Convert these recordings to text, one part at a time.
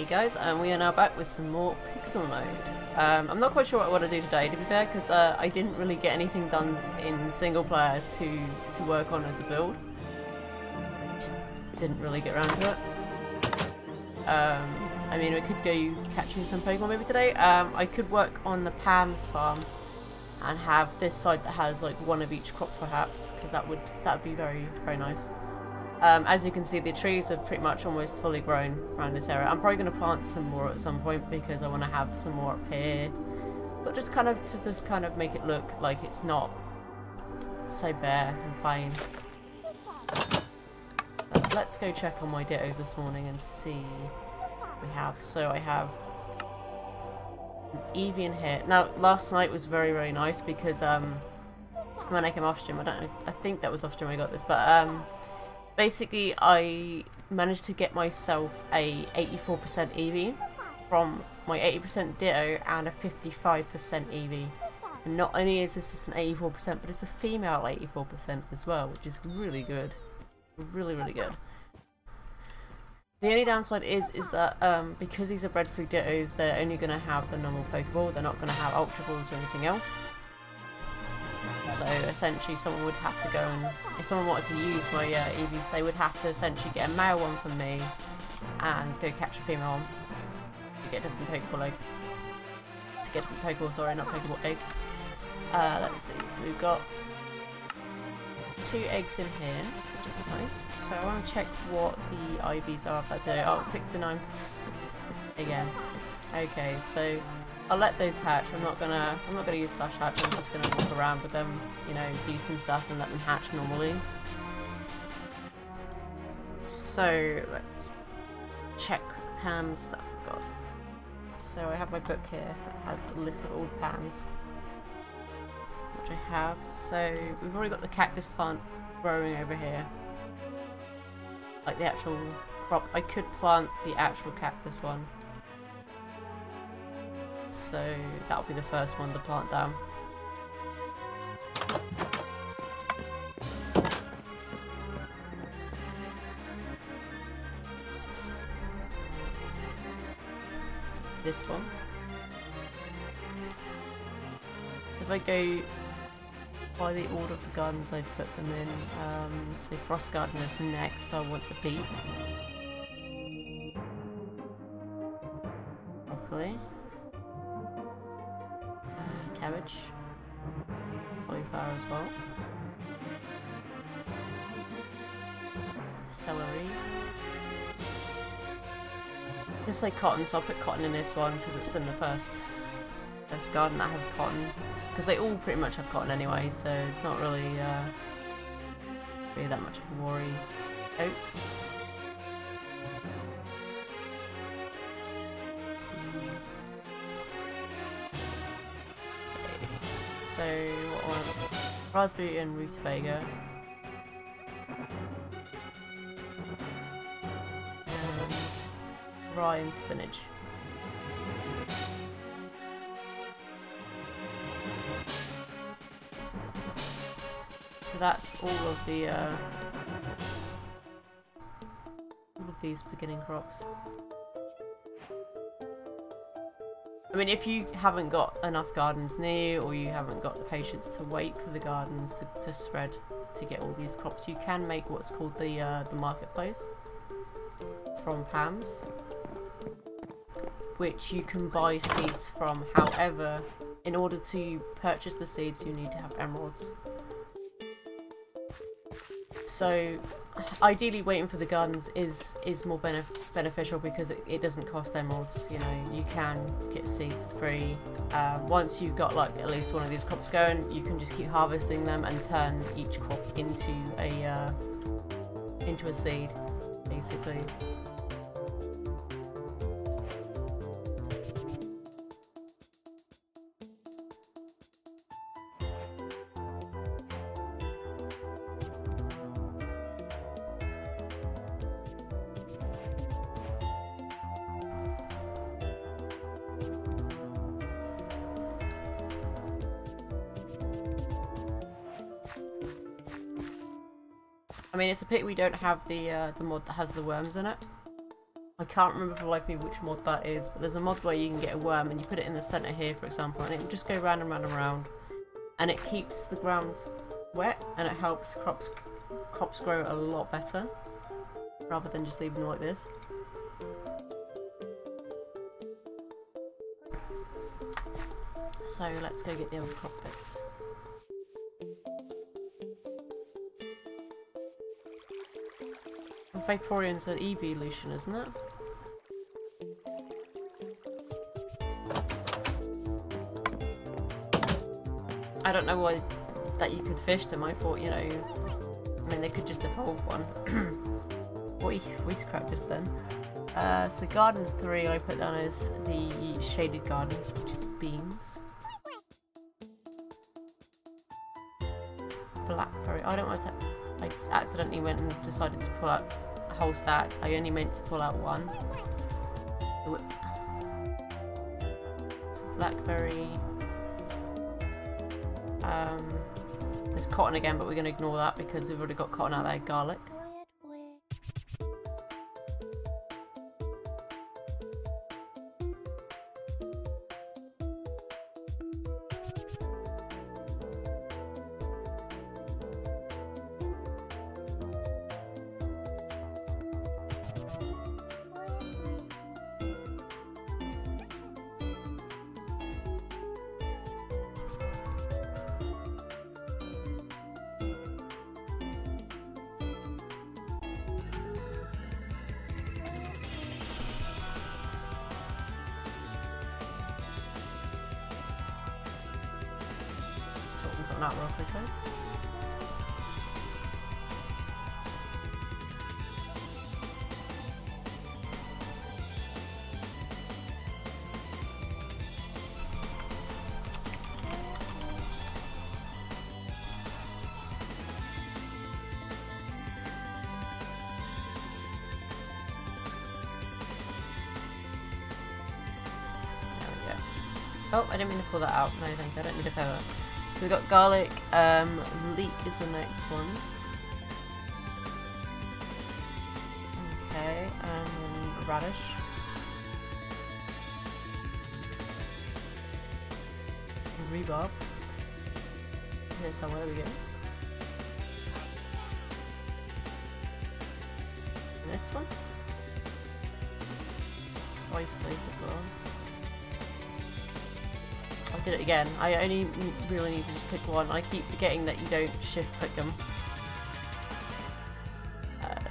Hey guys, and we are now back with some more Pixelnode. I'm not quite sure what I want to do today, to be fair, because I didn't really get anything done in single player to work on as a build. Just didn't really get around to it. I mean, we could go catching some Pokemon maybe today. I could work on the Pam's farm and have this side that has like one of each crop, perhaps, because that would be very nice. As you can see, the trees are pretty much almost fully grown around this area. I'm probably going to plant some more at some point because I want to have some more up here. So just kind of make it look like it's not so bare and plain. But let's go check on my Dittos this morning and see what we have. So I have an Eevee in here. Now, last night was very nice because when I came off stream, I think that was off stream I got this, but basically, I managed to get myself a 84% Eevee from my 80% Ditto and a 55% Eevee. And not only is this just an 84%, but it's a female 84% as well, which is really good. Really good. The only downside is that because these are bred through Dittos, they're only going to have the normal Pokeball. They're not going to have Ultra Balls or anything else. So essentially someone would have to go and, if someone wanted to use my Eevees, they would have to essentially get a male one from me and go catch a female one to get a different Pokeball egg. To get a different Pokeball, sorry, not Pokeball egg. Let's see, so we've got 2 eggs in here, which is nice. So I want to check what the IVs are up to. Oh, 69% again. Okay, so I'll let those hatch. I'm not gonna use slash hatch. I'm just gonna walk around with them, you know, do some stuff and let them hatch normally. So let's check Pam's stuff we've got. So I have my book here that has a list of all the Pams, which I have. So we've already got the cactus plant growing over here, like the actual crop. I could plant the actual cactus one. So that'll be the first one to plant down. So this one. So if I go by the order of the gardens I've put them in, so Frost Garden is next, so I want the beet. Broccoli. Cabbage, cauliflower as well, celery, just like cotton, so I'll put cotton in this one because it's in the first garden that has cotton, because they all pretty much have cotton anyway, so it's not really that much of a worry. Oats. So, what one? Raspberry and rutabaga. Rye and spinach. So that's all of the all of these beginning crops. I mean, if you haven't got enough gardens near you, or you haven't got the patience to wait for the gardens to spread to get all these crops, you can make what's called the marketplace from Pam's, which you can buy seeds from. However, in order to purchase the seeds, you need to have emeralds. So ideally waiting for the gardens is more beneficial because it doesn't cost emeralds. You know, you can get seeds for free. Once you've got like at least one of these crops going, you can just keep harvesting them and turn each crop into a seed, basically. I mean, it's a pity we don't have the mod that has the worms in it. I can't remember for the life of me which mod that is, but there's a mod where you can get a worm and you put it in the centre here, for example, and it will just go round and round and round. And it keeps the ground wet and it helps crops grow a lot better, rather than just leaving them like this. So let's go get the other crop bits. Vaporeon's an evolution, isn't it? I don't know why that you could fish them. I thought, you know, I mean, they could just evolve one. We scrapped just then. So garden 3 I put down as the shaded gardens, which is beans. Blackberry. I don't want to. I just accidentally went and decided to pull out a whole stack. I only meant to pull out one. So blackberry. There's cotton again, but we're going to ignore that because we've already got cotton out there. Garlic. Sorting something out real quick, guys. Oh, I didn't mean to pull that out. No, thank you. I don't need a feather. So we've got garlic. Leek is the next one. Okay, and radish. Rhubarb. Here's somewhere we go. And this one. Spice leaf as well. I did it again. I only really need to just click one. I keep forgetting that you don't shift click them.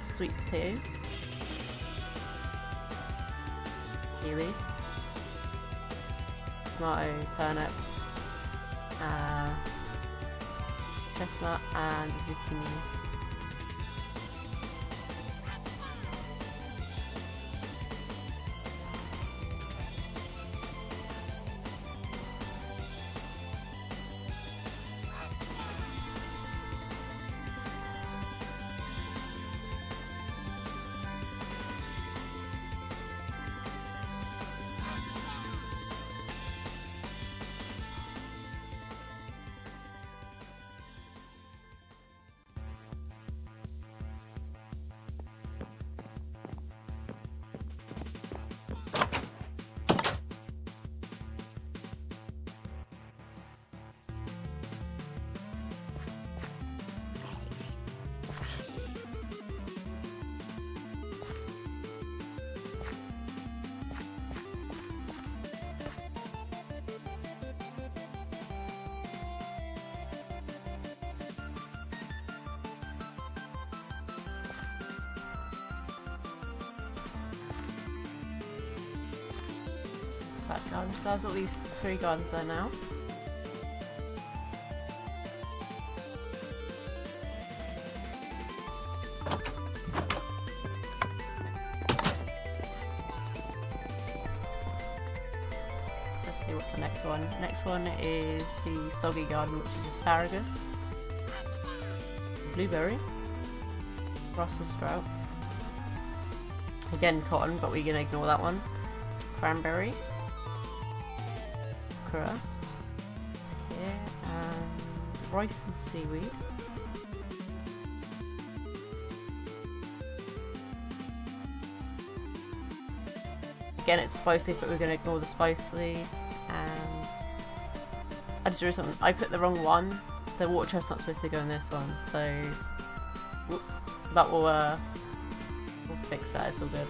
Sweet potato. Kiwi. Tomato, turnip. Chestnut and zucchini. That garden. So there's at least 3 gardens there now. Let's see what's the next one. Next one is the soggy garden, which is asparagus, blueberry, Brussels sprout. Again cotton, but we're gonna ignore that one. Cranberry. Here, and rice and seaweed. again, it's spice leaf, but we're going to ignore the spice leaf. And I just realized something. I put the wrong one. The water chestnut's supposed to go in this one, so that will we'll fix that. It's all good.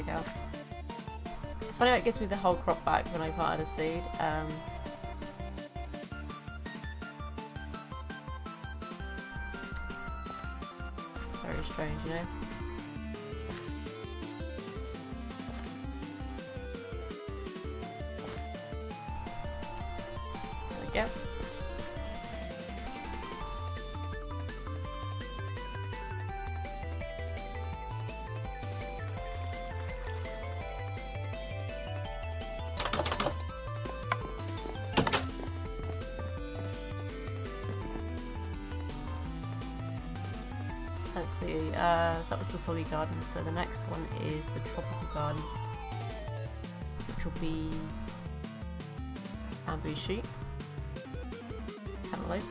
Out. It's funny how it gives me the whole crop back when I planted a seed. Very strange, you know? There we go. Let's see, so that was the solid garden, so the next one is the tropical garden, which will be bamboo shoot, cantaloupe,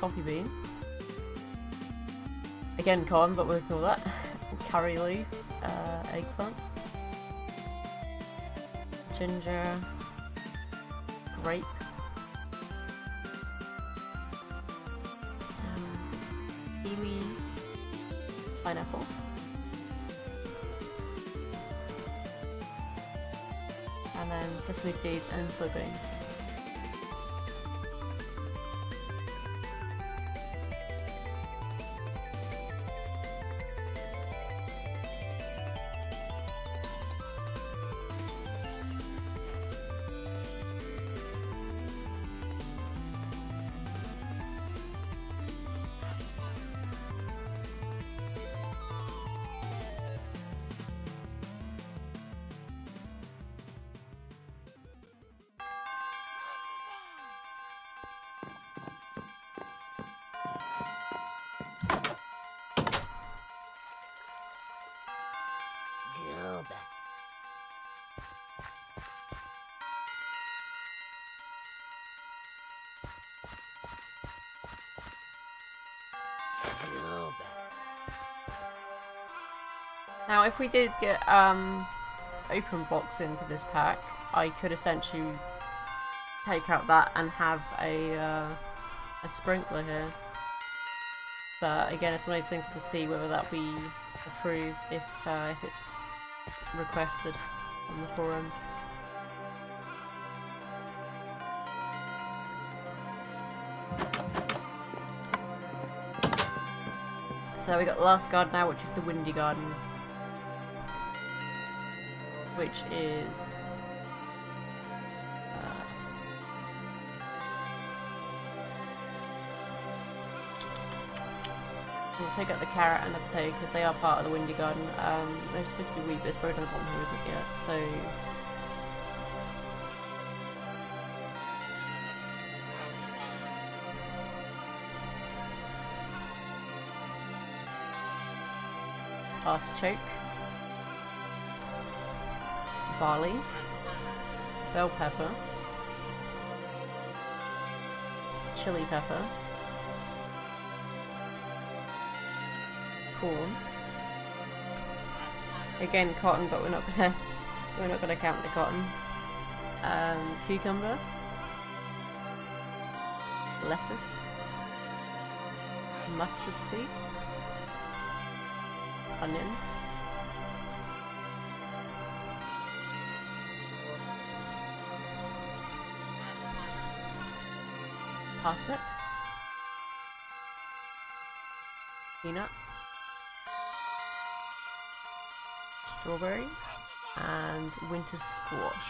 coffee bean, again corn, but we'll ignore that, curry leaf, eggplant, ginger, grape, kiwi, pineapple, and then sesame seeds and soybeans. Now, if we did get open blocks into this pack, I could essentially take out that and have a sprinkler here. But again, it's one of those things to see whether that be approved if it's requested on the forums. So we got the last garden now, which is the windy garden, which is we'll take out the carrot and the potato because they are part of the windy garden. They're supposed to be wheat, but it's buried on the bottom here, isn't it yet? So artichoke, barley, bell pepper, chili pepper, corn. Again, cotton, but we're not gonna count the cotton. Cucumber, lettuce, mustard seeds, onions, parsnip, peanut, strawberry, and winter squash.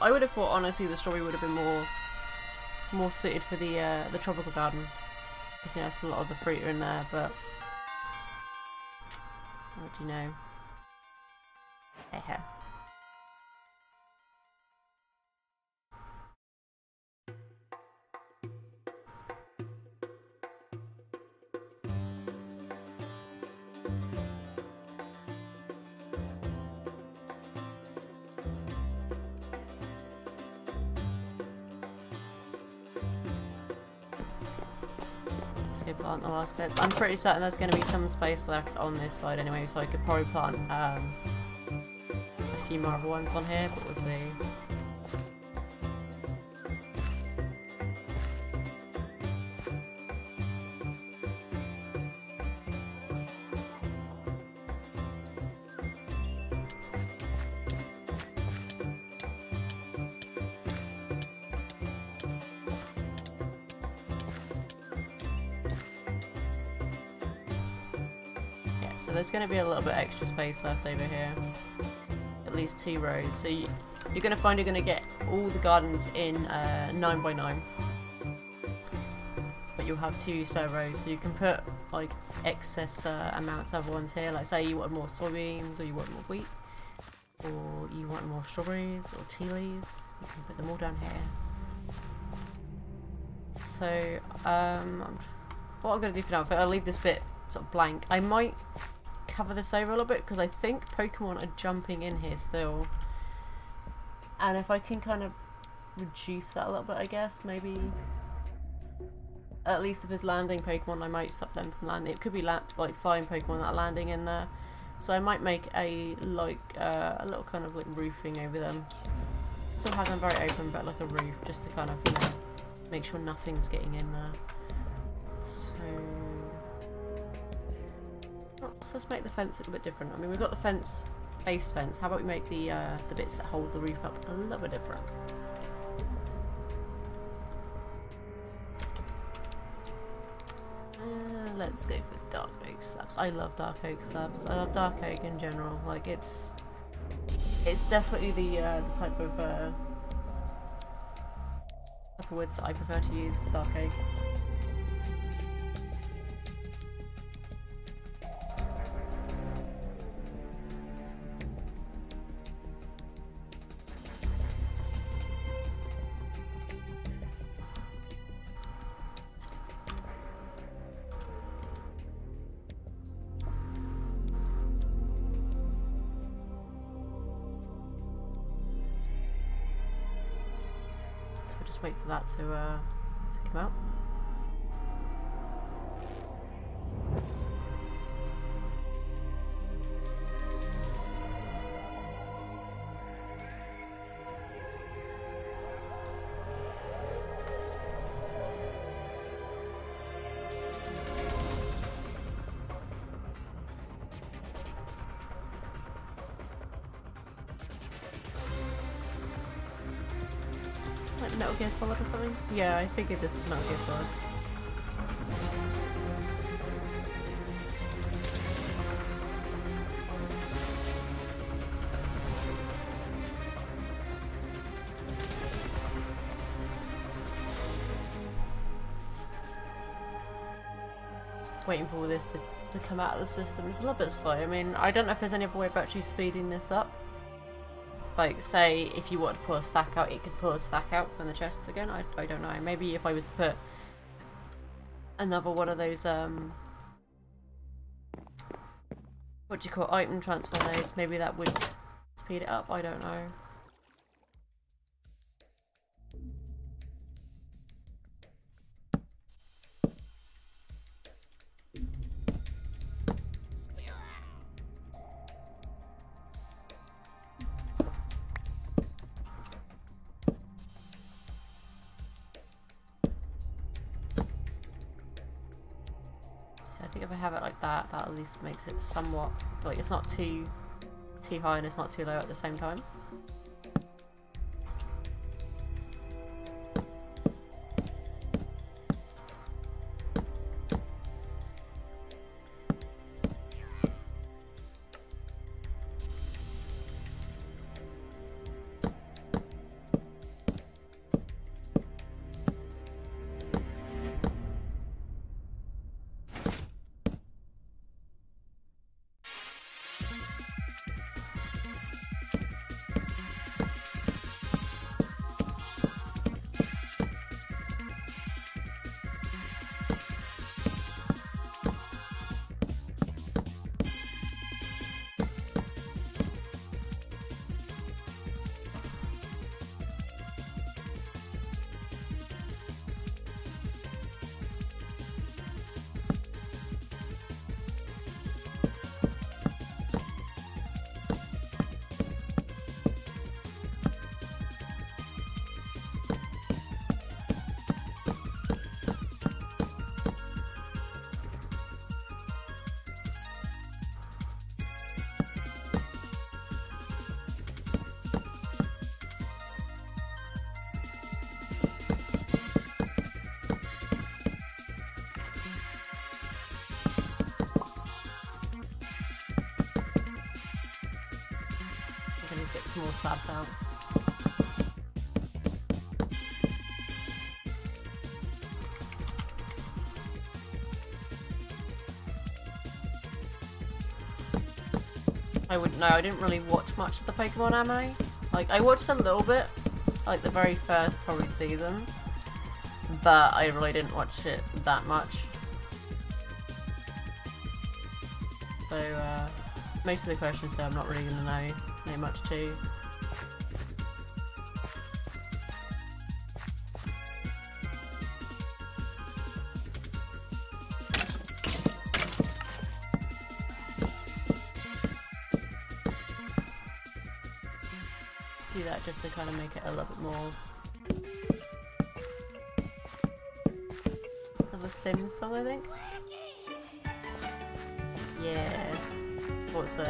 I would have thought honestly the strawberry would have been more suited for the tropical garden, because you know, there's a lot of the fruit are in there. But what do you know? Hey ho. Let's go plant the last bits. I'm pretty certain there's going to be some space left on this side anyway, so I could probably plant a few more other ones on here, but we'll see. So there's going to be a little bit extra space left over here, at least 2 rows. So you're going to find you're going to get all the gardens in 9 by 9, but you'll have 2 spare rows. So you can put like excess amounts of ones here. Like say you want more soybeans, or you want more wheat, or you want more strawberries or tea leaves. You can put them all down here. So what I'm going to do for now, I'll leave this bit sort of blank. I might cover this over a little bit because I think Pokemon are jumping in here still, and if I can kind of reduce that a little bit, I guess maybe at least if it's landing Pokemon, I might stop them from landing. It could be like flying Pokemon that are landing in there, so I might make a a little kind of like roofing over them. Still have them very open, but like a roof, just to kind of, you know, make sure nothing's getting in there. So let's make the fence look a bit different. I mean, we've got the fence, base fence. How about we make the bits that hold the roof up a little bit different? Let's go for dark oak slabs. I love dark oak slabs. I love dark oak in general. Like it's definitely the type of woods that I prefer to use. Dark oak. Just wait for that to come out. Like Metal Gear Solid or something? Yeah, I figured this is Metal Gear Solid. Just waiting for all this to come out of the system. It's a little bit slow. I mean, I don't know if there's any other way of actually speeding this up. Like, say, if you want to pull a stack out, it could pull a stack out from the chests again. I don't know. Maybe if I was to put another one of those, what do you call it, item transfer nodes, maybe that would speed it up. I don't know. I think if I have it like that, that at least makes it somewhat, like, it's not too high and it's not too low at the same time. some more slabs out. I wouldn't know, I didn't really watch much of the Pokemon anime. Like, I watched a little bit, like the very first probably season, but I really didn't watch it that much. So, most of the questions here I'm not really gonna know much too. Do that just to kind of make it a little bit more. It's another Sims song, I think. Yeah, thought so.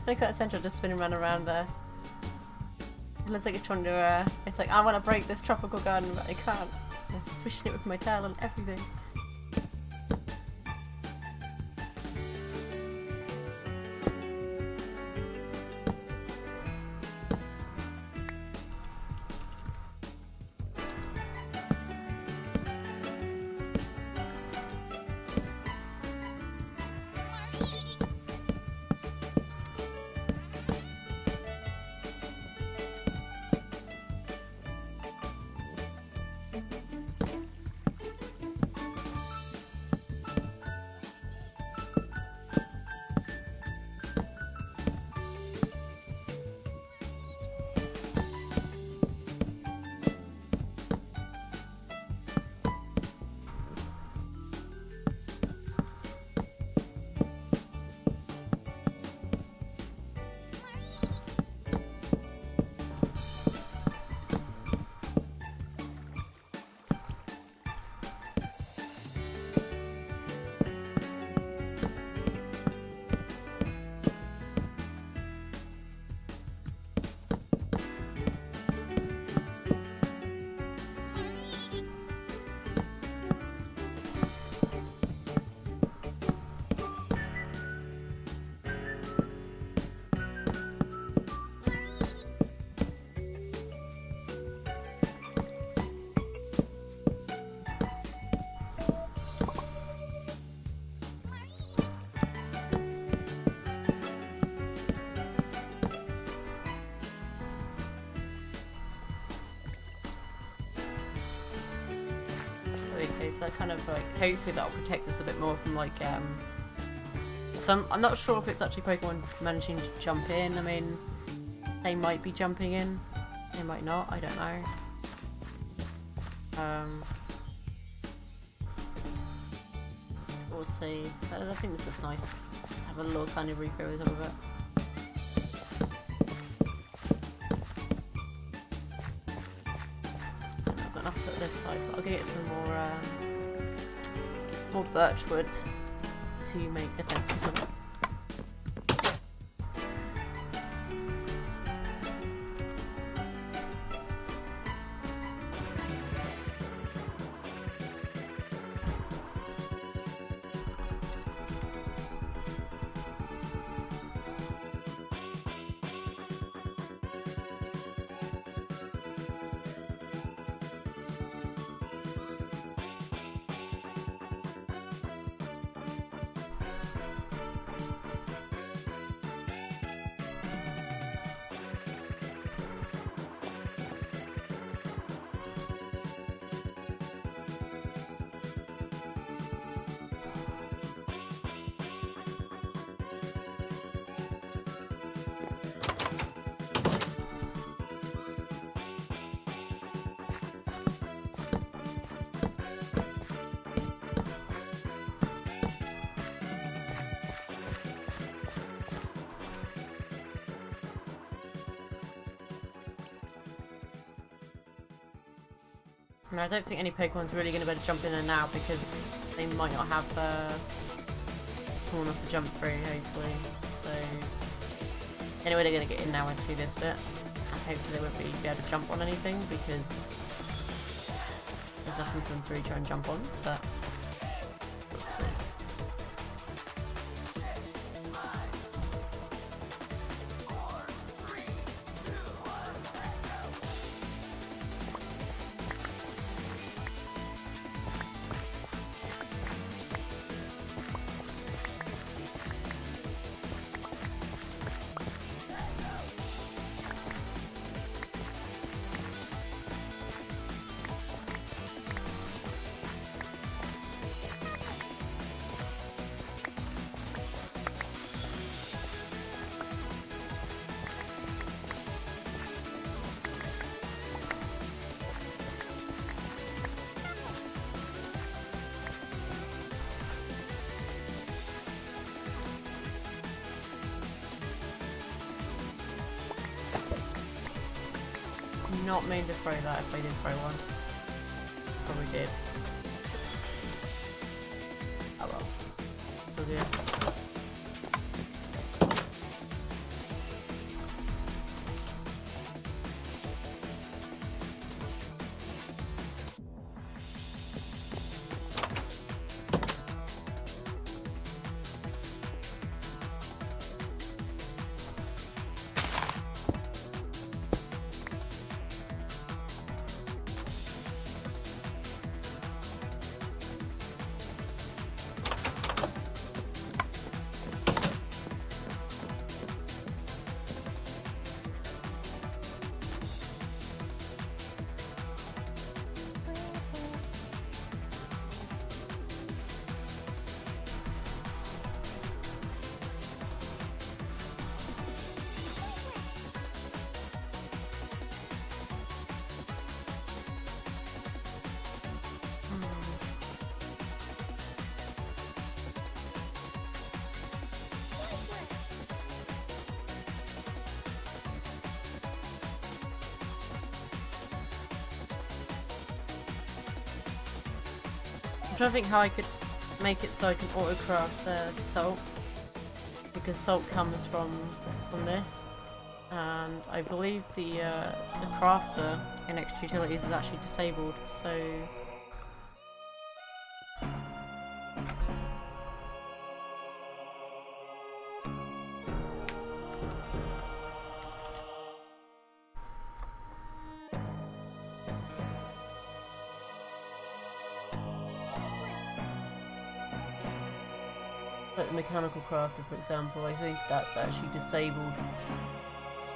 Look at that central just spinning around there. It looks like it's trying to, it's like, I want to break this tropical garden, but I can't. I'm swishing it with my tail and everything. So that kind of like, hopefully that'll protect us a bit more from like, so I'm not sure if it's actually Pokemon managing to jump in. I mean, they might be jumping in, they might not, I don't know. We'll see. I think this is nice. Have a little tiny refill with some of it. So I've got enough to put this side, but I'll get some more birchwood. See to make defenses for them. And I don't think any Pokemon's really going to be able to jump in there now because they might not have small enough to jump through, hopefully. So anyway, they're going to get in now as we do this bit, and hopefully they won't really be able to jump on anything because there's nothing for them to really try and jump on. But we'll see. Not mean to throw that if I did throw one. Probably did. Oh well. So yeah. I'm trying to think how I could make it so I can auto-craft the salt, because salt comes from this, and I believe the crafter in extra utilities is actually disabled, so like the mechanical crafter, for example, I think that's actually disabled,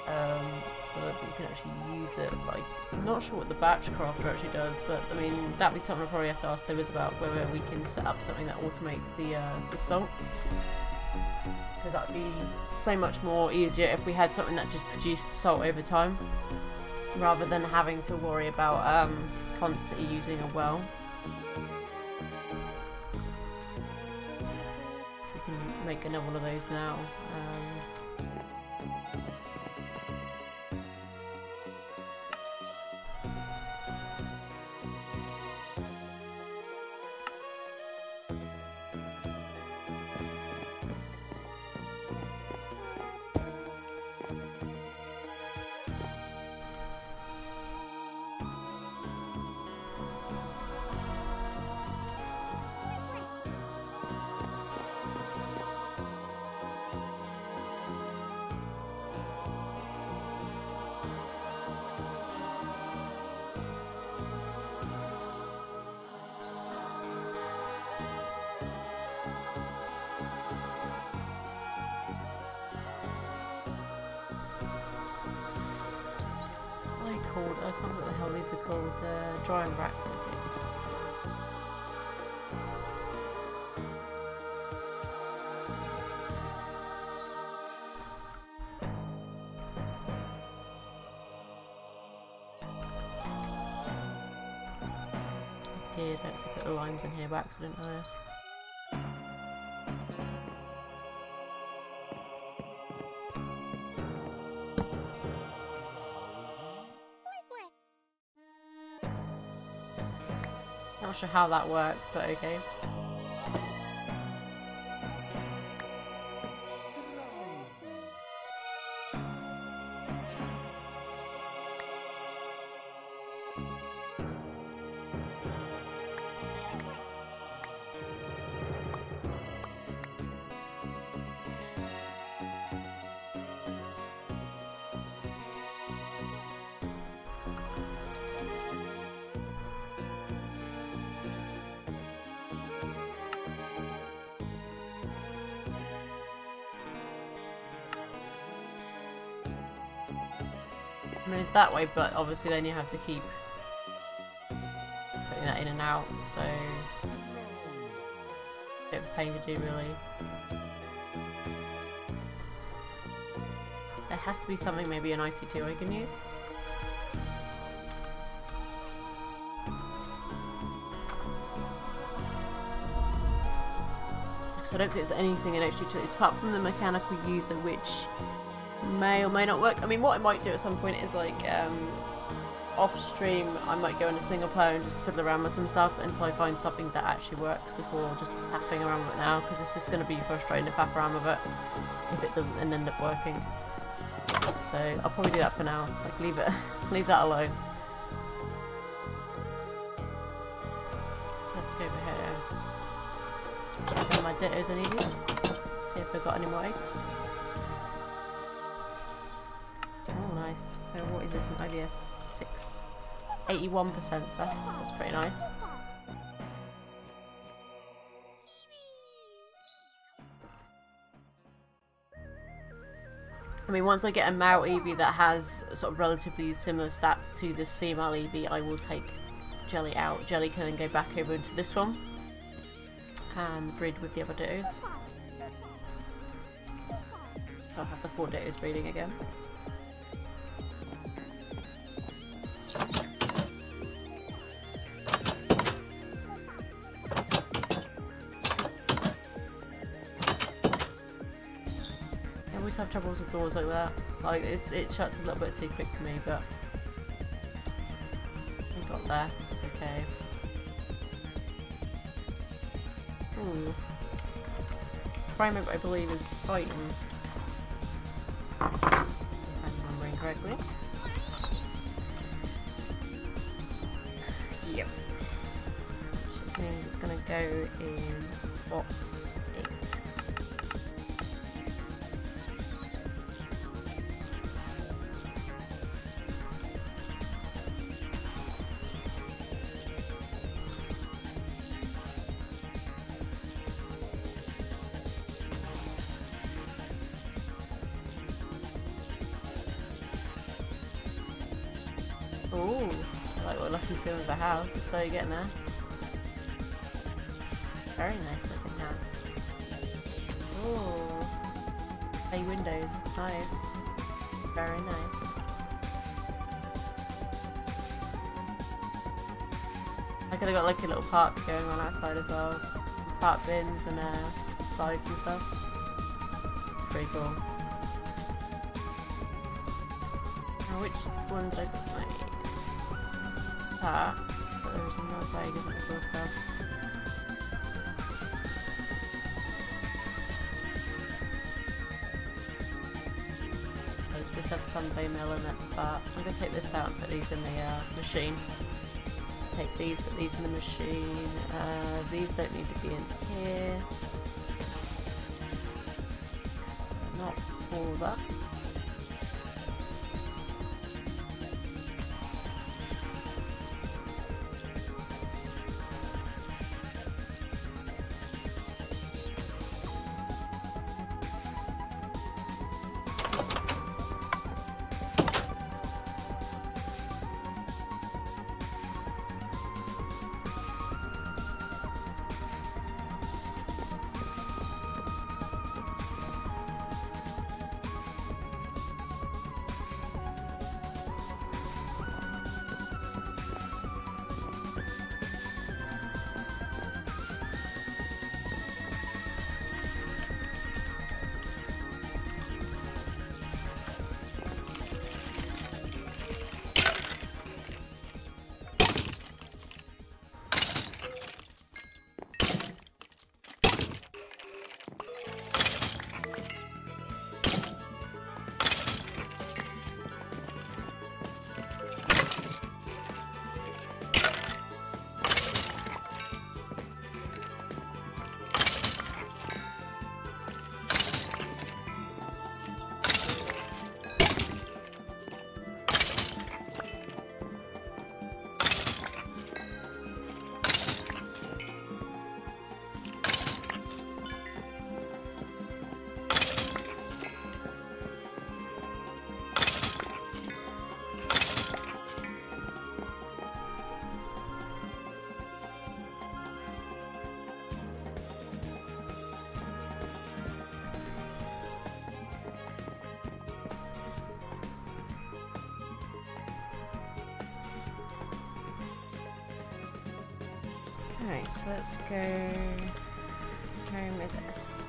so that you can actually use it. Like, I'm not sure what the batch crafter actually does, but I mean, that'd be something I'll probably have to ask Tobis about, whether we can set up something that automates the salt. Because that'd be so much more easier if we had something that just produced salt over time, rather than having to worry about constantly using a well. Make another one of those now. these are called drying racks, okay. Did actually put the limes in here by accident earlier. Not sure how that works, but okay. I mean, it's that way, but obviously then you have to keep putting that in and out, so a bit of a pain to do, really. There has to be something, maybe an IC2 I can use. So I don't think there's anything in H2 apart from the mechanical user, which may or may not work. I mean, what I might do at some point is like off stream I might go into single player and just fiddle around with some stuff until I find something that actually works before just faffing around with it now, because it's just going to be frustrating to faff around with it if it doesn't and end up working. So I'll probably do that for now, like leave that alone. So let's go over here, check on my dittos and evies, see if I've got any more eggs. Oh, nice. So what is this one? IBS 6. 81%, so that's pretty nice. I mean, once I get a male Eevee that has sort of relatively similar stats to this female Eevee, I will take Jelly out. Jelly can then go back over into this one and breed with the other dittos. So I'll have the 4 dittos breeding again. I always have troubles with doors like that. Like it shuts a little bit too quick for me, but I got there. It's okay. Ooh. Frame I believe is fighting. If I'm remembering correctly. Yep. Which just means it's gonna go in box 8. Ooh, I like what Lucky feels the house. So you're getting there. Very nice looking house. Ooh, bay windows, nice. Very nice. I could have got like a little park going on outside as well. Park bins and sides and stuff. It's pretty cool. Now which ones I got my that, but there's another bag of cool stuff. This has some bay meal in it, but I'm going to take this out and put these in the machine. Take these, put these in the machine. These don't need to be in here. So not all that. Okay, so let's go home with this.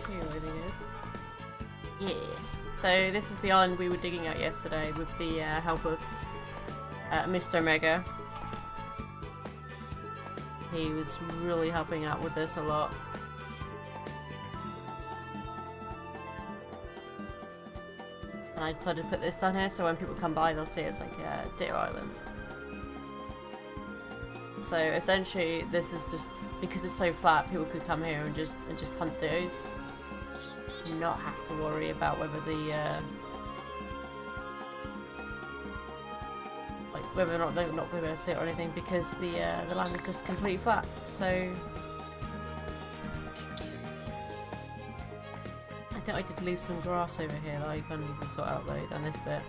P2, I think it is. Yeah. So this is the island we were digging out yesterday with the help of Mr. Mega. He was really helping out with this a lot. And I decided to put this down here so when people come by they'll see it's like Ditto Island. So essentially this is just, because it's so flat, people could come here and just hunt dittos. And not have to worry about whether the whether or not they're not going to be able to see it or anything, because the land is just completely flat. So I think I did lose some grass over here that I kind of need to sort out though, down this bit.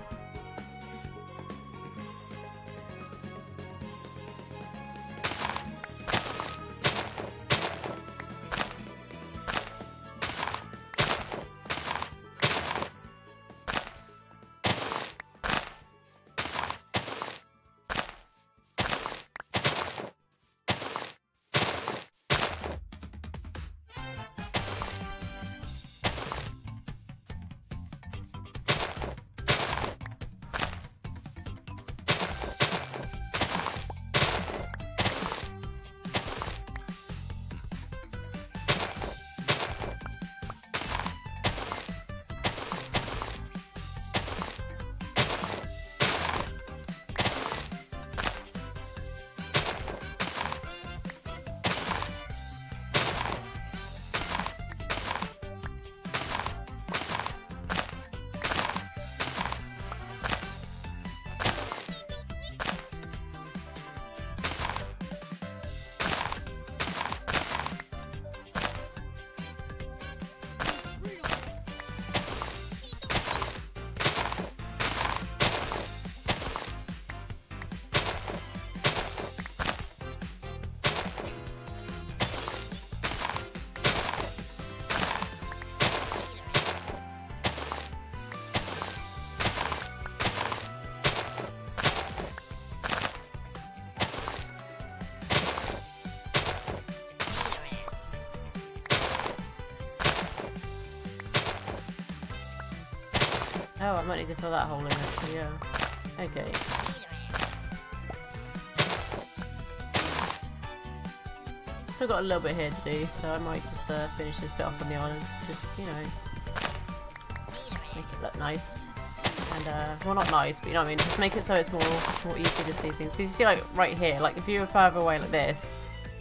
Oh, I might need to fill that hole in actually, yeah. Okay. Still got a little bit here to do, so I might just finish this bit off on the island. Just, you know, make it look nice. And, well, not nice, but you know what I mean, just make it so it's more easy to see things. Because you see, like, right here, like, if you were further away like this,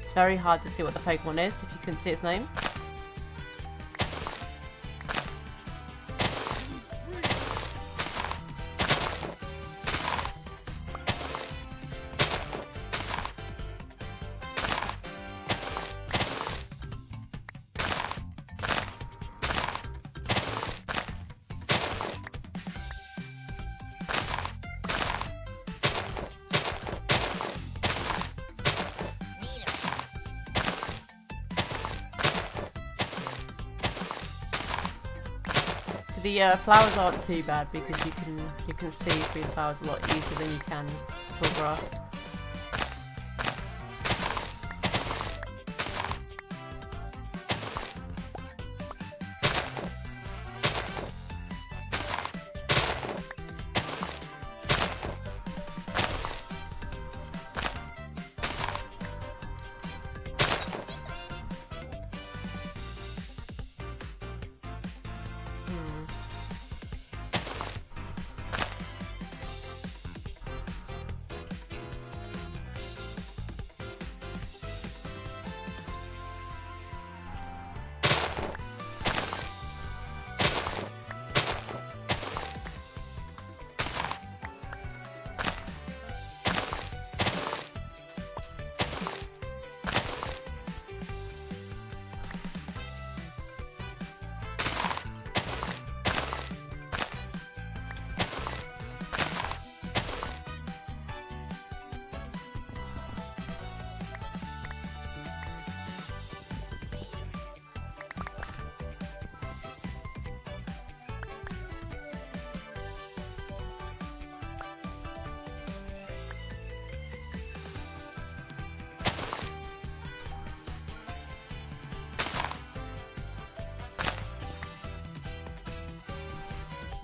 it's very hard to see what the Pokemon is if you couldn't see its name. The flowers aren't too bad because you can see through the flowers a lot easier than you can tall grass.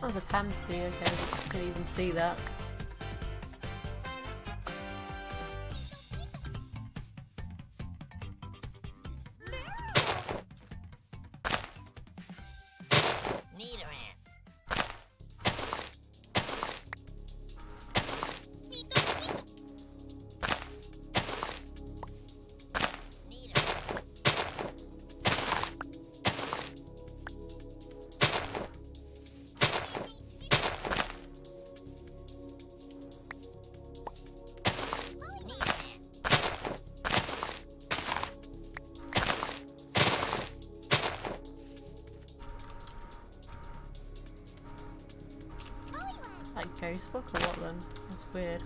That was a Pamsby, okay, I couldn't even see that. Like ghost book or what then? That's weird.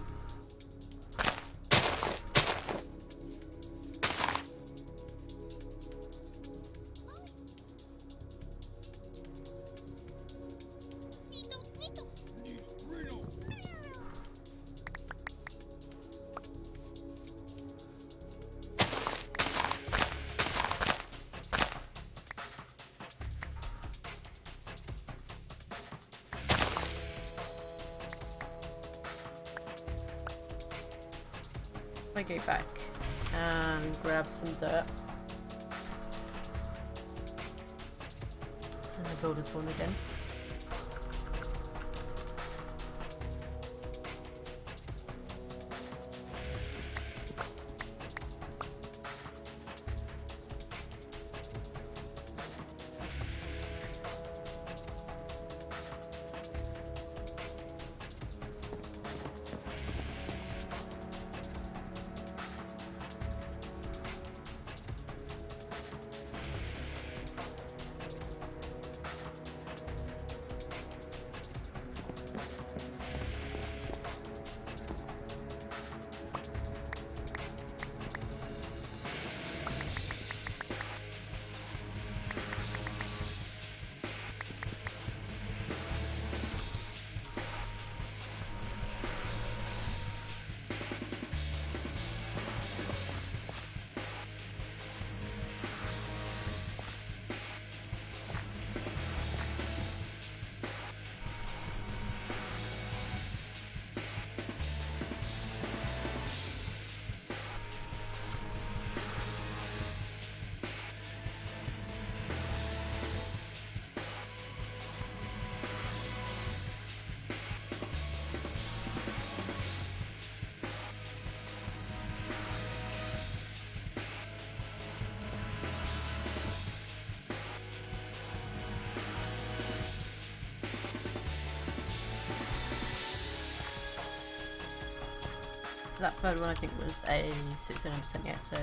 I go back and grab some dirt. And the builder's one again. That third one I think was a 69%, yeah, so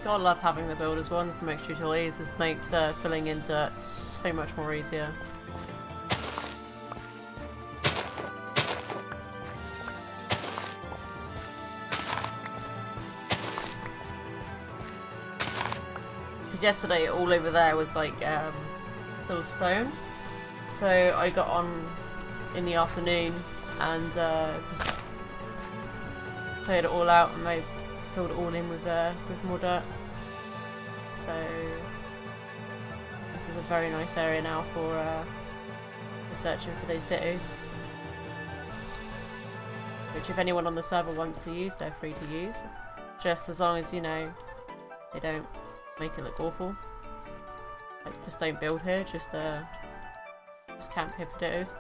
Gotta love having the builders one from Extra Utilities. This makes filling in dirt so much more easier. Because yesterday all over there was like still stone, so I got on in the afternoon and just cleared it all out and I filled it all in with more dirt. So this is a very nice area now for searching for those dittos. Which if anyone on the server wants to use, they're free to use. Just as long as, you know, they don't make it look awful. Like, just don't build here, just camp here for dittos.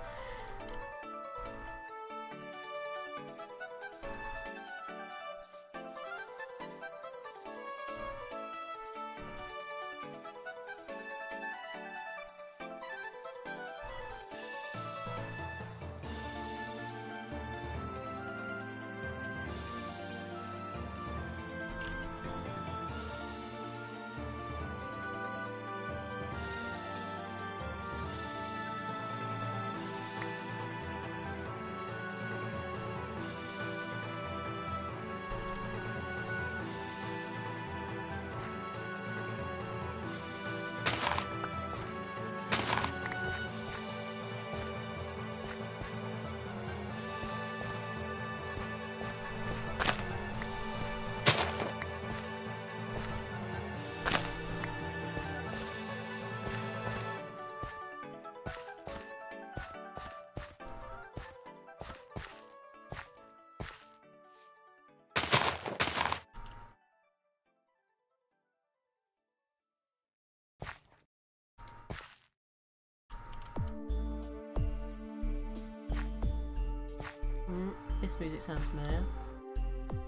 This music sounds familiar.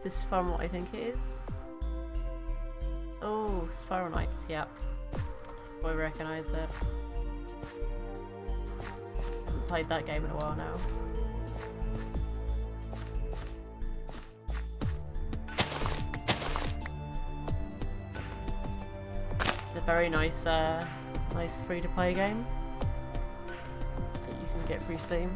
This is from what I think it is. Oh, Spiral Knights, yep. I recognise that. Haven't played that game in a while now. It's a very nice, nice free-to-play game that you can get through Steam.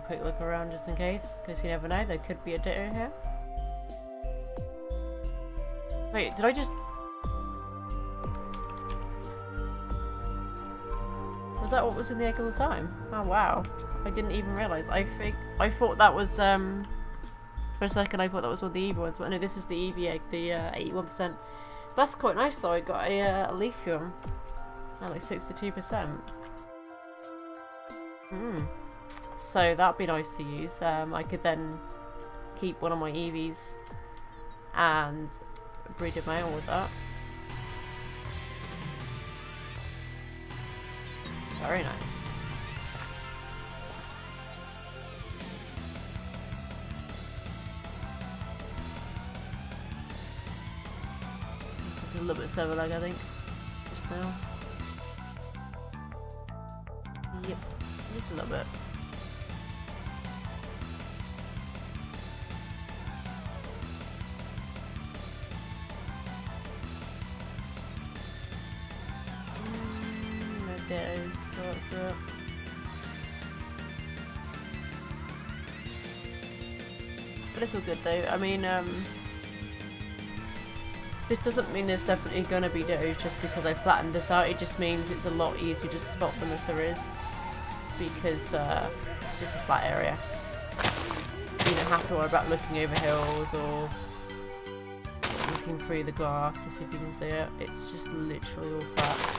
Quick look around just in case, because you never know, there could be a ditto here. Wait, did I just... Was that what was in the egg all the time? Oh wow, I didn't even realise. I thought that was, for a second I thought that was one of the Eevee ones, but no, this is the Eevee egg, the 81%. That's quite nice though, I got a Leafium at like 62%. So that'd be nice to use. I could then keep one of my Eevees and breed a male with that. It's very nice. This is a little bit server lag, I think, just now. Yep, just a little bit. So what's up? But it's all good though. I mean, This doesn't mean there's definitely going to be dittos just because I flattened this out. It just means it's a lot easier to spot them if there is. Because it's just a flat area. You don't have to worry about looking over hills or looking through the grass to see if you can see it. It's just literally all flat.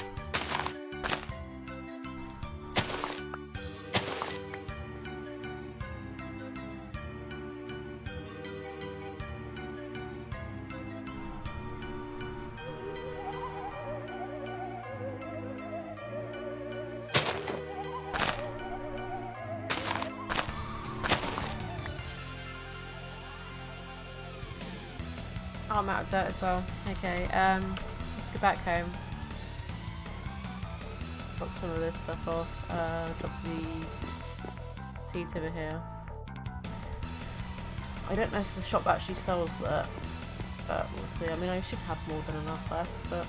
Oh, I'm out of dirt as well. Okay, let's go back home. Drop some of this stuff off. Drop the seeds over here. I don't know if the shop actually sells that, but we'll see. I mean, I should have more than enough left, but...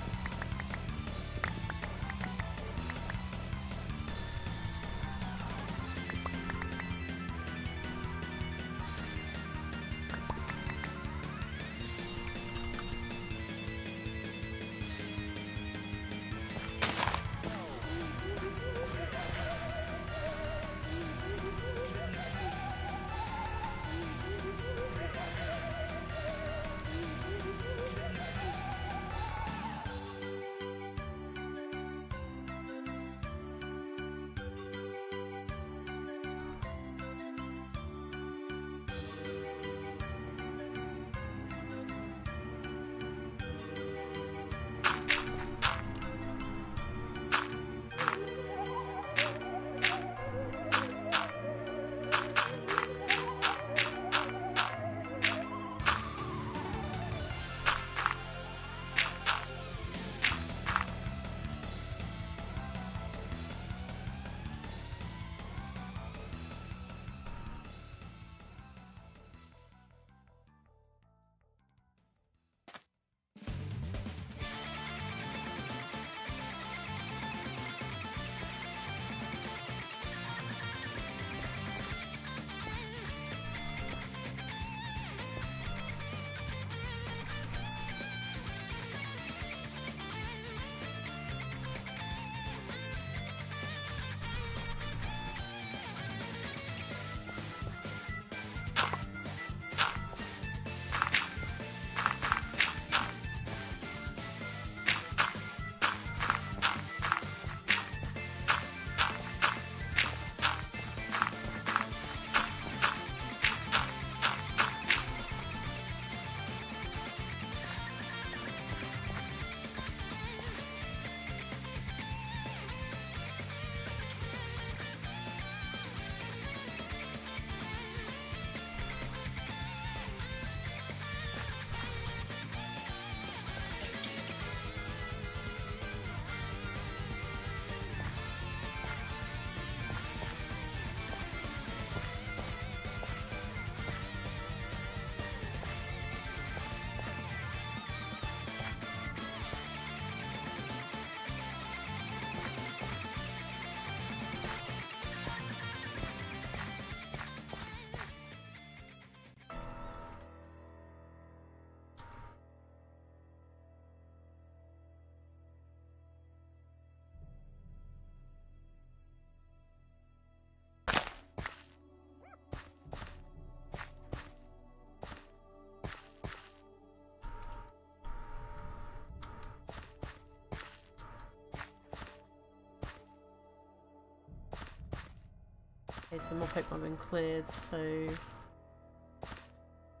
Okay, so more Pokemon have been cleared, so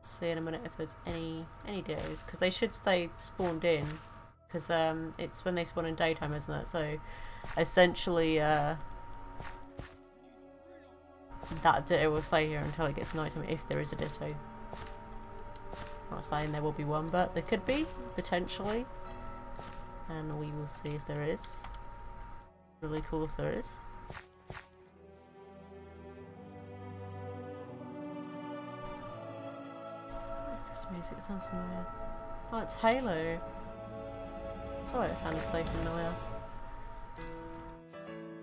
see in a minute if there's any dittos, because they should stay spawned in, because it's when they spawn in daytime, isn't it? So essentially that ditto will stay here until it gets nighttime, if there is a ditto. I'm not saying there will be one, but there could be, potentially, and we will see if there is. Really cool if there is. This music sounds familiar. Oh, it's Halo. Sorry, it sounded so familiar.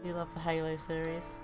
You love the Halo series.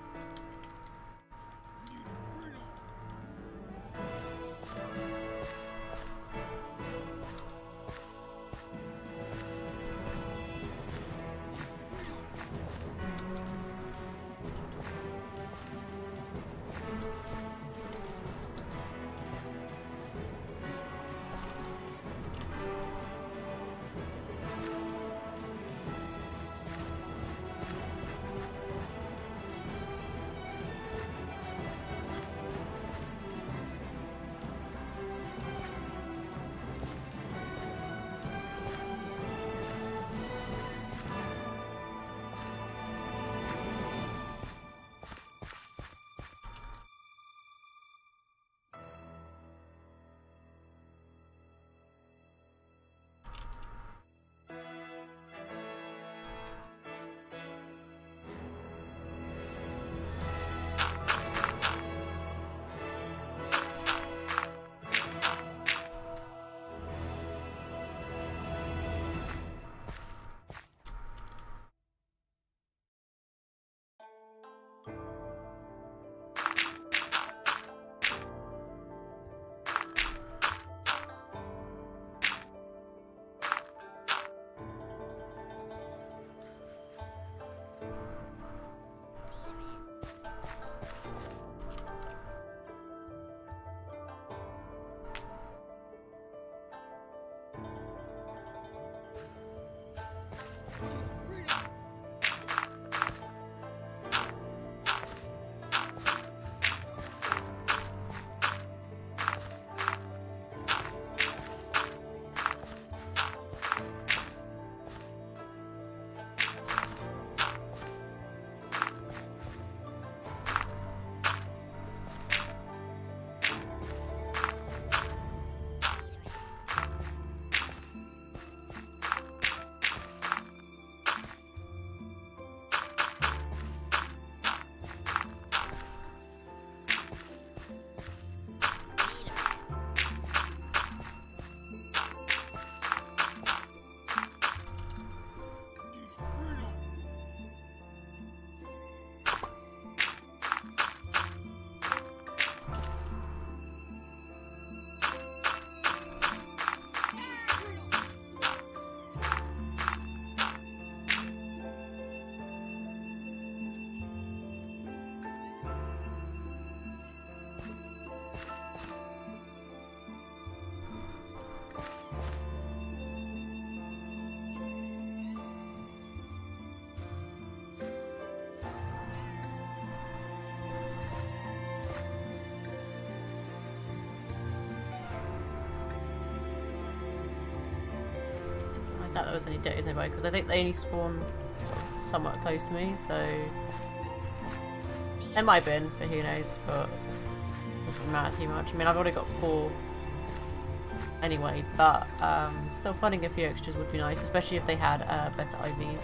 doubt there was any Dittos nearby, because I think they only spawn sort of somewhat close to me, so it might have been, but who knows, but it doesn't matter too much. I mean, I've already got 4 anyway, but still finding a few extras would be nice, especially if they had better IVs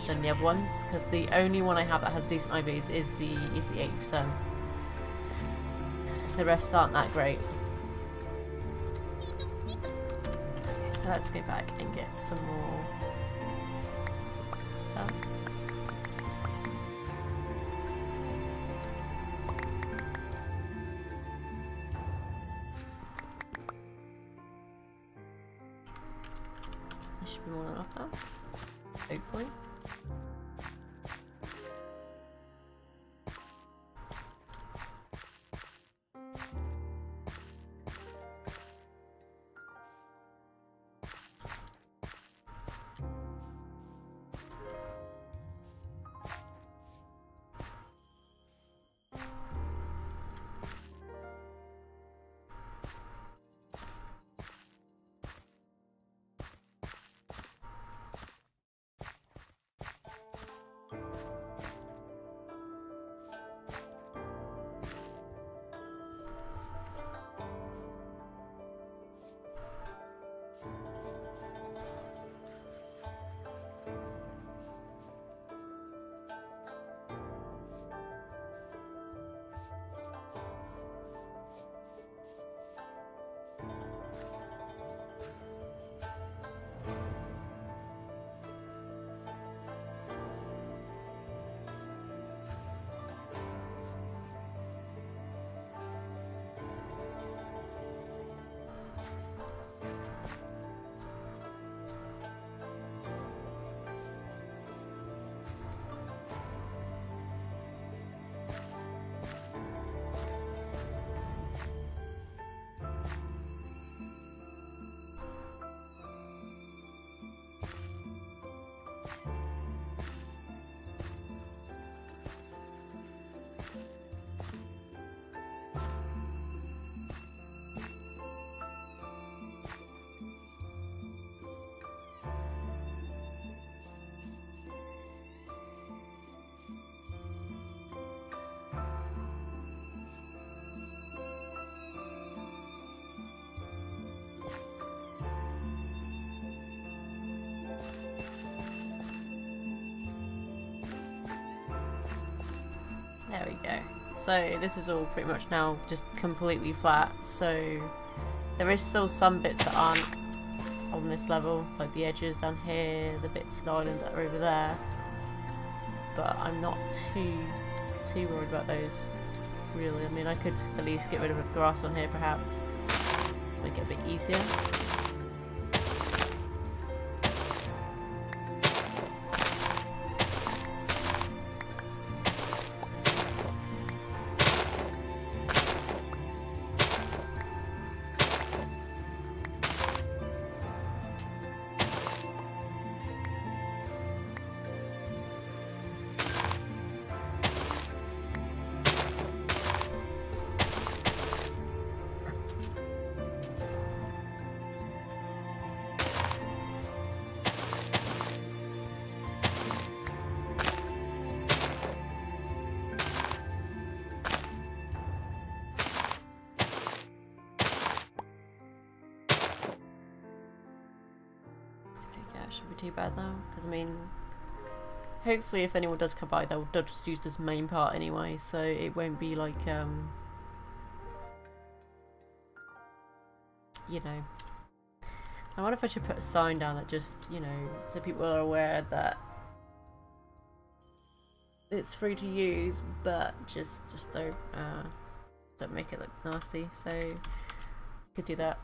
than the other ones, because the only one I have that has decent IVs is the 8%. The rest aren't that great. Okay, so let's go back and get some more. There should be more than enough now, hopefully. There we go. So this is all pretty much now just completely flat, so there is still some bits that aren't on this level, like the edges down here, the bits of the island that are over there, but I'm not too worried about those, really. I mean, I could at least get rid of the grass on here perhaps, make it a bit easier. Shouldn't be too bad now, because I mean, hopefully if anyone does come by they'll just use this main part anyway, so it won't be like you know, I wonder if I should put a sign down that just, you know, so people are aware that it's free to use, but just don't make it look nasty, so you could do that.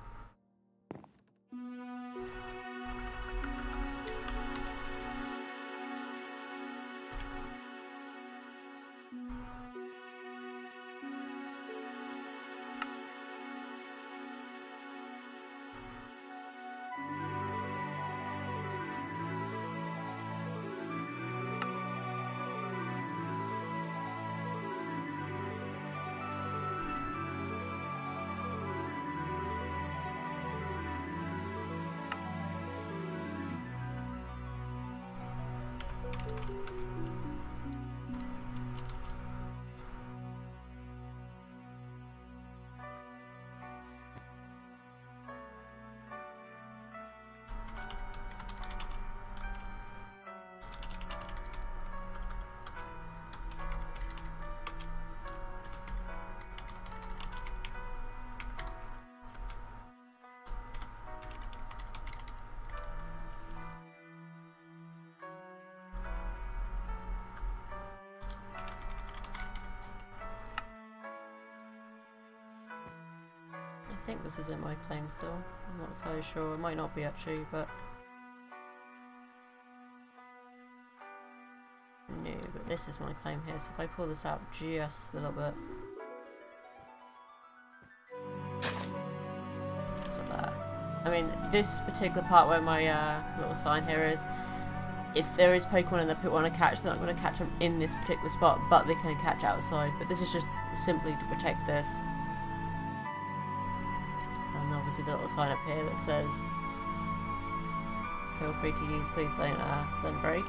think this is in my claim still. I'm not entirely sure. It might not be actually, but no. But this is my claim here. So if I pull this out just a little bit, so that. I mean, this particular part where my little sign here is, if there is Pokemon and that people want to catch, they're not going to catch them in this particular spot, but they can catch outside. But this is just simply to protect this. And obviously the little sign up here that says, feel free to use, please don't break.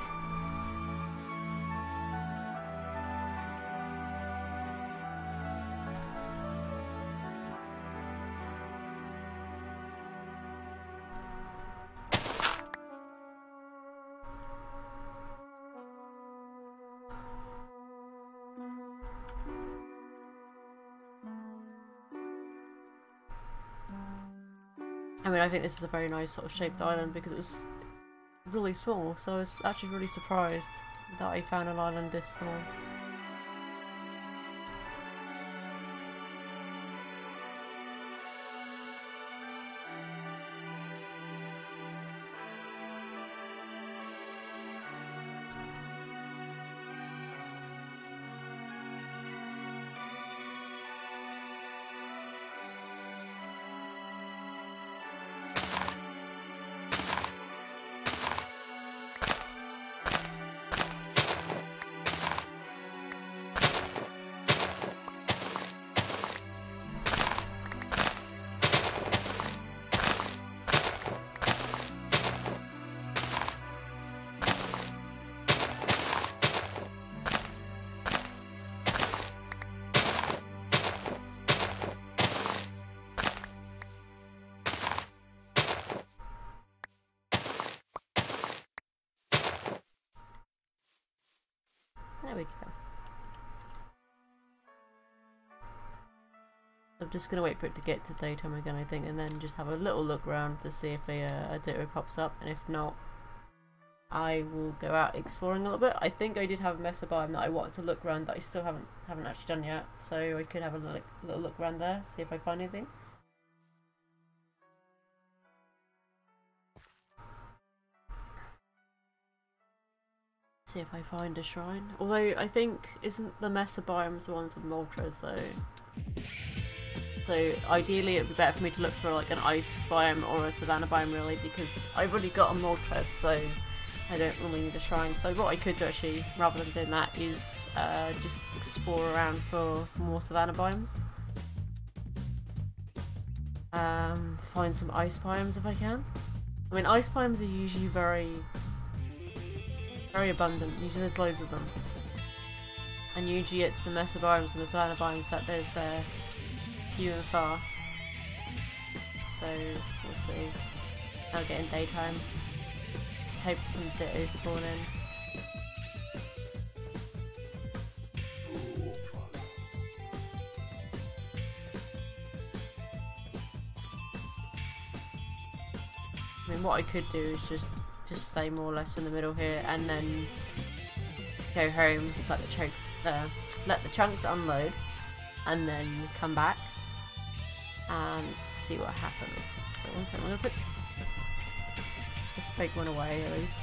I mean, I think this is a very nice sort of shaped island because it was really small, so I was actually really surprised that I found an island this small. There we go. I'm just going to wait for it to get to daytime again, I think, and then just have a little look around to see if a Ditto pops up, and if not, I will go out exploring a little bit. I think I did have a Mesobiome that I wanted to look around that I still haven't actually done yet, so I could have a little look around there, see if I find anything. See if I find a shrine. Although I think, isn't the Mesobiomes the one for the Moltres though? So ideally it would be better for me to look for like an ice biome or a savanna biome really, because I've already got a Moltres, so I don't really need a shrine. So what I could do actually, rather than doing that, is just explore around for more savanna biomes. Find some ice biomes if I can. I mean, ice biomes are usually very abundant. Usually there's loads of them, and usually it's the Mesobiomes and the savanna biomes that there's few and far. So we'll see. I'll get in daytime. Let's hope some Dittos spawn in. I mean, what I could do is just stay more or less in the middle here, and then go home, let the chunks unload, and then come back and see what happens. So one second, I'm gonna put this big one away at least.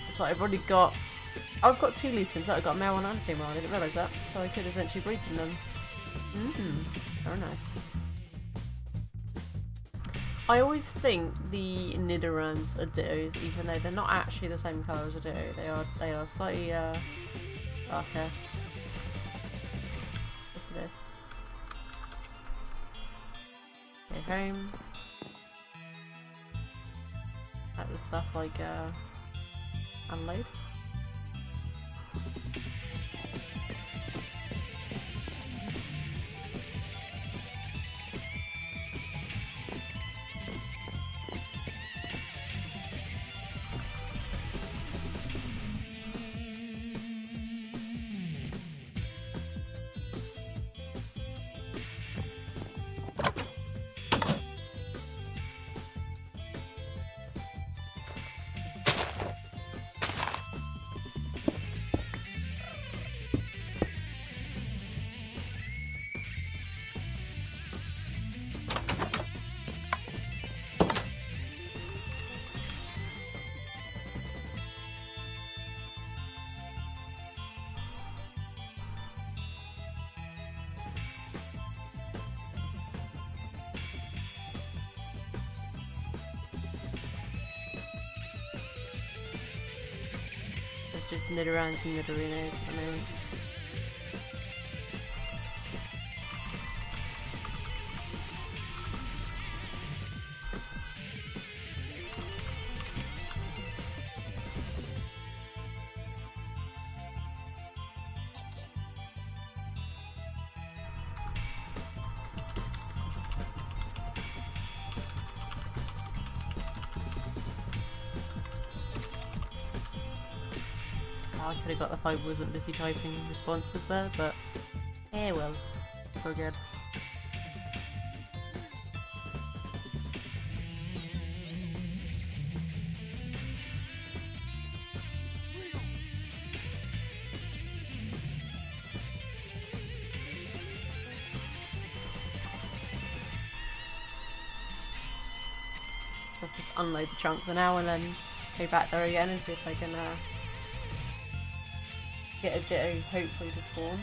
So I've got 2 Lupins. I've got a male one and a female. I didn't realise that, so I could essentially breed from them. Very nice. I always think the Nidorans are Dittos, even though they're not actually the same colour as a Ditto. They are slightly darker. Just this. Go home. Let the stuff like unload. just Nidorans and Nidorinos at the moment. I could have got the I wasn't busy typing responses there, but well, it's all good. So let's just unload the trunk for now and then go back there again and see if I can get a Ditto hopefully to spawn.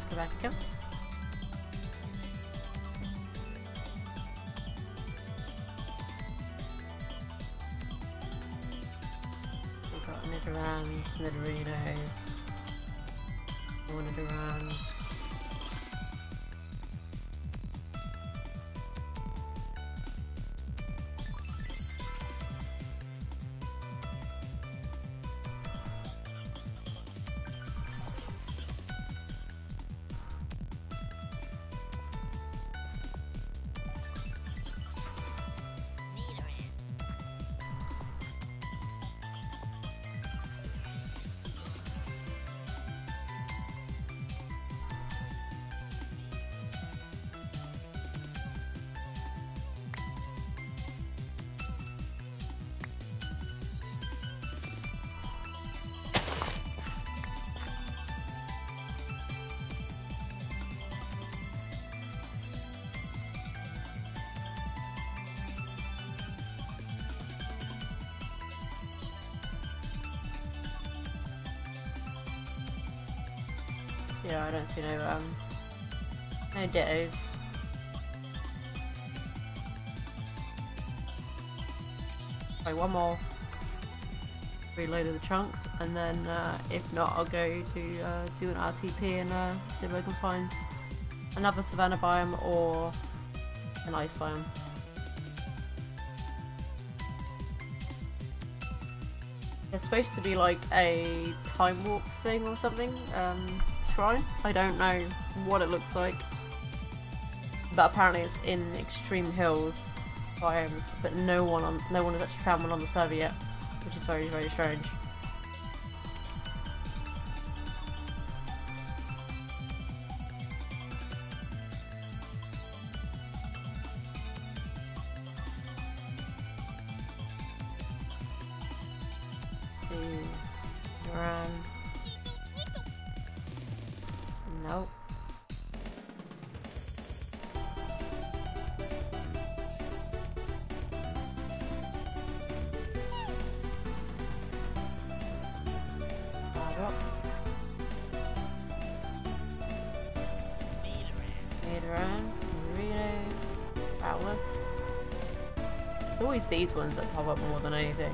Go back again. We've got Nidorans, Nidorinos, more Nidorans. Yeah, I don't see no Dittos. So one more. Reload of the trunks, and then if not, I'll go to do an RTP and see if I can find another savanna biome or an ice biome. It's supposed to be like a time warp thing or something. Shrine. I don't know what it looks like, but apparently it's in extreme hills biomes, but no one has actually found one on the server yet, which is very, very strange. Let's see, around. Nope. Always these ones that pop up more than anything.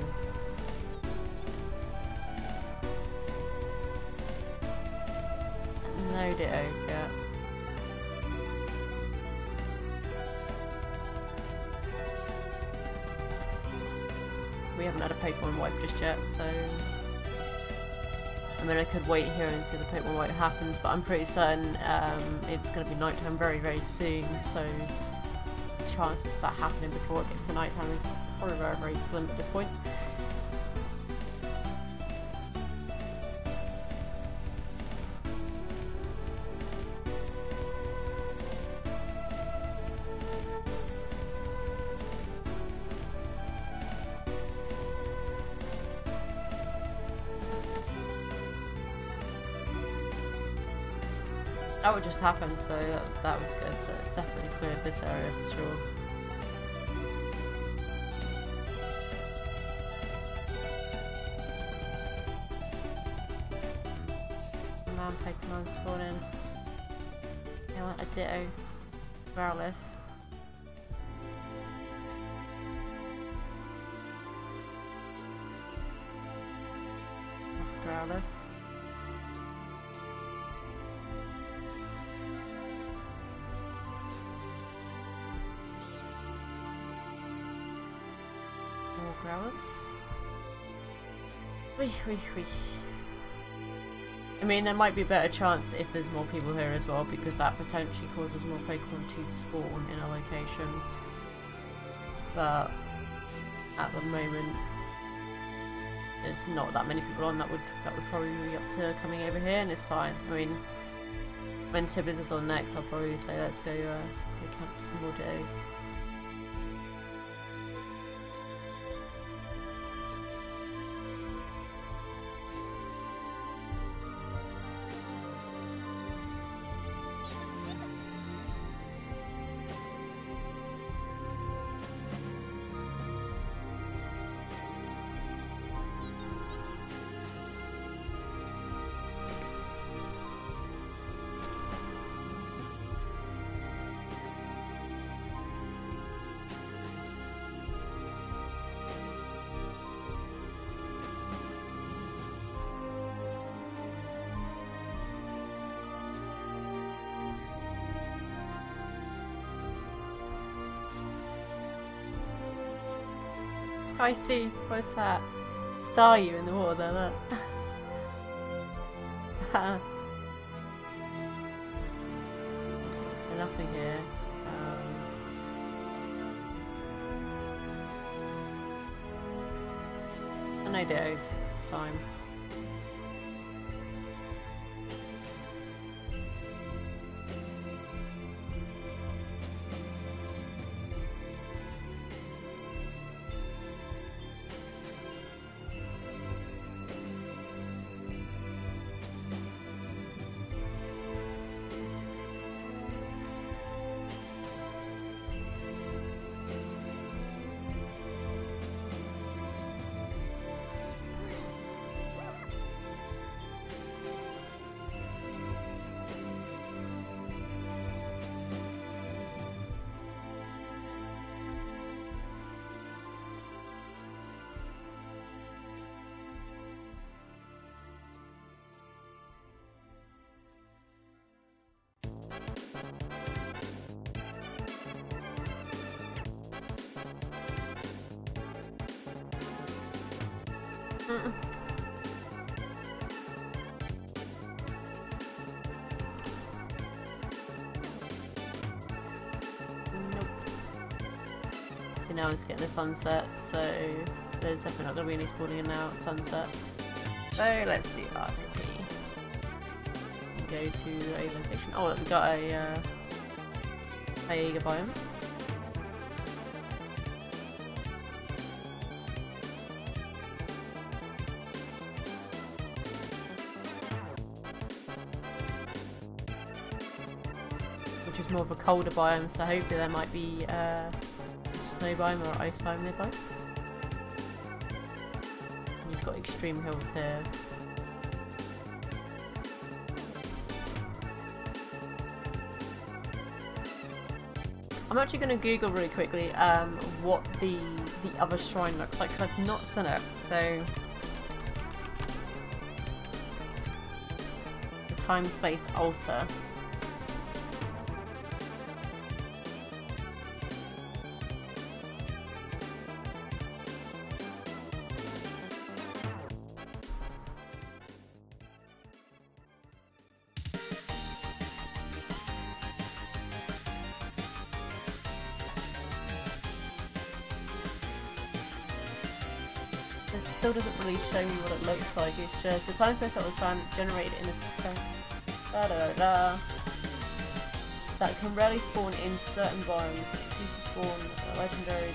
No Dittos yet. We haven't had a Pokemon wipe just yet, so I mean I could wait here and see the Pokemon wipe happens, but I'm pretty certain it's going to be nighttime very, very soon, so chances of that happening before it gets to nighttime is probably very, very slim at this point. That would just happen, so that was good. So it's definitely cleared this area for sure. Man, Pokemon spawning. I want a Ditto Growlithe. Growlithe. More Growlithes. Wee. I mean, there might be a better chance if there's more people here as well, because that potentially causes more Pokemon to spawn in a location. But at the moment, there's not that many people on that would probably be up to coming over here, and it's fine. I mean, when Tibbers is on next, I'll probably say let's go camp for some more days. I see. What's that? Star you in the water, look. So nothing here. No days. It's fine. Nope. So now it's getting the sunset, so there's definitely not going to be any spawning in now at sunset. So let's do RTP. Go to a location. Oh, we got a Taiga biome. Which is more of a colder biome, so hopefully there might be a snow biome or ice biome nearby. And you've got extreme hills here. I'm actually going to Google really quickly what the other shrine looks like, because I've not seen it, so... The time-space altar. It still doesn't really show me what it looks like. It's just the time space that was found generated in a that can rarely spawn in certain biomes. It's used to spawn legendary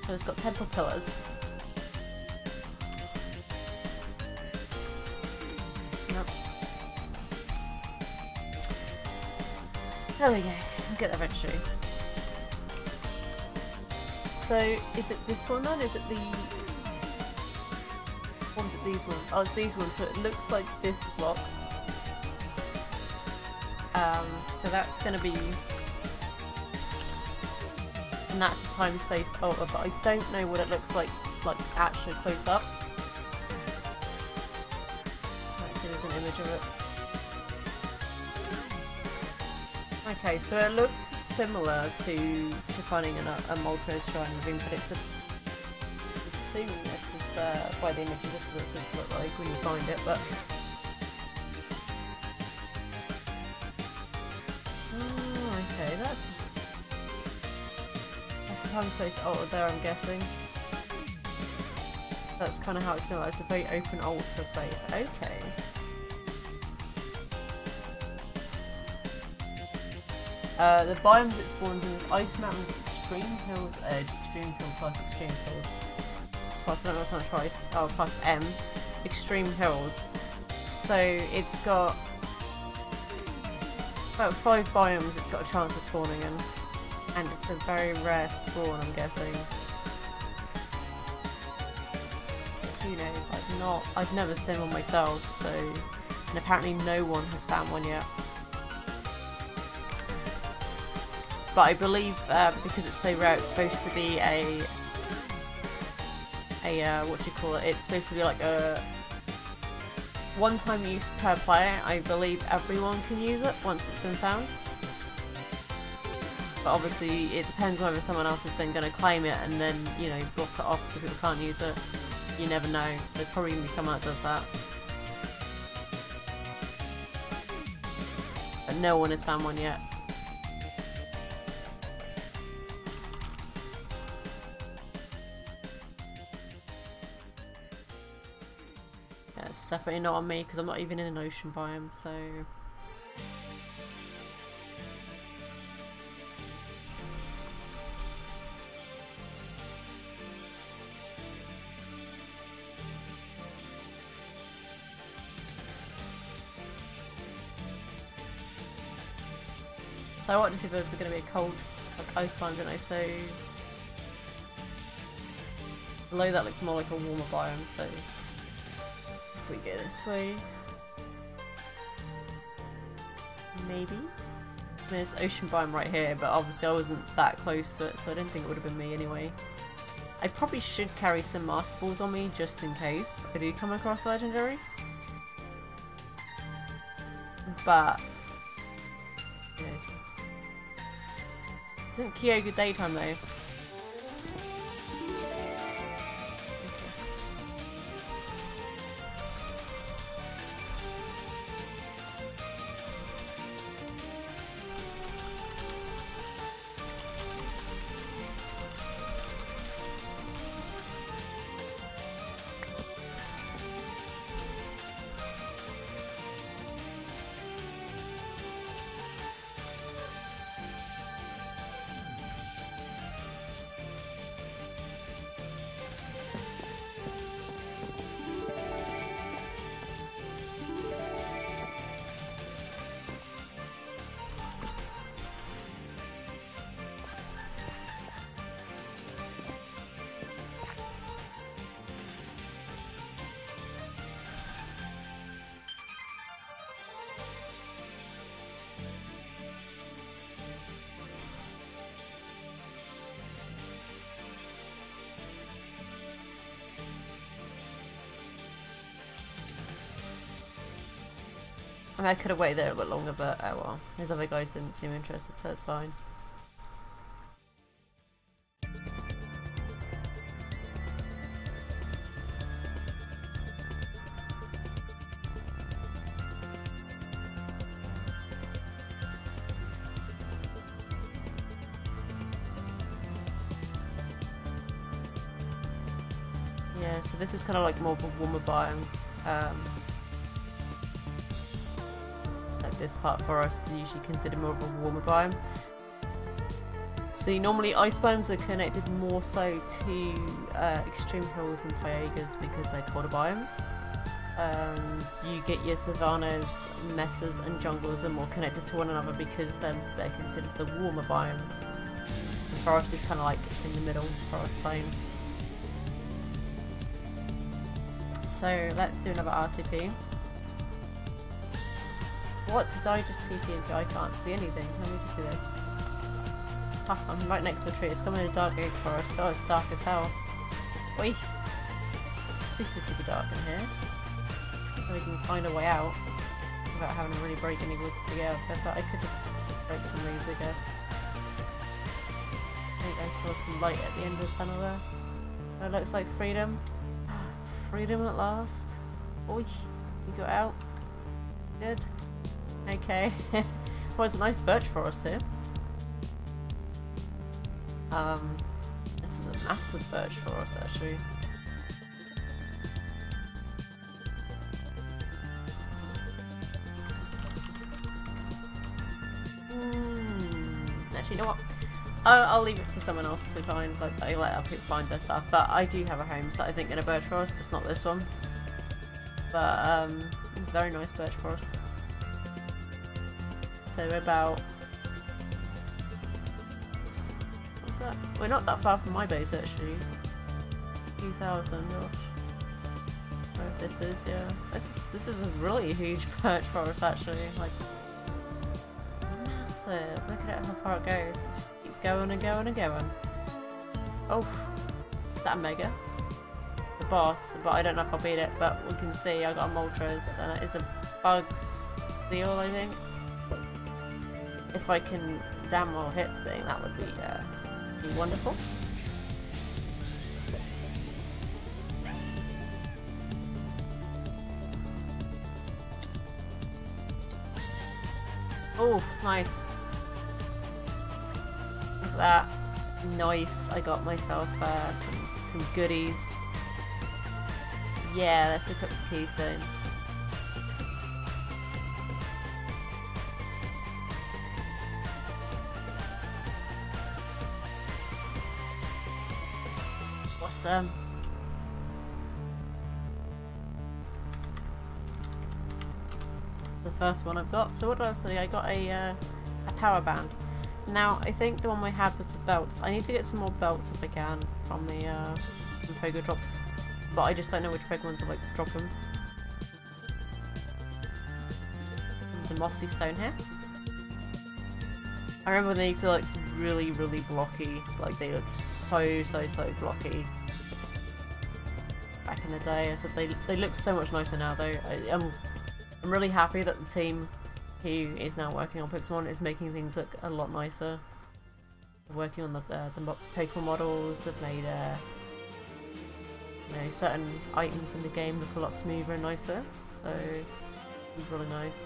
So it's got temple pillars. There we go. I'll get there eventually. So, is it this one then? Is it the... Or is it these ones? Oh, it's these ones. So it looks like this block. So that's going to be... And that's the time space altar, but I don't know what it looks like actually close up. Let's see, there's an image of it. Okay, so it looks similar to finding a multi-node triangle ring, but it's assuming this is by the images, this is what it's supposed to look like when you find it, but okay, that's the time space altar there, I'm guessing. That's kind of how it's going to look. It's a very open ultra space. Okay. The biomes it spawns in is Ice Mountain, Extreme Hills Edge, Extreme Hill plus Extreme Hills. Plus, I don't know what's on twice. Oh, plus M. Extreme Hills. So it's got about 5 biomes it's got a chance of spawning in. And it's a very rare spawn, I'm guessing. Who knows? I've never seen one myself, so, and apparently no one has found one yet. But I believe because it's so rare, it's supposed to be a what do you call it? It's supposed to be like a one-time use per player. I believe everyone can use it once it's been found. But obviously, it depends on whether someone else is then going to claim it and then, you know, block it off so people can't use it. You never know. There's probably going to be someone that does that. But no one has found one yet. Yeah, it's definitely not on me because I'm not even in an ocean biome, so... So I wanted to see if there was going to be a cold, like, ice biome, didn't I? So below that looks more like a warmer biome, so if we go this way, maybe? I mean, there's ocean biome right here, but obviously I wasn't that close to it, so I didn't think it would have been me anyway. I probably should carry some master balls on me just in case I do come across legendary. But yes. Isn't Kyoga daytime though? I mean, I could have waited there a bit longer, but oh well. These other guys didn't seem interested, so it's fine. Yeah, so this is kind of like more of a warmer biome. This part for us is usually considered more of a warmer biome. So normally ice biomes are connected more so to extreme hills and taigas because they're colder biomes. and you get your savannas, mesas and jungles are more connected to one another because they're considered the warmer biomes. The forest is kind of like in the middle, forest plains. So let's do another RTP. What did I just TP into? I can't see anything. Let me just do this. Oh, I'm right next to the tree. It's coming in a dark oak forest. Oh, it's dark as hell. Wait. Super, super dark in here. So we can find a way out without having to really break any woods to get out there, but I could just break some leaves, I guess. I think I saw some light at the end of the tunnel there. That looks like freedom. Freedom at last. Oi, you got out. Good. Okay. Well, it's a nice birch forest here. This is a massive birch forest actually. Actually, you know what? I'll leave it for someone else to find. Like, I let other people find their stuff. But I do have a home, so I think in a birch forest, just not this one. But it's a very nice birch forest. So we're about. What's that? We're not that far from my base actually. 2,000. Where this is, yeah. This is a really huge birch forest actually. Like. Look at it, how far it goes. It just keeps going and going and going. Oh, is that a mega? The boss, but I don't know if I'll beat it. But we can see I got a Moltres, and it is a bug steel, I think. If I can damn well hit the thing, that would be wonderful. Oh, nice. Look at that. Nice. I got myself some goodies. Yeah, let's look up the keystone. Awesome. The first one I've got. So what else did I got a power band. Now I think the one I had was the belts. I need to get some more belts if I can from the Pogo drops, but I just don't know which Pokemons I like to drop them. There's a mossy stone here. I remember when these were like really blocky, like they looked so blocky back in the day. I said they look so much nicer now though. I'm really happy that the team who is now working on Pixelmon is making things look a lot nicer. They're working on the Pokemon models. They've made you know, certain items in the game look a lot smoother and nicer. So it's really nice.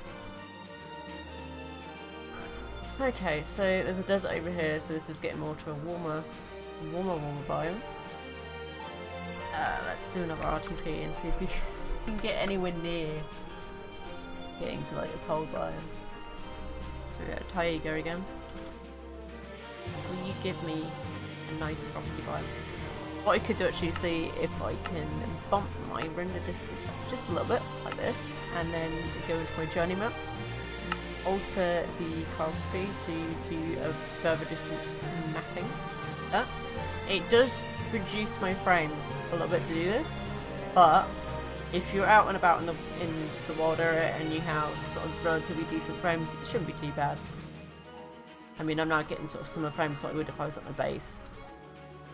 Okay, so there's a desert over here, so this is getting more to a warmer biome. Let's do another RTP and see if we can get anywhere near getting to like a cold biome. So we got a Taiga again. Will you give me a nice frosty biome? What I could do actually, see if I can bump my render distance just a little bit like this, and then go into my journey map. Alter the choreography to do a further distance mapping. It does reduce my frames a little bit to do this, but if you're out and about in the wild area and you have sort of relatively decent frames, it shouldn't be too bad. I mean, I'm now getting sort of similar frames like I would if I was at my base.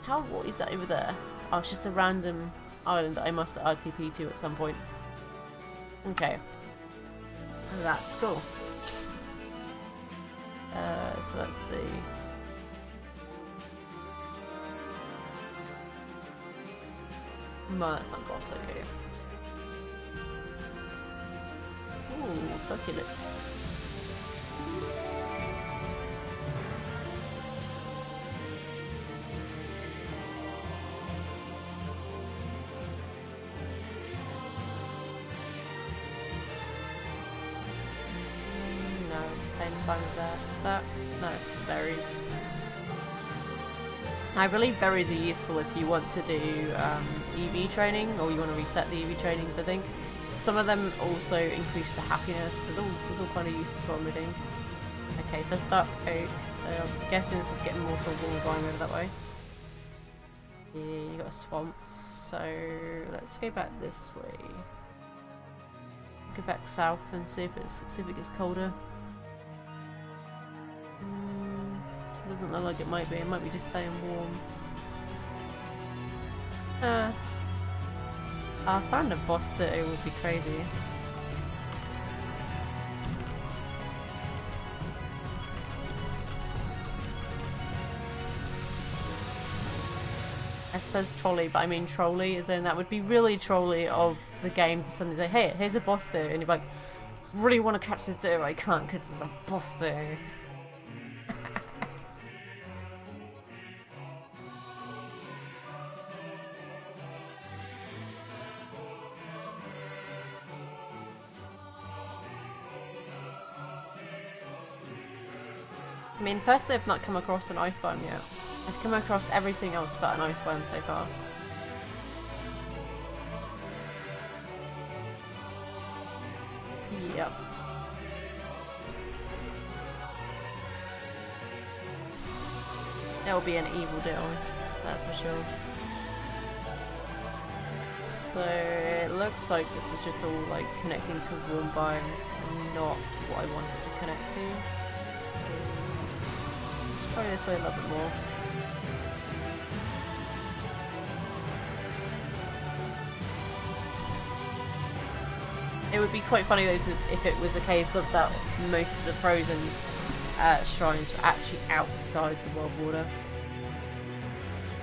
What is that over there? Oh, it's just a random island that I must RTP to at some point. Okay. That's cool. So let's see. No, that's not boss, okay. Ooh, succulent. No, it's plain fine with that. What's that? No, it's berries. I believe berries are useful if you want to do EV training, or you want to reset the EV trainings, I think. Some of them also increase the happiness. There's all kind of uses for them, I think. Okay, so that's dark oak. So I'm guessing this is getting more to a wall biome over that way. Yeah, you got a swamp. So let's go back this way. Go back south and see if it gets colder. Doesn't look like it might be. It might be just staying warm. I found a boss that it would be crazy. It says trolley, but I mean trolley, as in that would be really trolly of the game to suddenly say, hey, here's a boss Ditto, and you're like, really want to catch this Ditto, I can't because it's a boss Ditto. I mean, personally I've not come across an ice biome yet. I've come across everything else but an ice biome so far. Yep. It'll be an evil Ditto, that's for sure. So it looks like this is just all like connecting to warm biomes and not what I wanted to connect to. So let's try this way a little bit more. It would be quite funny though if it was a case of that most of the frozen shrines were actually outside the world border.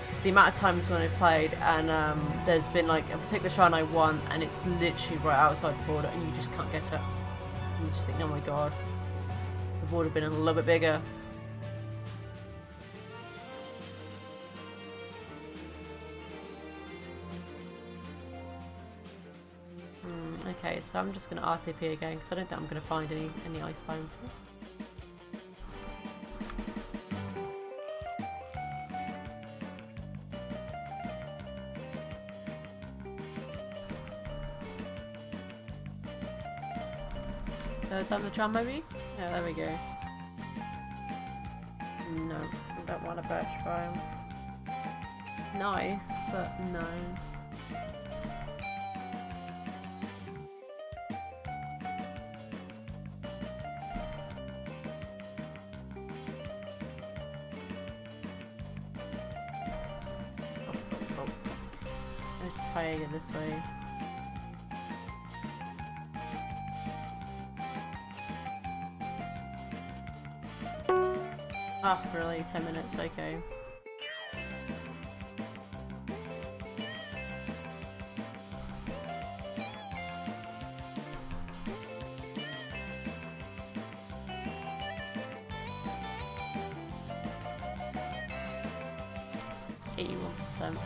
Because the amount of times when I played and there's been like a particular shrine I want and it's literally right outside the border and you just can't get it. And you just think, oh my god, the border had been a little bit bigger. Okay, so I'm just going to RTP again because I don't think I'm going to find any ice biomes here. Done the charm maybe? Yeah, there we go. No, I don't want a birch biome. Nice, but no. Let's try it this way. Oh, really? 10 minutes? Okay. It's 81%.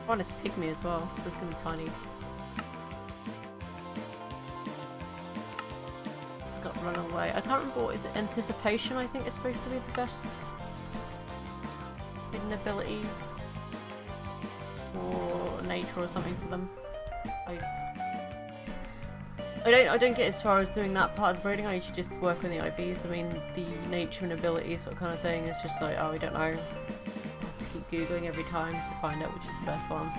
One is pygmy as well, so it's gonna be tiny. It's got run away. I can't remember what is it. Anticipation, I think, is supposed to be the best hidden ability or nature or something for them. I don't get as far as doing that part of the breeding. I usually just work on the IVs. I mean, the nature and ability sort of kind of thing is just like, oh, I don't know. I have to keep googling every time to find out which is the best one.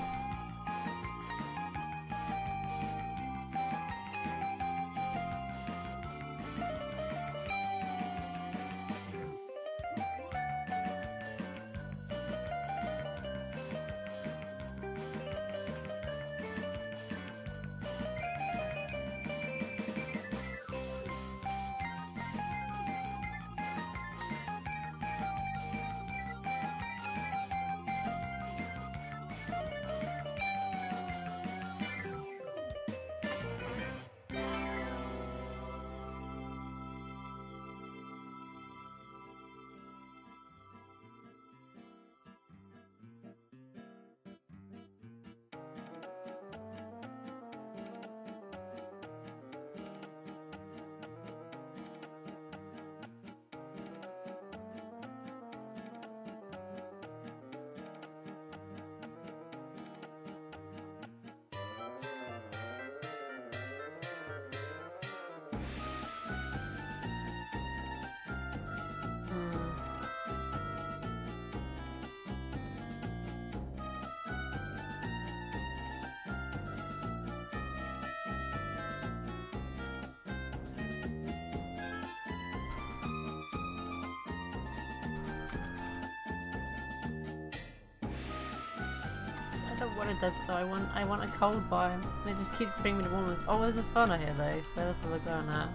I don't want a desert though, I want a cold biome. And it just keeps bringing me to warm ones. Oh, there's a spawner here though, so that's what we're going at.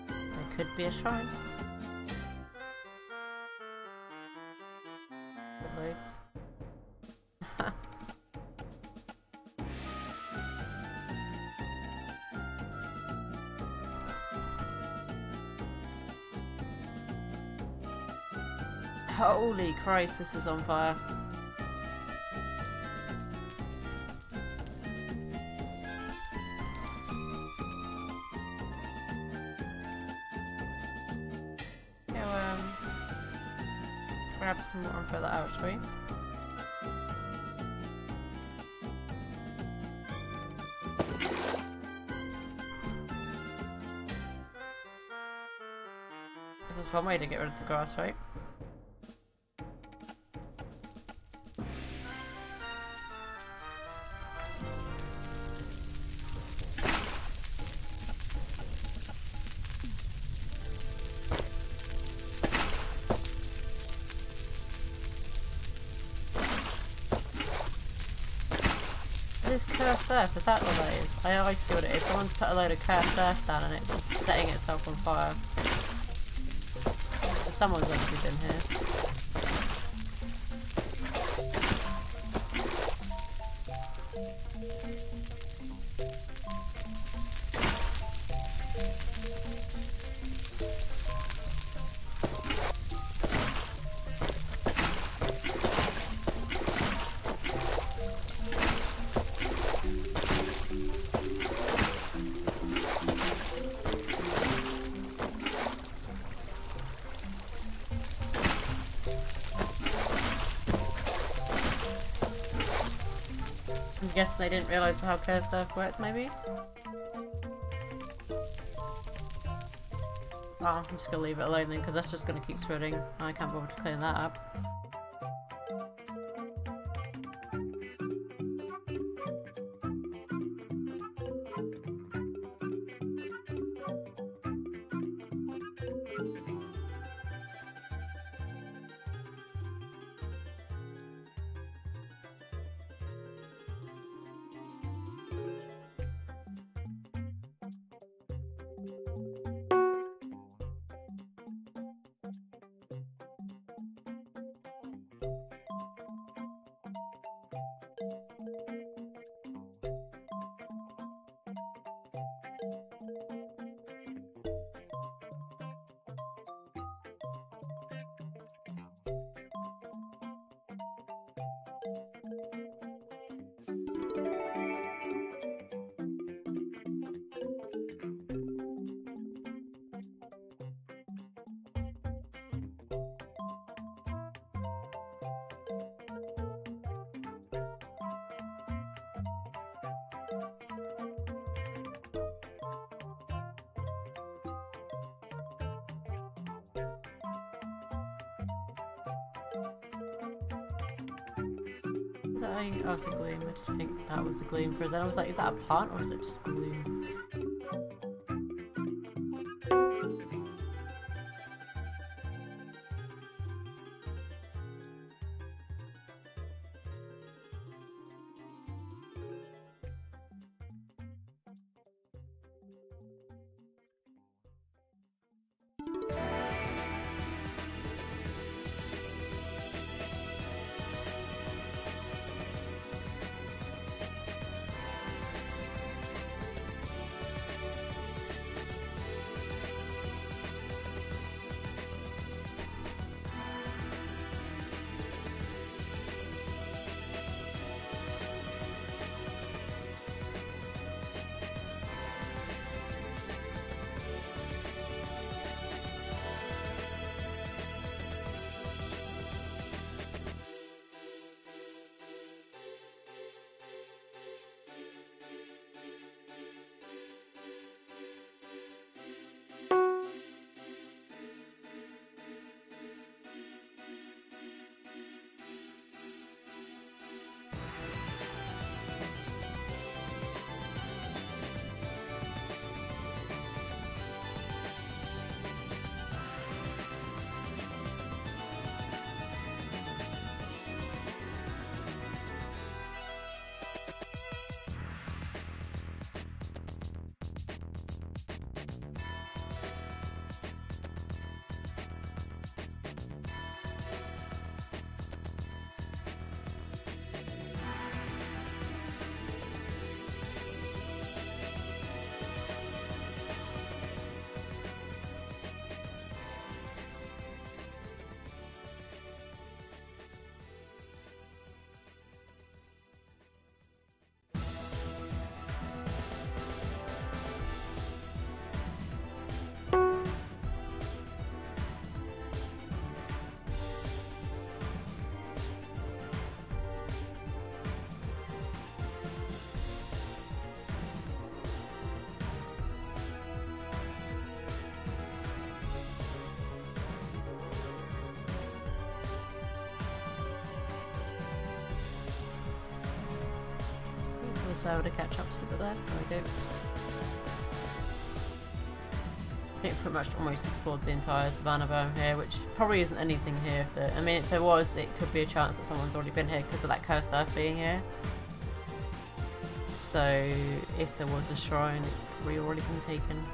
There could be a shrine. It loads. Holy Christ, this is on fire. Go, grab some more and put that out, shall we? This is one way to get rid of the grass, right? Cursed earth, is that what that is? I always see what it is. Someone's put a load of cursed earth down and it's just setting itself on fire. So someone's obviously been here. I guess they didn't realise how cursed earth works, maybe? Oh, I'm just gonna leave it alone then, because that's just gonna keep spreading. I can't bother to clean that up. Oh, it's a gloom. I did think that was a gloom for a second. I was like, is that a plant or is it just gloom? the server to catch up to the there. There we go. I think pretty much almost explored the entire savannah biome here, which probably isn't anything here. I mean, if there was, it could be a chance that someone's already been here because of that cursed earth being here. So if there was a shrine, it's probably already been taken.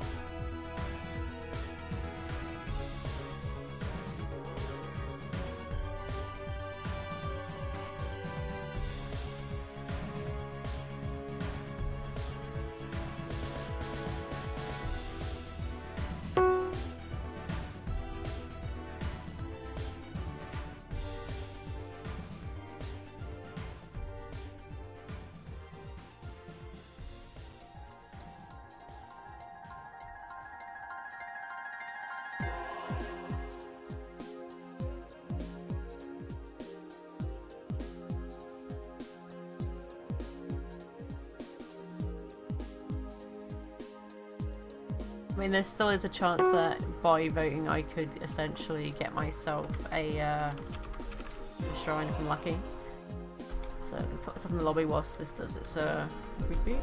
I mean, there still is a chance that by voting I could essentially get myself a shrine if I'm lucky. So I'm going to put this up in the lobby whilst this does its reboot.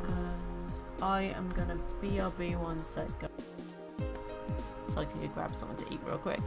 And I am going to BRB 1 sec, so I can go grab something to eat real quick.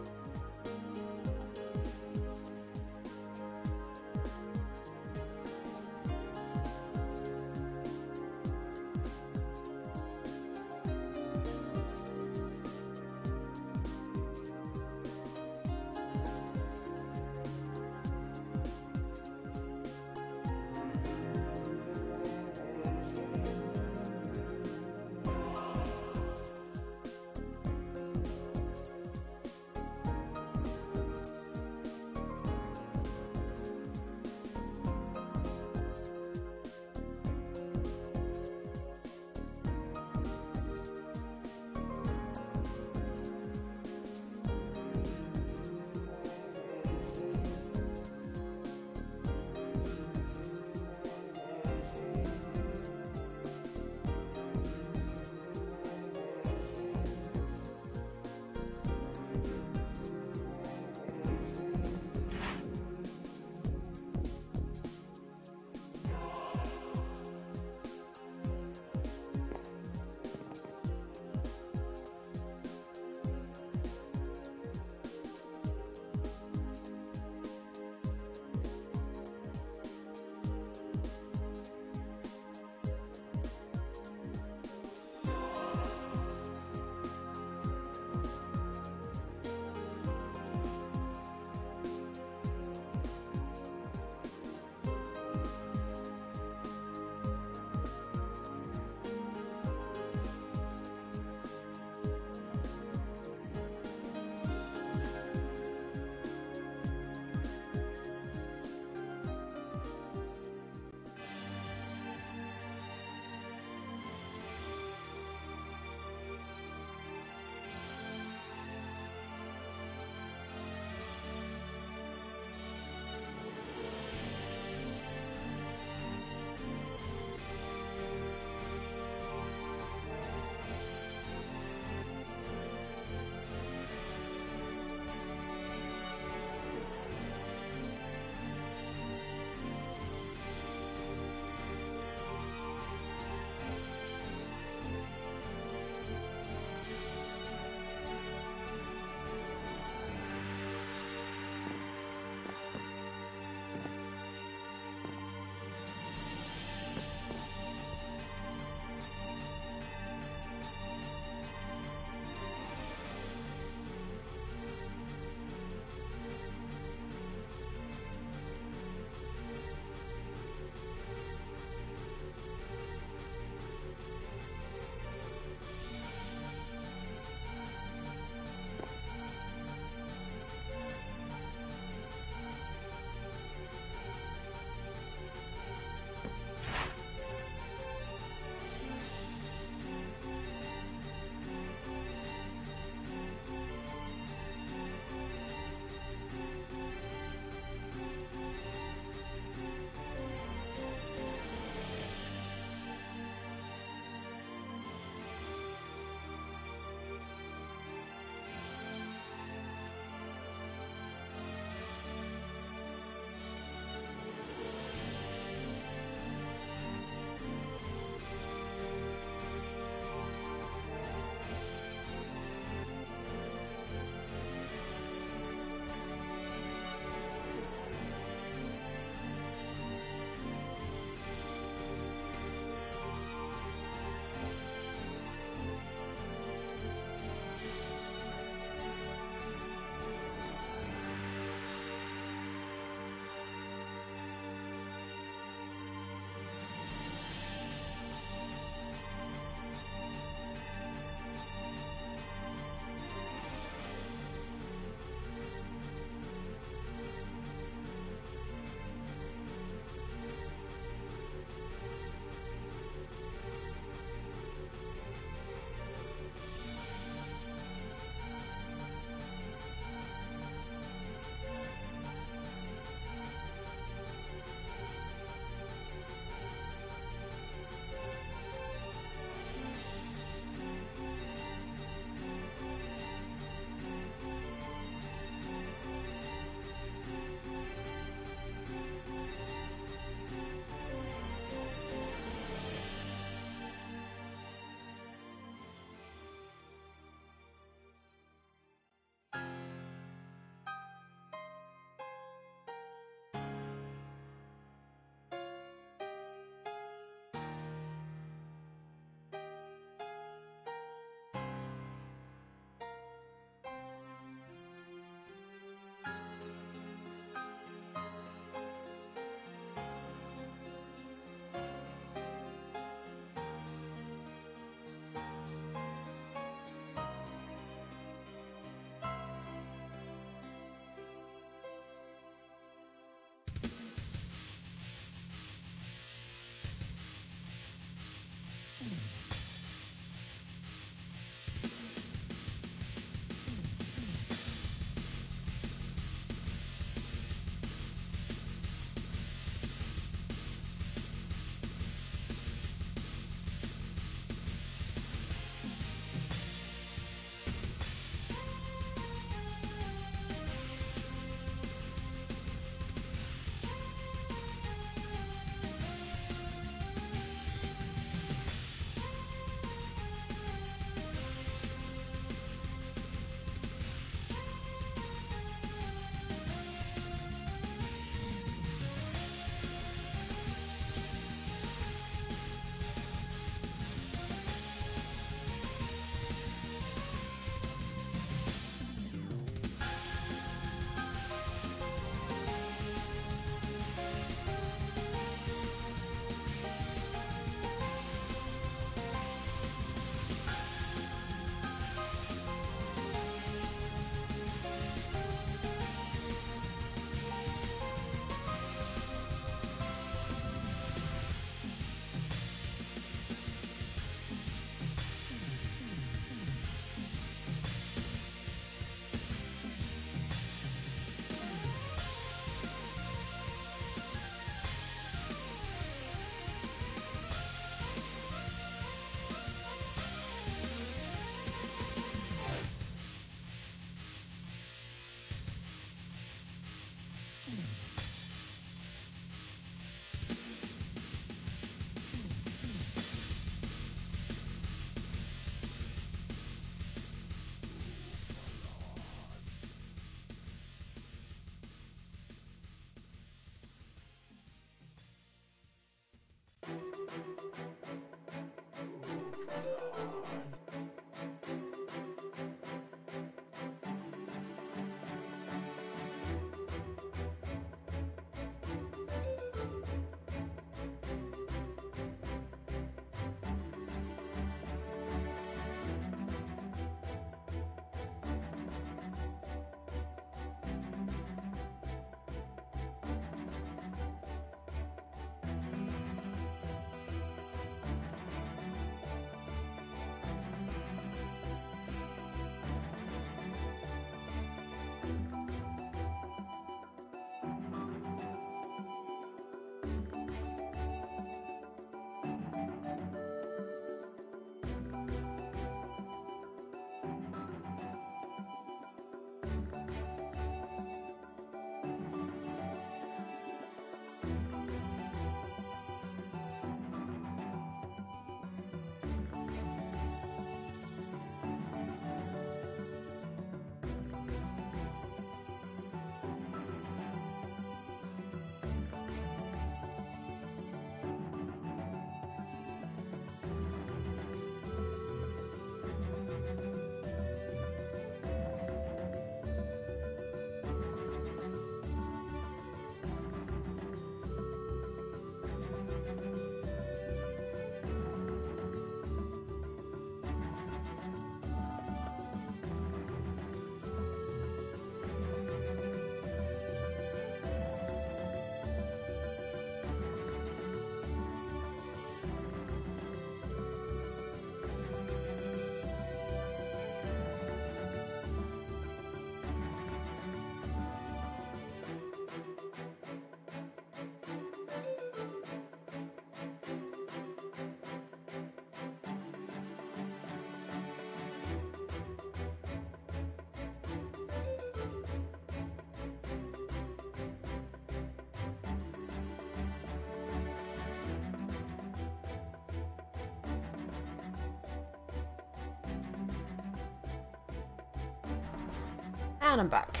And I'm back.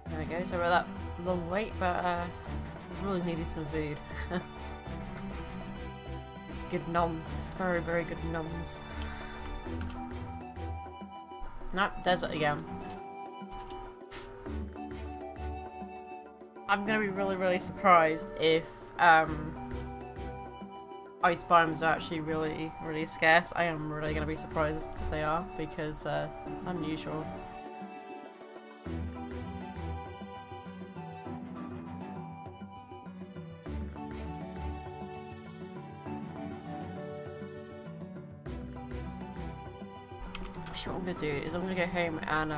There we go, so we're that long wait, but really needed some food. Good noms, very, very good noms. Nope, desert again. I'm gonna be really, really surprised if ice biomes are actually really, really scarce. I am really gonna be surprised if they are, because it's unusual. Actually, what I'm gonna do is I'm gonna go home and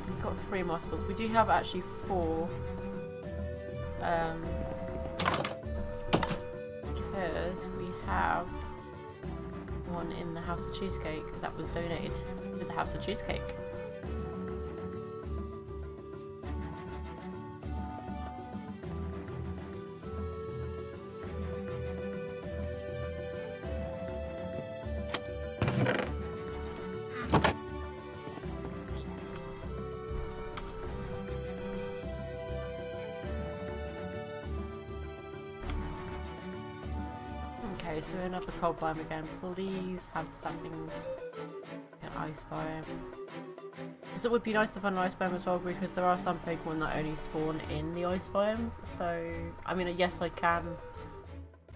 we've got 3 more spots. We do have actually 4 because we have one in the House of Cheesecake that was donated to the House of Cheesecake. Okay, so another cold biome again. Please have something, an ice biome. Because it would be nice to find an ice biome as well, because there are some Pokemon that only spawn in the ice biomes. So, I mean, yes, I can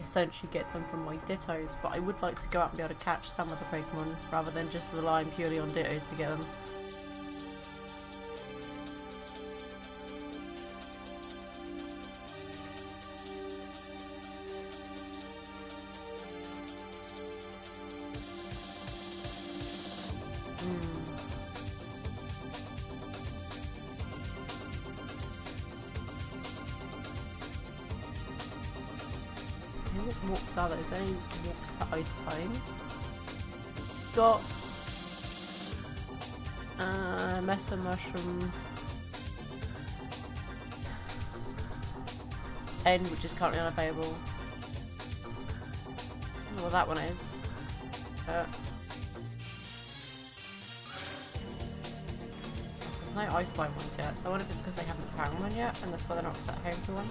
essentially get them from my Dittos, but I would like to go out and be able to catch some of the Pokemon rather than just relying purely on Dittos to get them. What walks are those? Any walks to ice biomes? Got Mesa Mushroom N, which is currently unavailable. I don't know what that one is. There's no ice biome ones yet, so I wonder if it's because they haven't found one yet and that's why they're not set home for one.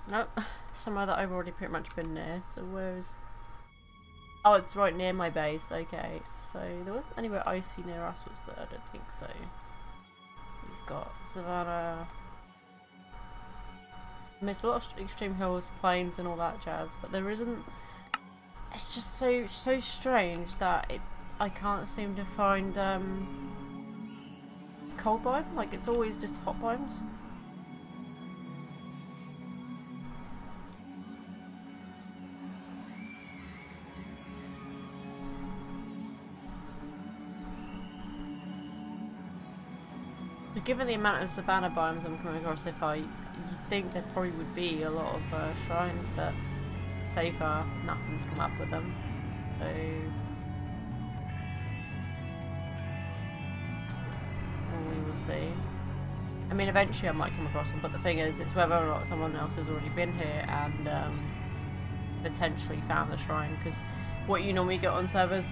Nope. Somewhere that I've already pretty much been near. So where's... Oh, it's right near my base. Okay. So there wasn't anywhere icy near us, was there? I don't think so. We've got Savannah. I mean, it's a lot of extreme hills, plains and all that jazz, but there isn't... It's just so strange that I can't seem to find cold biome. Like, it's always just hot biomes. But given the amount of savanna biomes I'm coming across so far, you'd think there probably would be a lot of shrines, but so far nothing's come up with them. So we will see. I mean, eventually I might come across them, but the thing is, it's whether or not someone else has already been here and potentially found the shrine. Because what you normally get on servers,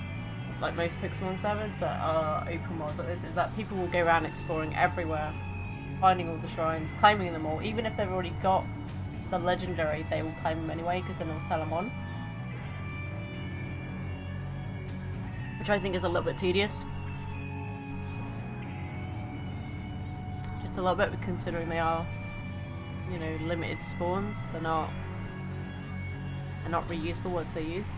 like most Pixelmon servers that are open world like this, is that people will go around exploring everywhere, finding all the shrines, claiming them all. Even if they've already got the legendary, they will claim them anyway, because then they'll sell them on. Which I think is a little bit tedious. Just a little bit, considering they are, you know, limited spawns. They're not reusable once they're used.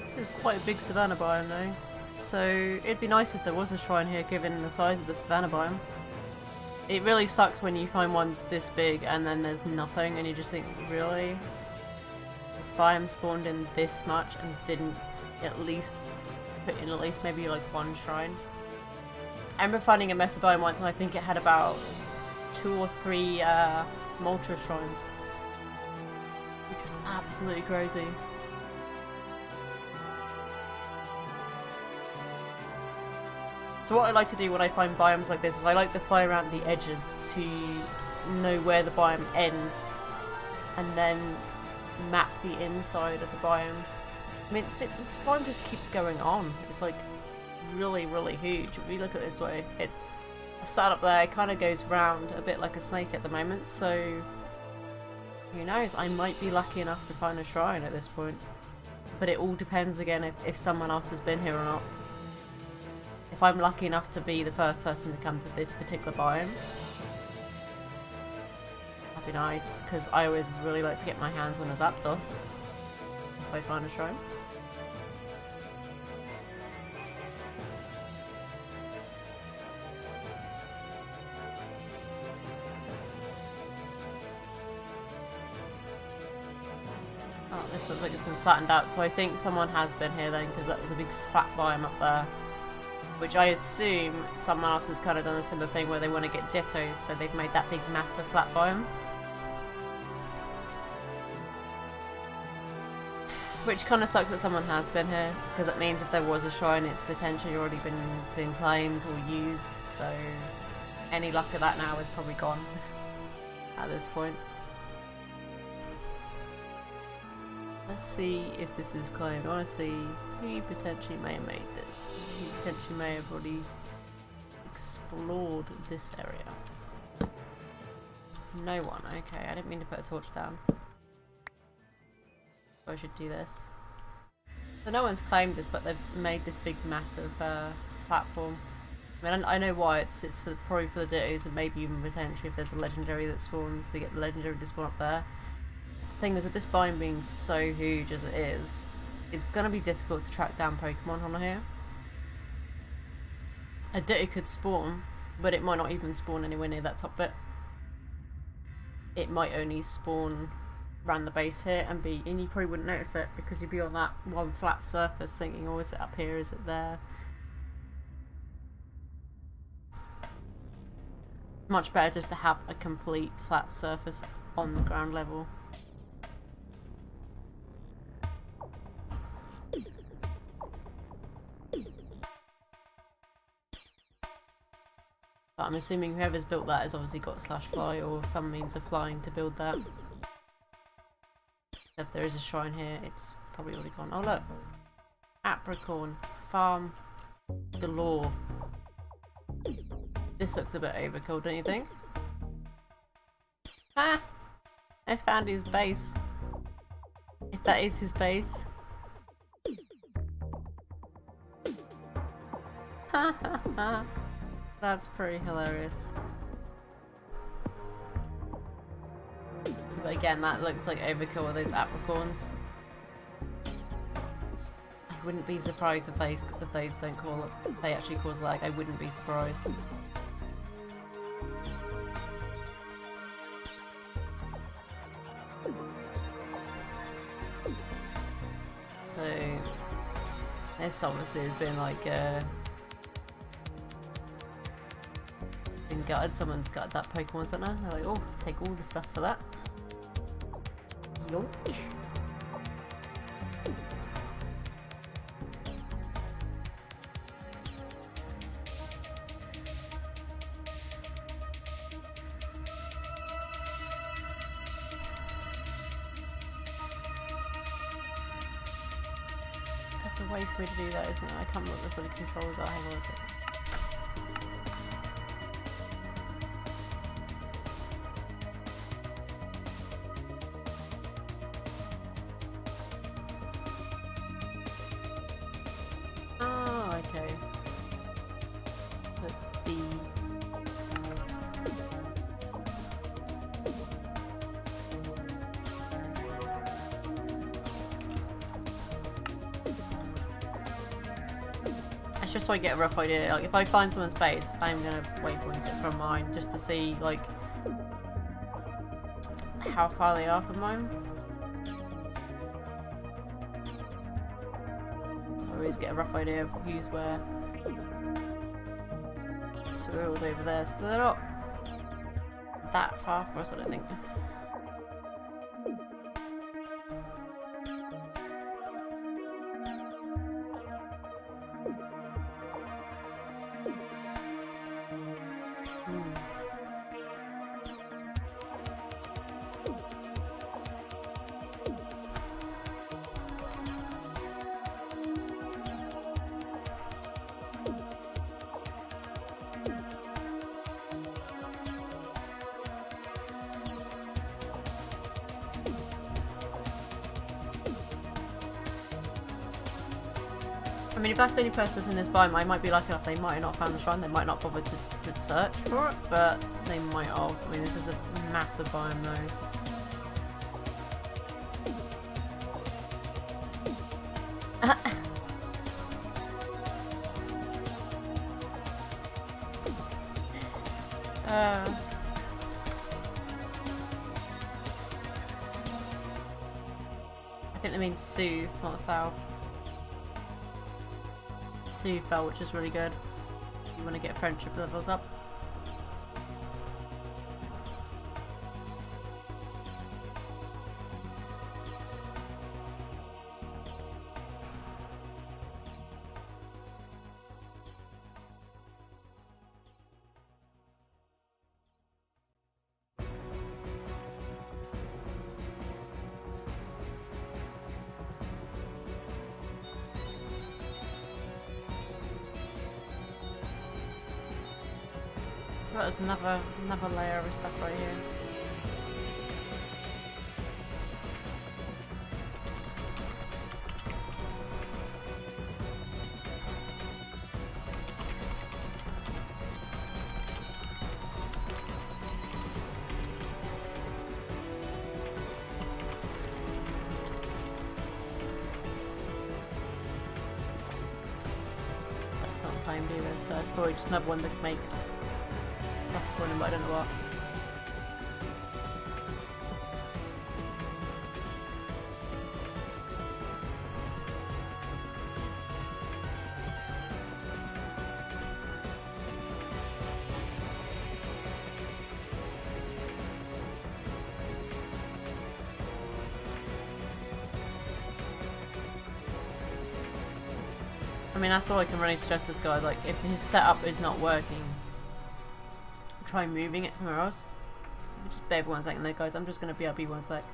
This is quite a big savanna biome though, so it'd be nice if there was a shrine here given the size of the savanna biome. It really sucks when you find ones this big and then there's nothing and you just think, really? This biome spawned in this much and didn't at least put in at least maybe like one shrine? I remember finding a mesa biome once and I think it had about 2 or 3 Moltres shrines, which was absolutely crazy. So what I like to do when I find biomes like this is I like to fly around the edges to know where the biome ends and then map the inside of the biome I mean, the spawn just keeps going on. It's like really, really huge. If you look at it this way, I start up there, it kind of goes round a bit like a snake at the moment, so who knows, I might be lucky enough to find a shrine at this point. But it all depends again if someone else has been here or not. If I'm lucky enough to be the first person to come to this particular biome, that'd be nice, because I would really like to get my hands on a Zapdos if I find a shrine. Oh, this looks like it's been flattened out, so I think someone has been here then, because that was a big flat biome up there. Which I assume someone else has kind of done a similar thing where they want to get Dittos, so they've made that big massive flat biome. Which kind of sucks that someone has been here, because it means if there was a shrine it's potentially already been claimed or used, so any luck of that now is probably gone at this point. Let's see if this is claimed. I want to see who potentially may have made this. Who potentially may have already explored this area. No one. Okay, I didn't mean to put a torch down. I should do this. So no one's claimed this, but they've made this big, massive platform. I mean, I know why. It's probably for the Dittos, and maybe even potentially if there's a legendary that spawns, they get the legendary to spawn up there. The thing is, with this biome being so huge as it is, it's going to be difficult to track down Pokemon on here. A Ditto could spawn, but it might not even spawn anywhere near that top bit. It might only spawn around the base here and you probably wouldn't notice it because you'd be on that one flat surface thinking, oh, is it up here, is it there? Much better just to have a complete flat surface on the ground level. But I'm assuming whoever's built that has obviously got /fly or some means of flying to build that. If there is a shrine here, it's probably already gone. Oh look! Apricorn. Farm galore. This looks a bit overkill, don't you think? Ah! I found his base. If that is his base. Ha ha ha. That's pretty hilarious. But again, that looks like overkill with those apricorns. I wouldn't be surprised if those don't call it, if they actually cause lag. I wouldn't be surprised. So this obviously has been like been gutted. Someone's gutted that Pokemon Center. They're like, oh, take all the stuff for that. Yoink. There's a way for me to do that, isn't there? I can't remember what the controls are. Hang on a second. Just so I get a rough idea, like if I find someone's base, I'm gonna waypoint it from mine just to see like how far they are from mine. So I always get a rough idea of who's where. So we're all over there, so they're not that far from us, I don't think. I mean, if that's the only person that's in this biome, I might be lucky enough they might not have found the shrine, they might not bother to search for it, but they might have. I mean, this is a massive biome though. I think they mean soothe, not south. Soothe bell, which is really good. You want to get friendship levels up. There's another layer of stuff right here. So it's not timed either, so it's probably just another one to make stuff spawning, but I don't know what. I mean, that's all I can really suggest this guy. Like, if his setup is not working, try moving it somewhere else. Just bear with 1 second there, guys. I'm just gonna BRB 1 sec.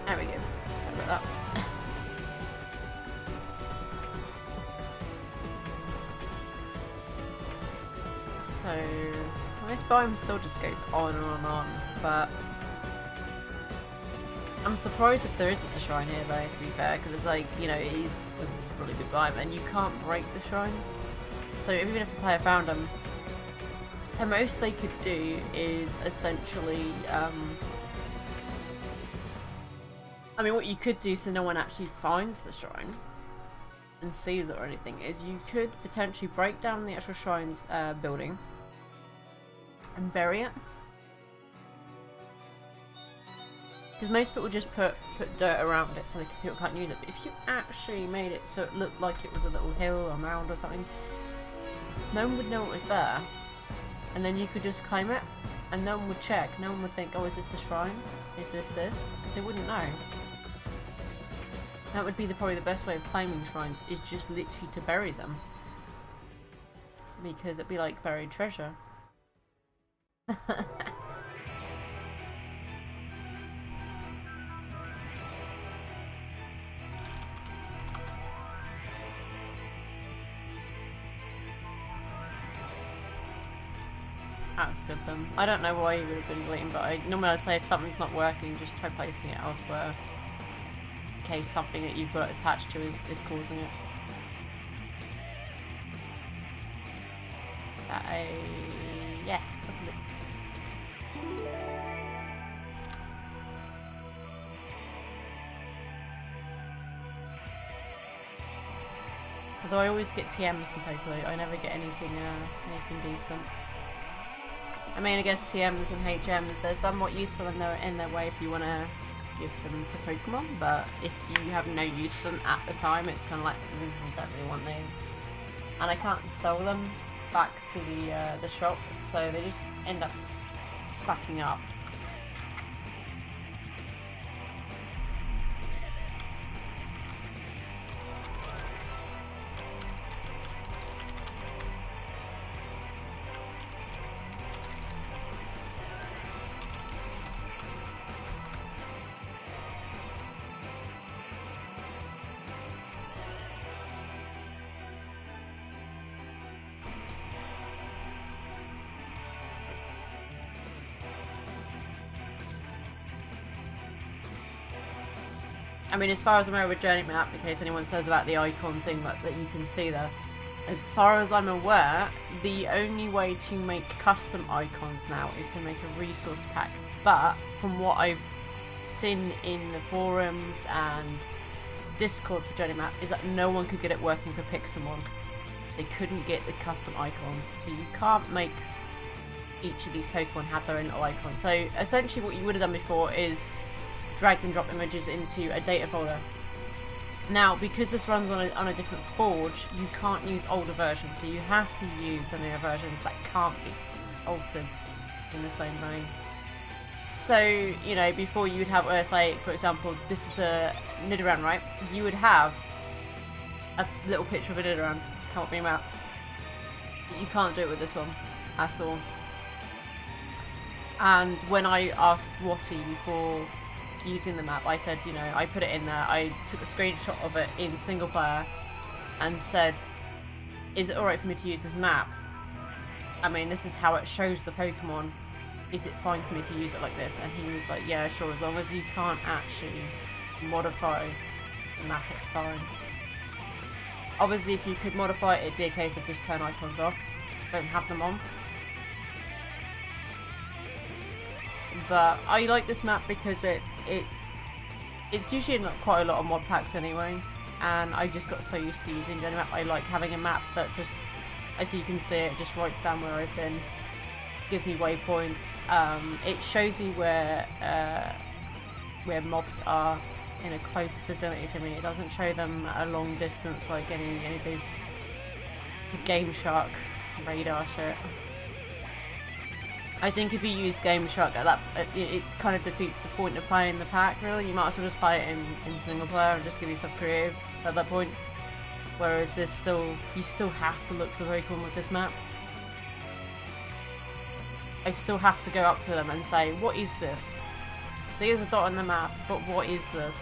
There we go. Sorry about that. So, this biome still just goes on and on, but I'm surprised if there isn't a shrine here though, to be fair, because it's like, you know, it is a really good biome and you can't break the shrines. So even if the player found them, the most they could do is essentially, I mean, what you could do so no one actually finds the shrine and sees it or anything is you could potentially break down the actual shrine's building and bury it. Because most people just put dirt around it so people can't use it. But if you actually made it so it looked like it was a little hill or mound or something, no one would know it was there. And then you could just climb it and no one would check. No one would think, oh, is this the shrine? Is this this? Because they wouldn't know. That would be probably the best way of claiming shrines, is just literally to bury them. Because it'd be like buried treasure. That's good then. I don't know why you would have been deleting, but normally I'd say if something's not working, just try placing it elsewhere. In case something that you've got attached to is causing it. Yes, probably. Although I always get TMs from Pokemon, I never get anything decent. I mean, I guess TMs and HMs, they're somewhat useful in their way if you want to give them to Pokemon, but if you have no use for them at the time, it's kind of like, I don't really want these. And I can't sell them back to the shop, so they just end up stacking up. I mean, as far as I'm aware with Journey Map, in case anyone says about the icon thing that you can see there, as far as I'm aware, the only way to make custom icons now is to make a resource pack. But from what I've seen in the forums and Discord for Journey Map, is that no one could get it working for Pixelmon. They couldn't get the custom icons, so you can't make each of these Pokemon have their own little icon. So essentially what you would have done before is drag and drop images into a data folder. Now, because this runs on a different forge, you can't use older versions, so you have to use the newer versions that can't be altered in the same vein. So, you know, before you would have, say, for example, this is a Nidoran, right? You would have a little picture of a Nidoran come up in your map. You can't do it with this one at all. And when I asked Watty before using the map, I said, you know, I put it in there, I took a screenshot of it in single player and said, is it alright for me to use this map? I mean, this is how it shows the Pokemon. Is it fine for me to use it like this? And he was like, yeah, sure, as long as you can't actually modify the map, it's fine. Obviously, if you could modify it, it'd be a case of just turn icons off, don't have them on. But I like this map because it's usually in quite a lot of mod packs anyway, and I just got so used to using Journey Map. I like having a map that just, as you can see, it just writes down where I've been, gives me waypoints. It shows me where mobs are in a close vicinity to me. It doesn't show them at a long distance like any of these Game Shark radar shit. I think if you use Game Shark at that, it kind of defeats the point of playing the pack, really. You might as well just play it in single player and just give yourself creative at that point. Whereas this you still have to look for Pokemon with this map. I still have to go up to them and say, what is this? See, there's a dot on the map, but what is this?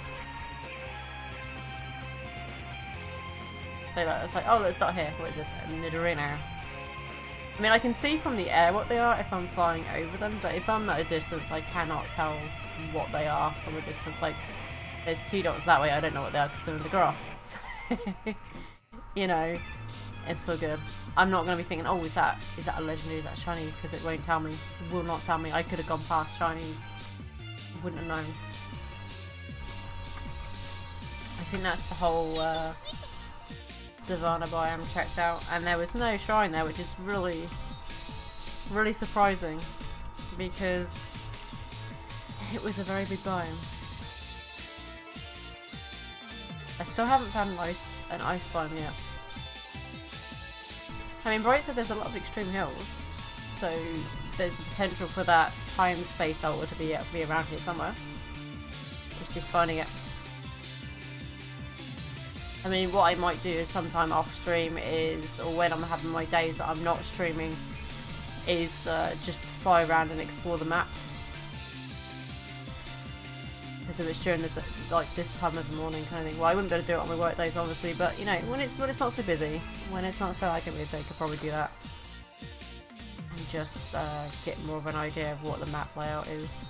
So like, it's like, oh, there's a dot here, what is this? A Nidorino. I mean, I can see from the air what they are if I'm flying over them, but if I'm at a distance, I cannot tell what they are from a distance. Like, there's two dots that way, I don't know what they are because they're in the grass. So, you know, it's so good. I'm not going to be thinking, oh, is that a legendary, is that shiny? Because it won't tell me. It will not tell me. I could have gone past shinies. Wouldn't have known. I think that's the whole Savannah biome checked out, and there was no shrine there, which is really surprising because it was a very big biome. I still haven't found an ice biome yet. I mean, Bright said there's a lot of extreme hills, so there's a potential for that time space altar to be around here somewhere. It's just finding it. I mean, what I might do is sometime off stream is, or when I'm having my days that I'm not streaming, is just fly around and explore the map. Because if it's during like this time of the morning kind of thing, well, I wouldn't be able to do it on my work days, obviously, but you know, when it's not so busy, when it's not so active, I could probably do that and just get more of an idea of what the map layout is.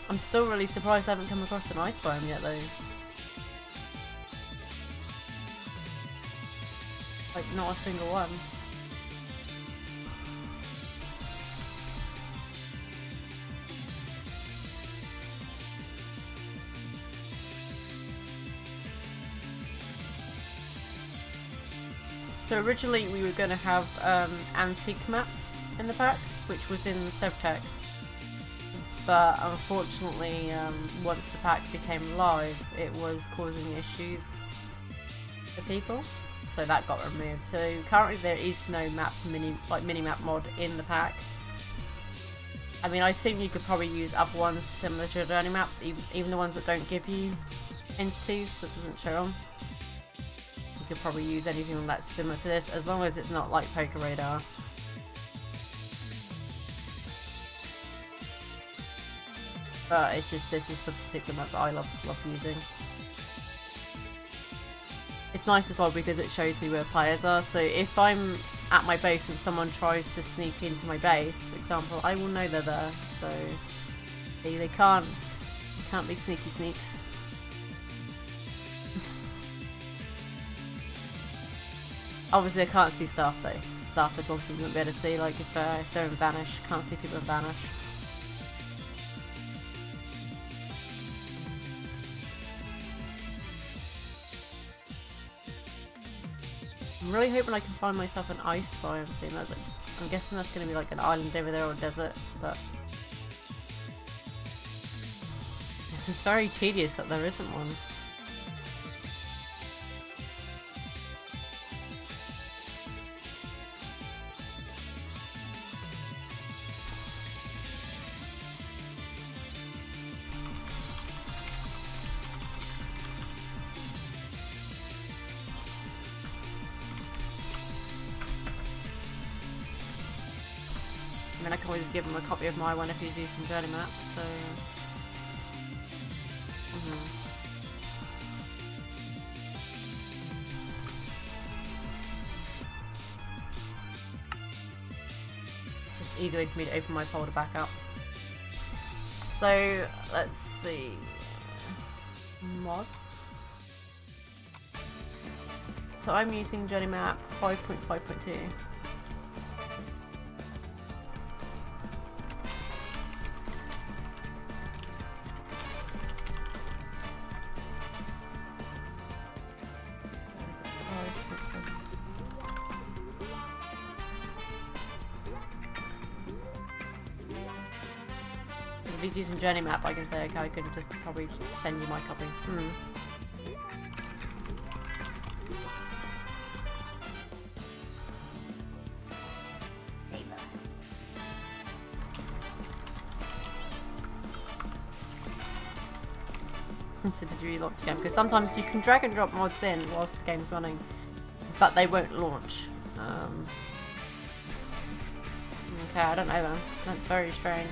I'm still really surprised I haven't come across an ice biome yet, though. Like, not a single one. So originally we were going to have antique maps in the pack, which was in SevTech. but unfortunately once the pack became live it was causing issues for people, so that got removed. So currently there is no mini-map mod in the pack. I mean, I assume you could probably use other ones similar to a journey map, even the ones that don't give you entities, that doesn't show them. You could probably use anything that's similar to this, as long as it's not like Poker Radar. But it's just, this is the particular map that I love using. It's nice as well because it shows me where players are, so if I'm at my base and someone tries to sneak into my base, for example, I will know they're there, so they can't be sneaky sneaks. Obviously I can't see staff though. Staff is one thing you won't be able to see, like if they're in Vanish, can't see people in Vanish. I'm really hoping I can find myself an ice biome soon. I'm guessing that's going to be like an island over there or a desert, but this is very tedious that there isn't one. I mean, I can always give him a copy of my one if he's using journey map, so... It's just an easy way for me to open my folder back up. So, let's see... mods. So I'm using journey map 5.5.2. If he's using journey map, I can say, okay, I could just probably send you my copy. So did you lock the game? Because sometimes you can drag and drop mods in whilst the game's running, but they won't launch. Okay, I don't know then. That's very strange.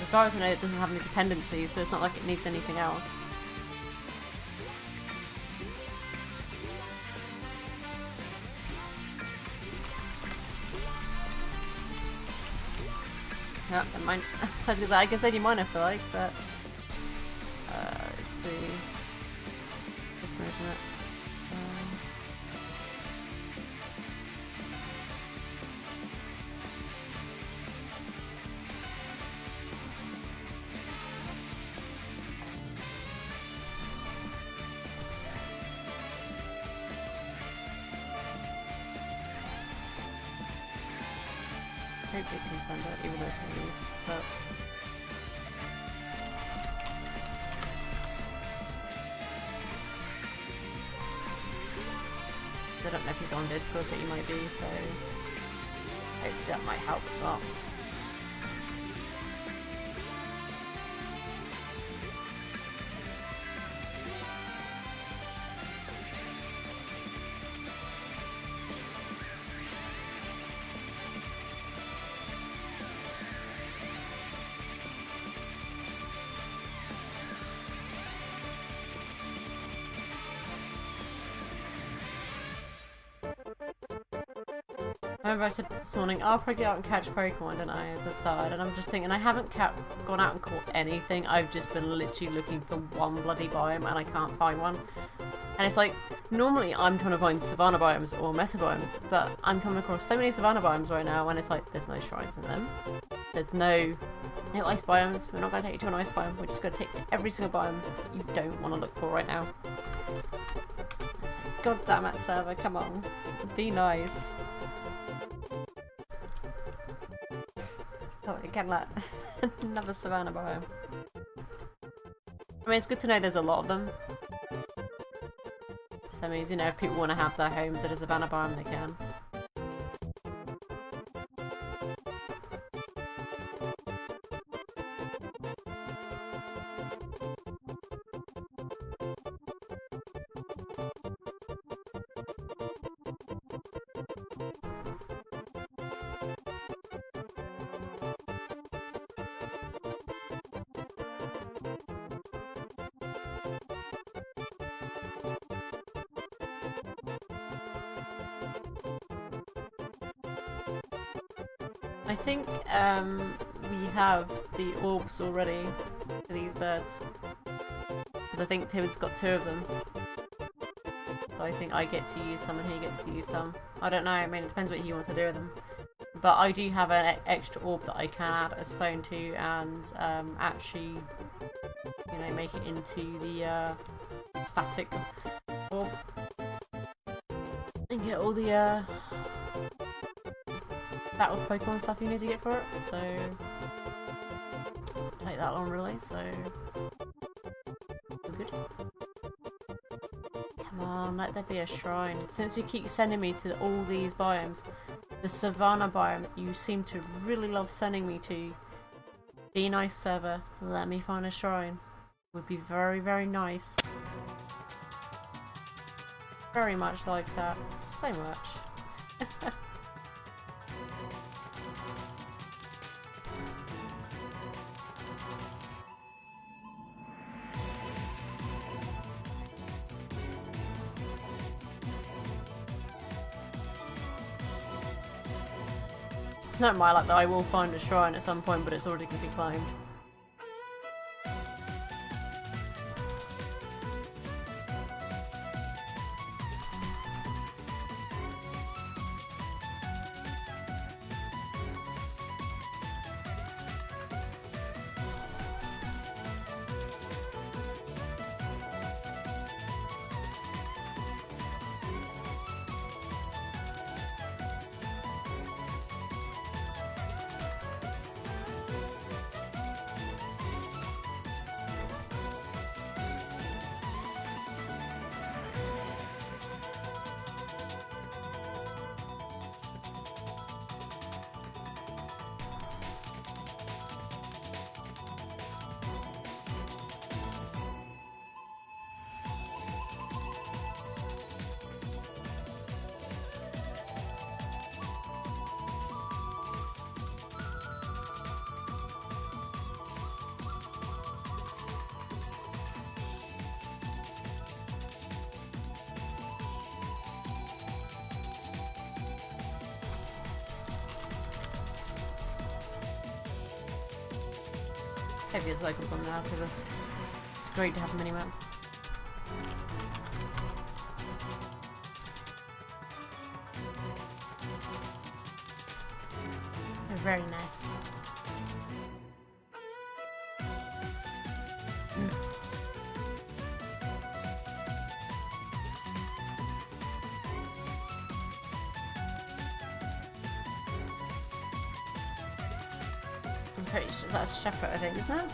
As far as I know, it doesn't have any dependencies, so it's not like it needs anything else. Yeah, mine. I was gonna say, I can send you mine if I like, but let's see. This one, isn't it? Hopefully it can send it, even though it's not these, but... I don't know if he's on Discord, but he might be, so... hopefully that might help as well. I remember I said this morning, I'll probably get out and catch Pokemon, didn't I, as I started, and I'm just thinking, I haven't gone out and caught anything. I've just been literally looking for one bloody biome and I can't find one. And it's like, normally I'm trying to find Savannah biomes or Mesa biomes, but I'm coming across so many Savannah biomes right now and it's like, there's no shrines in them. There's no No ice biomes. We're not going to take you to an ice biome. We're just going to take you to every single biome you don't want to look for right now. God damn it, server, come on. Be nice. Sorry, can't let another savannah biome. I mean, it's good to know there's a lot of them. So it means, you know, if people want to have their homes at a savannah biome, they can. I think we have the orbs already for these birds. Because I think Tim's got 2 of them. So I think I get to use some and he gets to use some. I don't know, I mean it depends what he wants to do with them. But I do have an extra orb that I can add a stone to and actually, you know, make it into the static orb. And get all the battle Pokemon stuff you need to get for it, so take that long really, so we're good. Come on, let there be a shrine. Since you keep sending me to all these biomes, the savannah biome you seem to really love sending me to. Be nice, server, let me find a shrine. Would be very, very nice. Very much like that, so much. Not my luck though, I will find a shrine at some point, but it's already going to be climbed. Heavy as welcome from now because it's great to have a mini-map. They're very nice. Pretty sure that's Shepherd, I think, isn't it?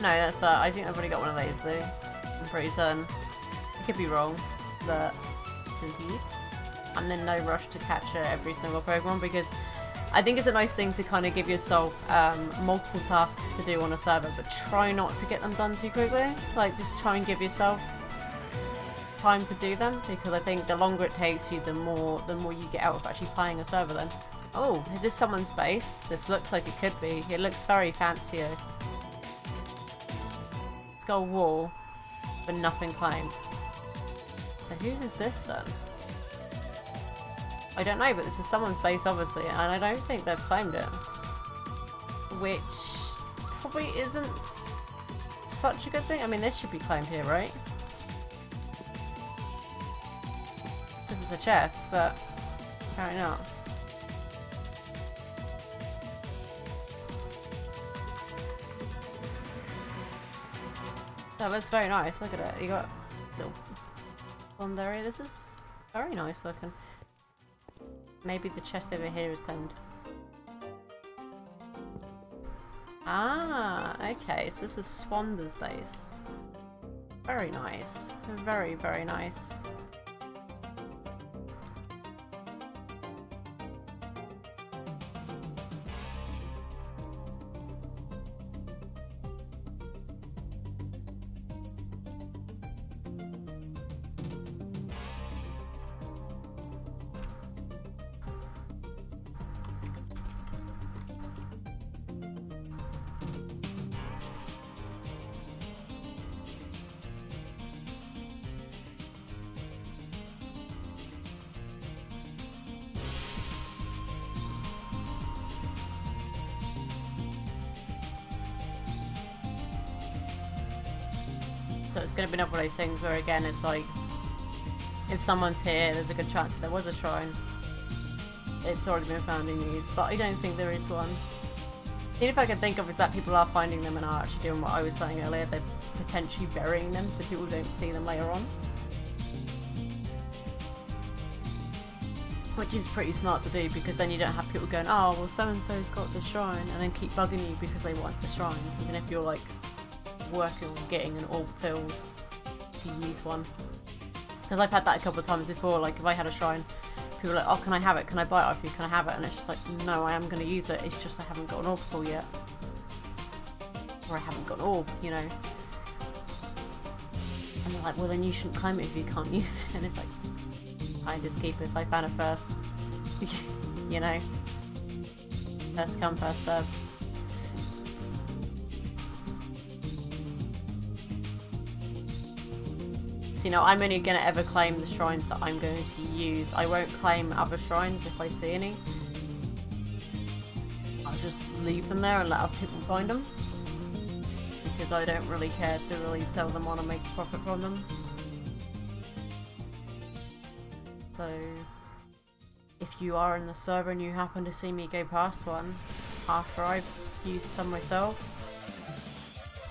No, that's that. I think I've already got one of those though. I'm pretty certain. I could be wrong, but it's indeed. And then no rush to capture every single Pokemon because I think it's a nice thing to kind of give yourself multiple tasks to do on a server, but try not to get them done too quickly. Like, just try and give yourself time to do them because I think the longer it takes you, the more you get out of actually playing a server then. Oh, is this someone's base? This looks like it could be. It looks very fancier. It's got a wall, but nothing claimed. So whose is this then? I don't know, but this is someone's base obviously, and I don't think they've claimed it. Which probably isn't such a good thing. I mean, this should be claimed here, right? This is a chest, but apparently not. That looks very nice. Look at it. You got a little pond area. This is very nice looking. Maybe the chest over here is claimed. Ah, okay. So this is Swander's base. Very nice. Very, very nice. So it's going to be another one of those things where, again, it's like, if someone's here, there's a good chance that there was a shrine. It's already been found and used, but I don't think there is one. The only thing I can think of is that people are finding them and are actually doing what I was saying earlier, they're potentially burying them so people don't see them later on. Which is pretty smart to do, because then you don't have people going, oh, well, so-and-so's got the shrine, and then keep bugging you because they want the shrine, even if you're, like, working on getting an orb filled to use one. Because I've had that a couple of times before, like if I had a shrine, people are like, oh, can I have it? Can I buy it off you? Can I have it? And it's just like, no, I am going to use it, it's just I haven't got an orb full yet. Or I haven't got an orb, you know. And they're like, well then you shouldn't claim it if you can't use it. And it's like, I just keep it, I found it first. You know. First come, first serve. You know, I'm only going to ever claim the shrines that I'm going to use. I won't claim other shrines if I see any. I'll just leave them there and let other people find them. Because I don't really care to really sell them on and make a profit from them. So, if you are in the server and you happen to see me go past one after I've used some myself,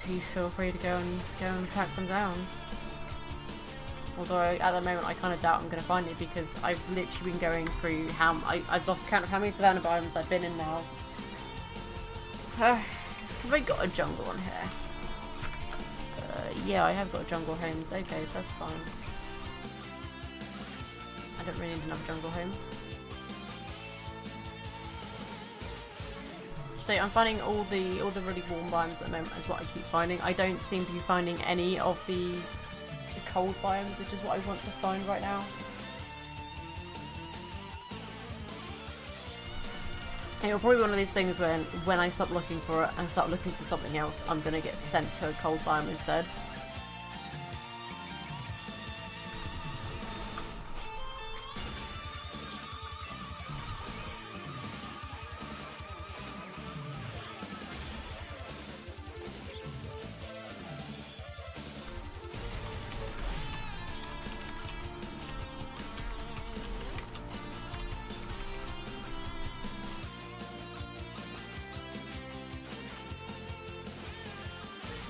do feel free to go and track them down. Although at the moment I kind of doubt I'm going to find it, because I've literally been going through I've lost count of how many savannah biomes I've been in now. Have I got a jungle on here? Yeah, I have got jungle homes. Okay, so that's fine. I don't really need another jungle home. So I'm finding all the really warm biomes at the moment is what I keep finding. I don't seem to be finding any of the cold biomes, which is what I want to find right now. And it'll probably be one of these things when I stop looking for it and start looking for something else, I'm gonna get sent to a cold biome instead.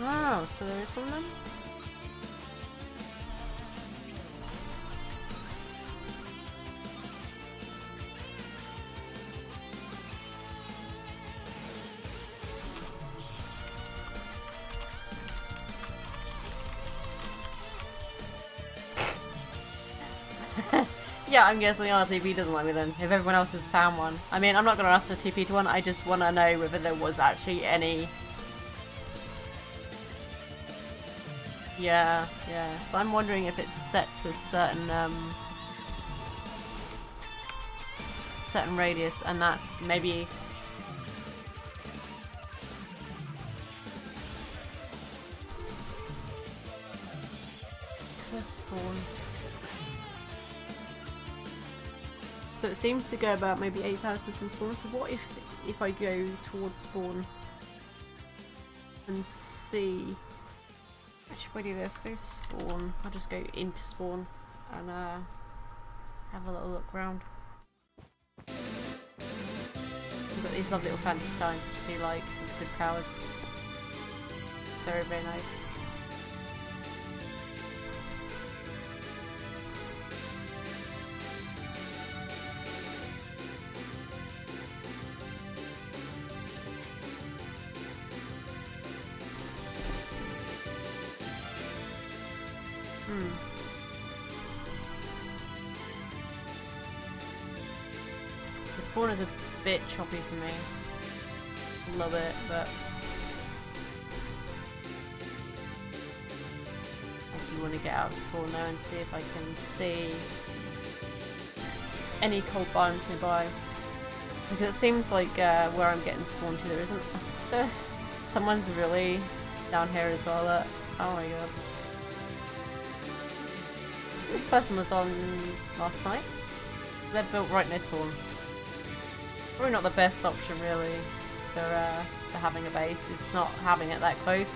Oh, so there is one then? Yeah, I'm guessing RTP doesn't like me then, if everyone else has found one. I mean, I'm not going to ask for TP to one, I just want to know whether there was actually any... Yeah. So I'm wondering if it's set to a certain radius, and that maybe... Let's spawn. So it seems to go about maybe 8,000 from spawn. So what if I go towards spawn and see? Actually, if I do this, go spawn. I'll just go into spawn and have a little look around. We've got these lovely little fancy signs which I do like, with good powers. Very, very nice. The spawn is a bit choppy for me. A little bit, but I do want to get out of spawn now and see if I can see any cold biomes nearby. Because it seems like where I'm getting spawned to there isn't. Someone's really down here as well. Oh my god. This person was on last night. They're built right near spawn. Probably not the best option really for having a base. It's not having it that close.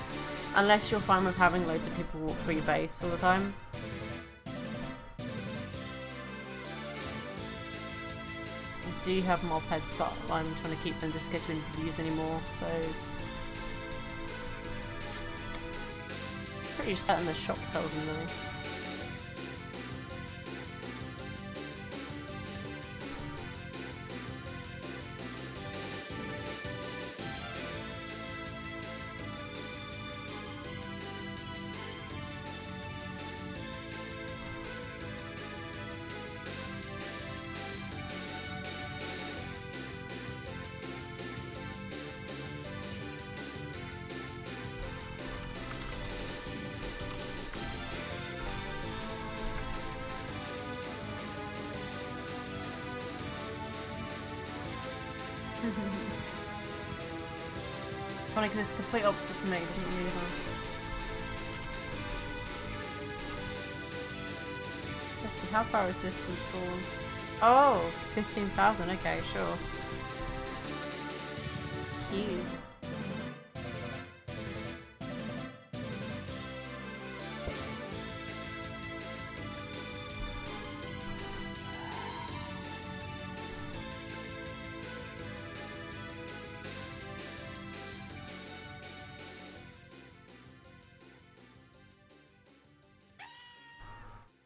Unless you're fine with having loads of people walk through your base all the time. I do have mopeds, but I'm trying to keep them just because we don't use anymore, so pretty certain the shop sells them though. Funny because it's the complete opposite for me, doesn't it really Let's see, how far is this from spawn? Oh, 15,000, okay, sure. Cute.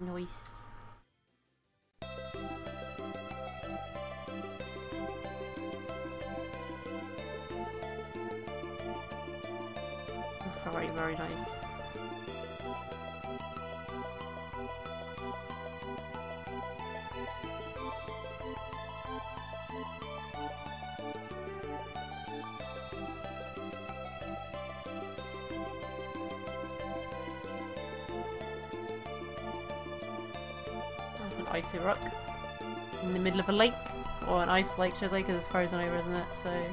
Nice. Very, very nice. Icy rock in the middle of a lake, or an ice lake, should I say, because it's frozen over, isn't it? So I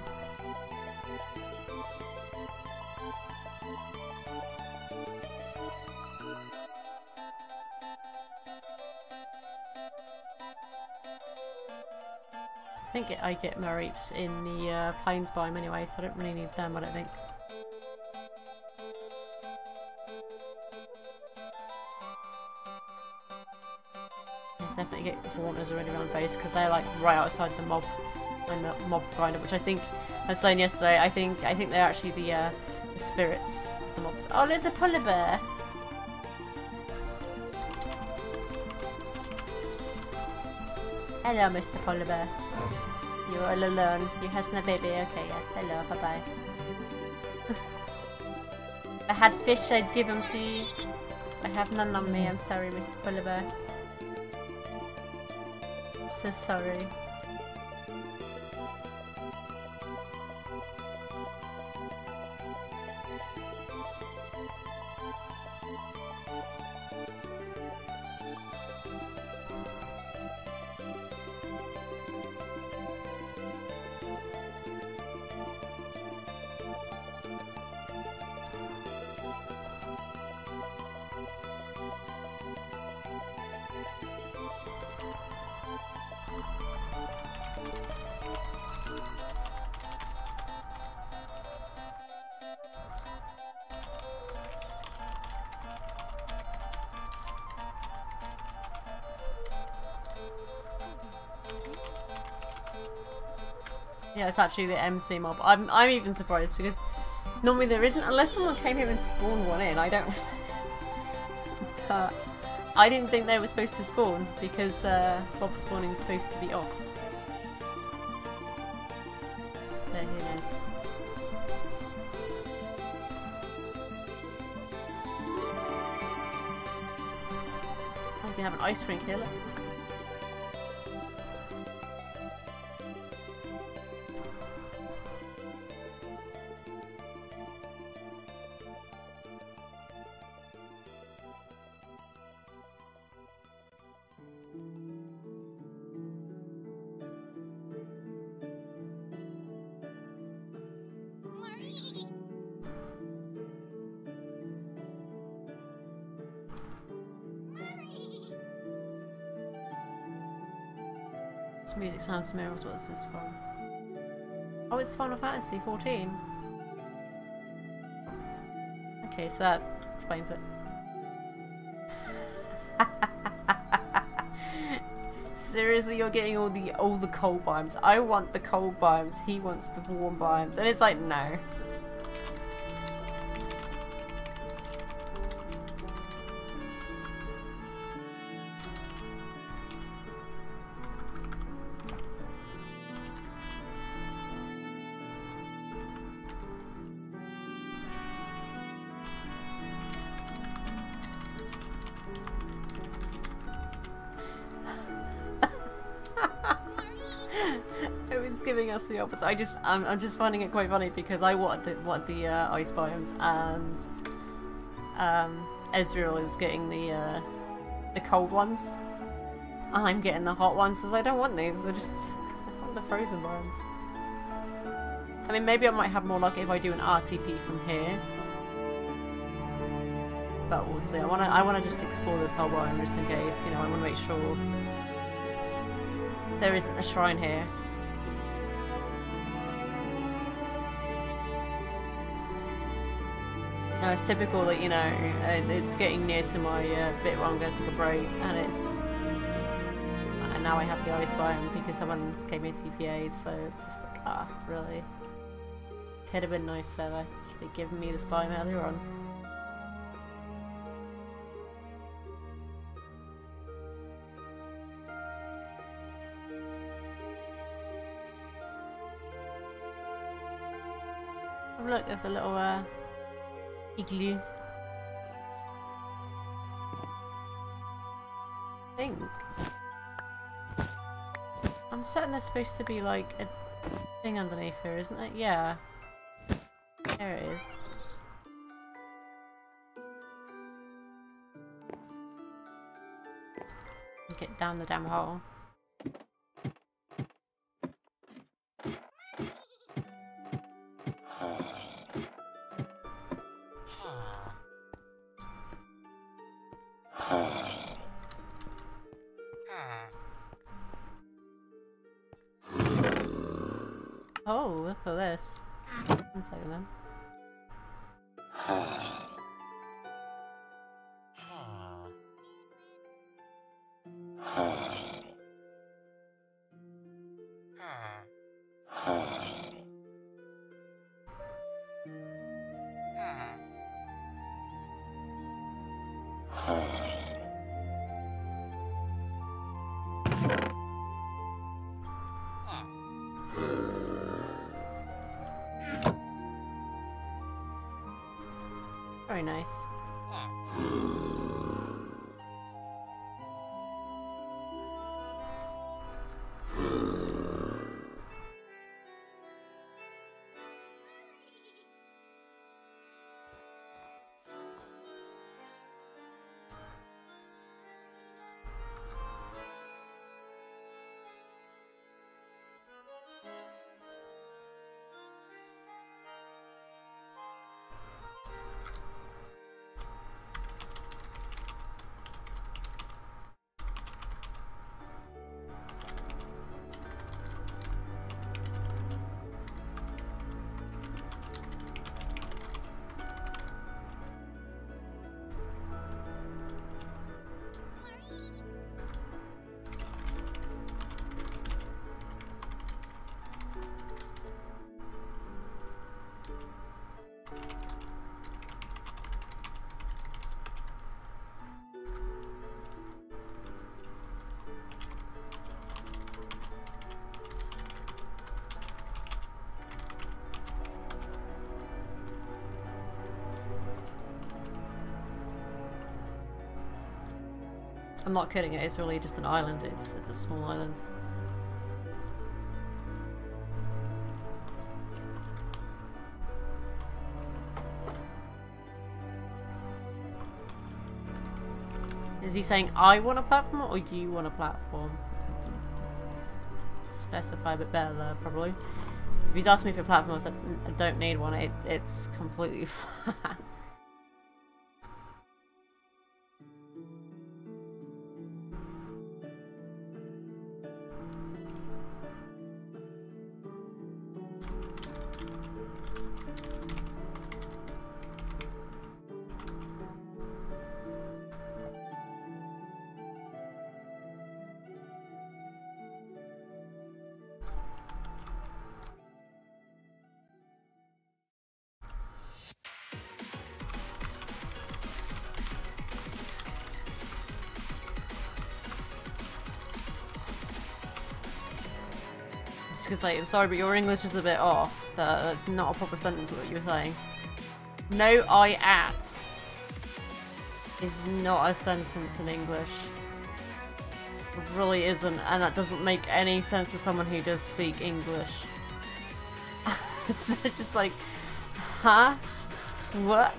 think I get Mareeps in the plains biome anyway, so I don't really need them, I don't think. Definitely get haunters already around base because they're like right outside the mob and the mob grinder, which I think I was saying yesterday. I think they're actually the spirits of the mobs. Oh, there's a polar bear. Hello, Mr. Polar Bear. You're all alone. You has no baby. Okay, yes. Hello. Bye bye. If I had fish, I'd give them to you. I have none on me. I'm sorry, Mr. Polar Bear. So sorry. Yeah, it's actually the MC mob. I'm even surprised because normally there isn't, unless someone came here and spawned one in. I don't. But I didn't think they were supposed to spawn because mob spawning is supposed to be off. There it is. can have an ice rink here, look. This music sounds familiar. What is this from? Oh, it's Final Fantasy 14. Okay, so that explains it. Seriously, you're getting all the cold biomes. I want the cold biomes. He wants the warm biomes, and it's like no. Giving us the opposite. I'm just finding it quite funny because I want the ice biomes, and Ezreal is getting the cold ones, and I'm getting the hot ones. Because I don't want these. I want the frozen biomes. I mean, maybe I might have more luck if I do an RTP from here, but we'll see. I wanna just explore this whole biome just in case. You know, I want to make sure there isn't a shrine here. No, it's typical that, you know, it's getting near to my bit where I'm going to take a break, and now I have the ice biome because someone gave me a TPA, so it's just like, really? Could have been nice though, I could have given me this biome earlier on. Oh look, there's a little igloo. I think. I'm certain there's supposed to be like a thing underneath here, isn't it? Yeah. There it is. Get down the damn hole. Oh, look at this. One second then. Very nice. I'm not kidding, it is really just an island. It's a small island. Is he saying I want a platform or you want a platform? Specify a bit better there, probably. If he's asked me for a platform, I said I don't need one. It's completely flat. Because like, I'm sorry, but your English is a bit off. That's not a proper sentence what you're saying. No I at is not a sentence in English. It really isn't, and that doesn't make any sense to someone who does speak English. It's just like, huh? What?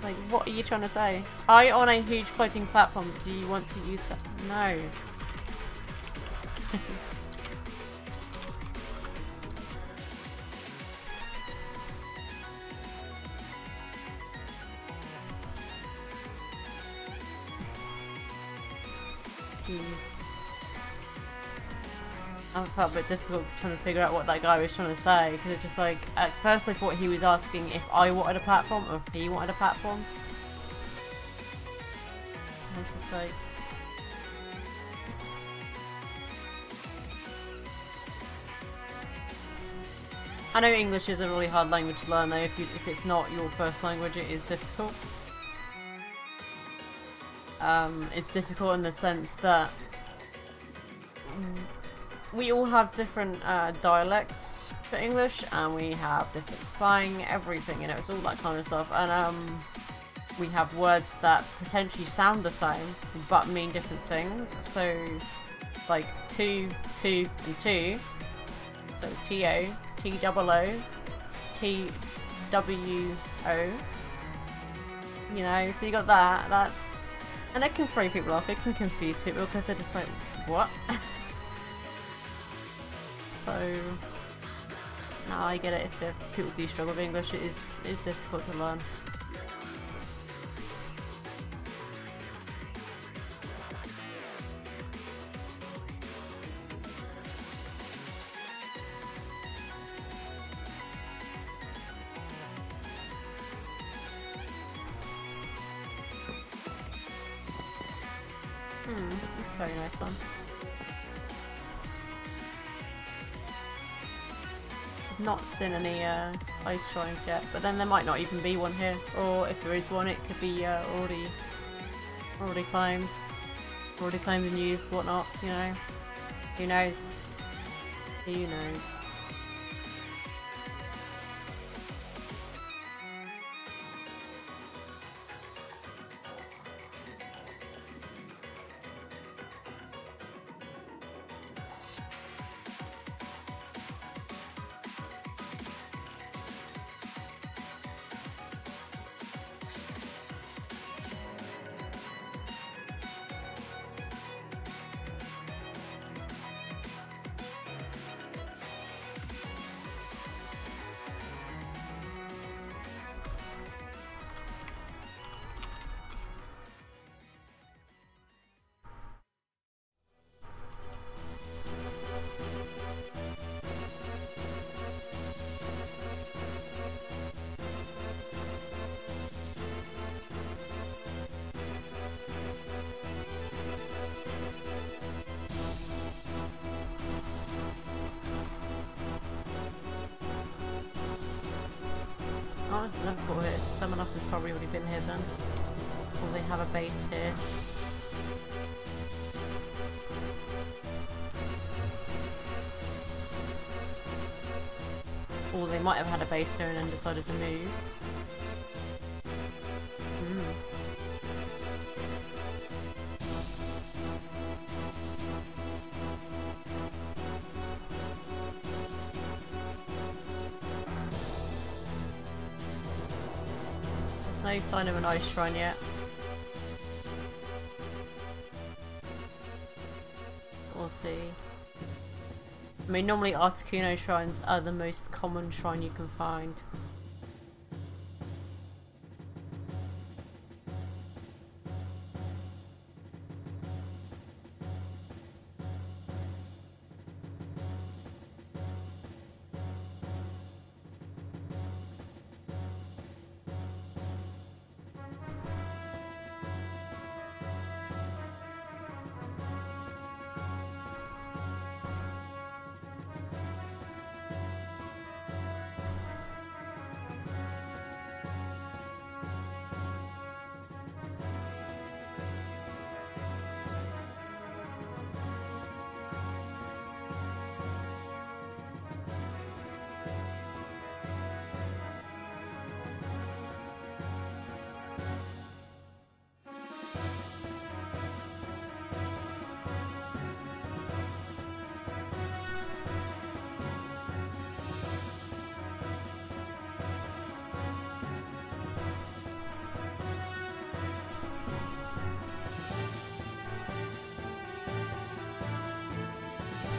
Like, what are you trying to say? I on a huge floating platform, do you want to use that? No. I felt a bit difficult trying to figure out what that guy was trying to say, because it's just like, at first I thought he was asking if I wanted a platform or if he wanted a platform. And it's just like... I know English is a really hard language to learn though. If it's not your first language, it is difficult. It's difficult in the sense that we all have different dialects for English, and we have different slang, everything, you know, it's all that kind of stuff. And we have words that potentially sound the same but mean different things. So, like two, and two. So T-O, T-double-O, T-W-O. You know, so you got that. That's, and that can throw people off. It can confuse people because they're just like, what? So, now I get it. If people do struggle with English, it is difficult to learn. That's a very nice one. Not seen any ice shrines yet, but then there might not even be one here, or if there is one, it could be already claimed and used, whatnot. You know, who knows? Who knows? Oh, there's another portal here, so someone else has probably already been here then. Or they have a base here. Or they might have had a base here and then decided to move. There's no sign of an ice shrine yet. We'll see. I mean, normally Articuno shrines are the most common shrine you can find.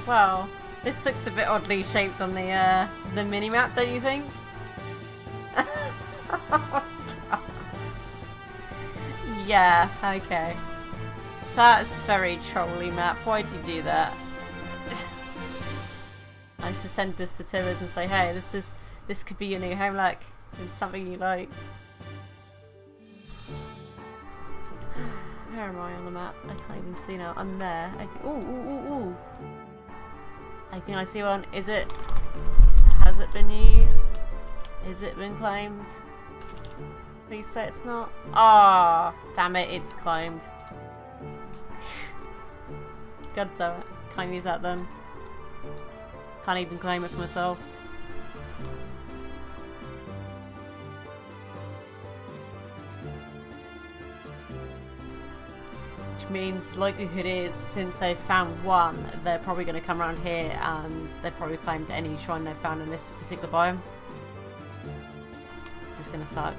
Well, this looks a bit oddly shaped on the mini-map, don't you think? Yeah, okay. That's very trolly map. Why'd you do that? I should send this to Timmers and say, hey, this could be your new home, like, it's something you like. Where am I on the map? I can't even see now. I'm there. Ooh, ooh, ooh, ooh. I think I see one. Is it? Has it been used? Is it been claimed? Please say it's not. Ah, oh, damn it! It's claimed. God damn it! Can't use that then. Can't even claim it for myself. Means likelihood is, since they've found one, they're probably going to come around here and they've probably claimed any shrine they've found in this particular biome. Just going to suck.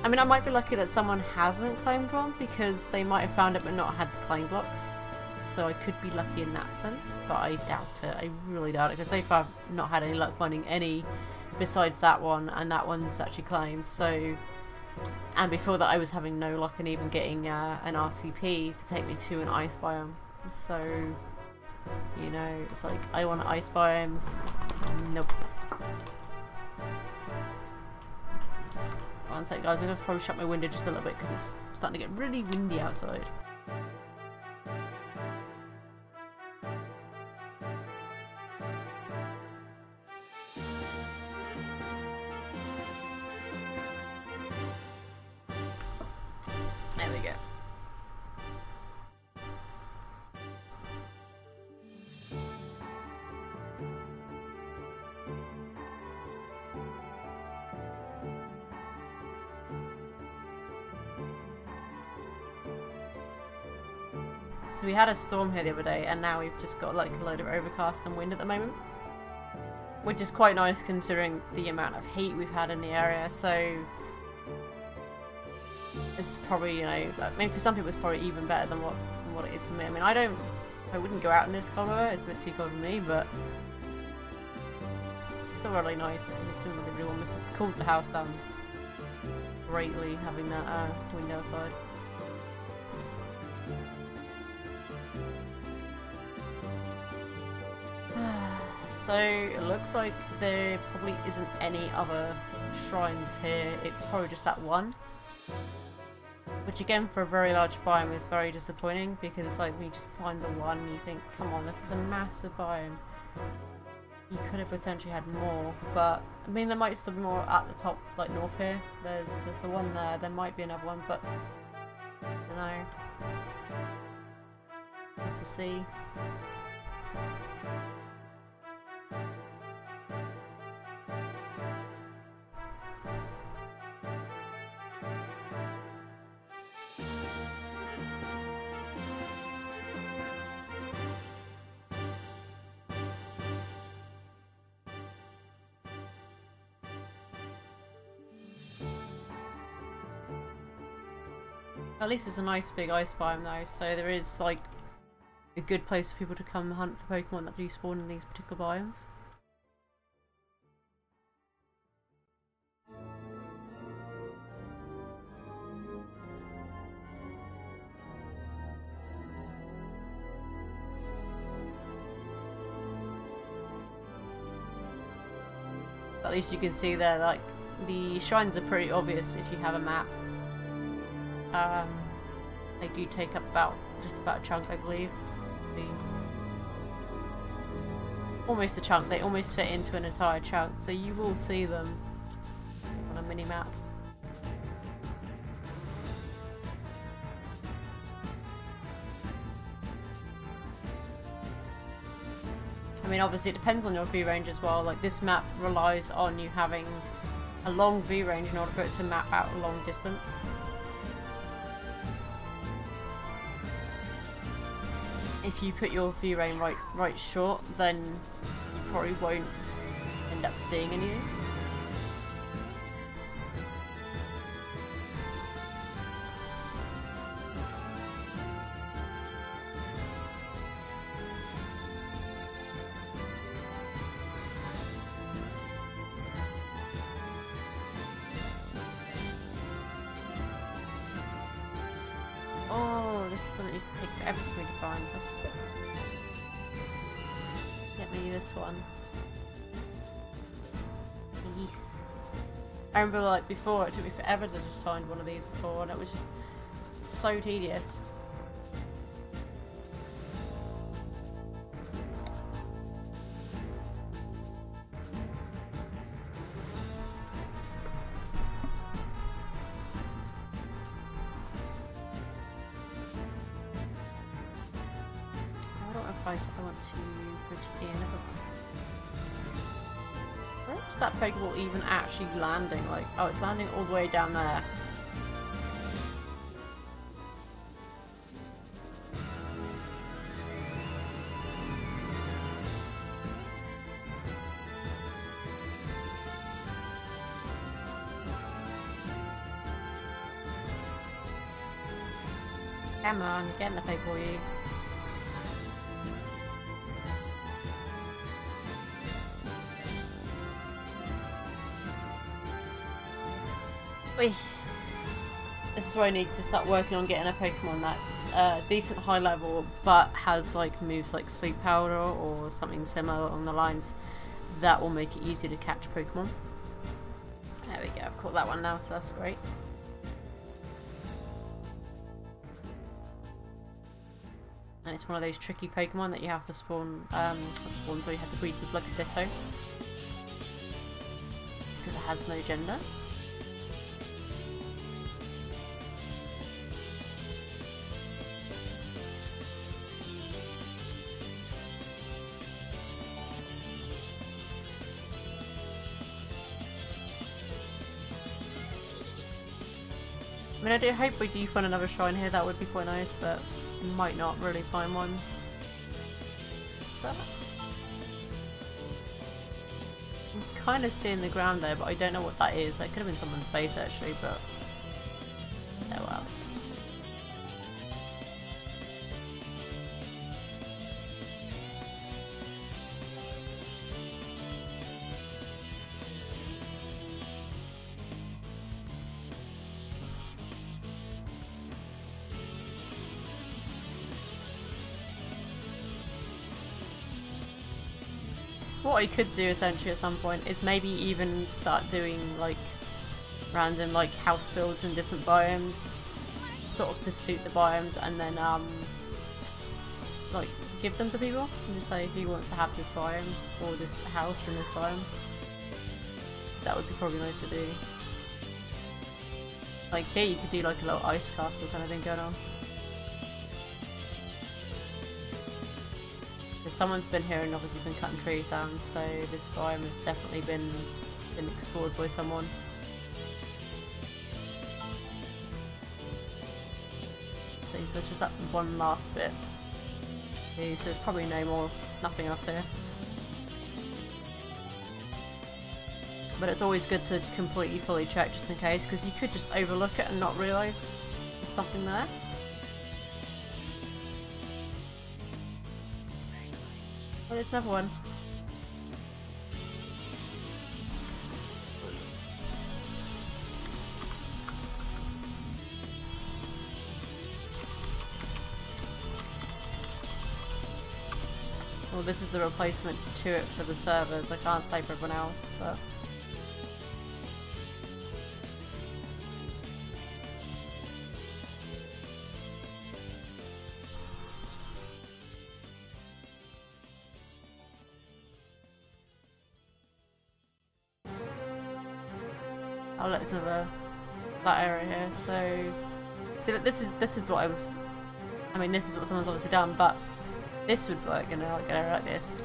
I mean, I might be lucky that someone hasn't claimed one because they might have found it but not had the claim blocks. So I could be lucky in that sense, but I doubt it. I really doubt it because so far I've not had any luck finding any besides that one, and that one's actually claimed. So. And before that I was having no luck in even getting an RCP to take me to an ice biome. So, you know, it's like, I want ice biomes. Nope. One sec guys, I'm going to probably shut my window just a little bit because it's starting to get really windy outside. So we had a storm here the other day and now we've just got like a load of overcast and wind at the moment. Which is quite nice considering the amount of heat we've had in the area, so it's probably, you know, I mean for some people it's probably even better than what it is for me. I mean I wouldn't go out in this cold weather, it's a bit too cold for me, but it's still really nice. It's been really warm. It's cooled the house down greatly having that wind outside. So it looks like there probably isn't any other shrines here, it's probably just that one. Which again for a very large biome is very disappointing because it's like we just find the one and you think, come on, this is a massive biome. You could have potentially had more, but I mean there might still be more at the top, like north here. There's the one there might be another one, but I don't know. Have to see. At least it's a nice big ice biome though, so there is like a good place for people to come hunt for Pokemon that do spawn in these particular biomes. At least you can see there, like, the shrines are pretty obvious if you have a map. They do take up just about a chunk, I believe. Almost a chunk, they almost fit into an entire chunk, so you will see them on a mini-map. I mean, obviously it depends on your view range as well. Like, this map relies on you having a long view range in order for it to map out a long distance. If you put your view range right short, then you probably won't end up seeing anything. Oh, this is something that used to take forever for me to find. Get me this one. Yes. I remember, like, before, it took me forever to just find one of these before, and it was just so tedious. I want to go to the end of it. Where is that Pokeball even actually landing? Like, oh, it's landing all the way down there. Come on, get in the Pokeball, you. This is where I need to start working on getting a Pokemon that's decent high level but has like moves like Sleep Powder or something similar along the lines that will make it easier to catch Pokemon. There we go, I've caught that one now, so that's great. And it's one of those tricky Pokemon that you have to spawn, so you have to breed with like a Ditto. Because it has no gender. I mean, I do hope we do find another shrine here, that would be quite nice, but might not really find one. What's that? I'm kind of seeing the ground there, but I don't know what that is. That could have been someone's base actually, but oh well. What I could do essentially at some point is maybe even start doing like random like house builds in different biomes, sort of to suit the biomes, and then like give them to people and just say who wants to have this biome or this house in this biome. So that would be probably nice to do. Like here you could do like a little ice castle kind of thing going on. Someone's been here and obviously been cutting trees down, so this biome has definitely been explored by someone. So there's just that one last bit. Okay, so there's probably nothing else here. But it's always good to completely fully check just in case, because you could just overlook it and not realise. There's something there. Oh, there's another one. Well, this is the replacement to it for the servers. I can't say for everyone else, but... Oh, look, there's another that area here. So, see, this is what I was. I mean, this is what someone's obviously done, but this would work in like an area like this.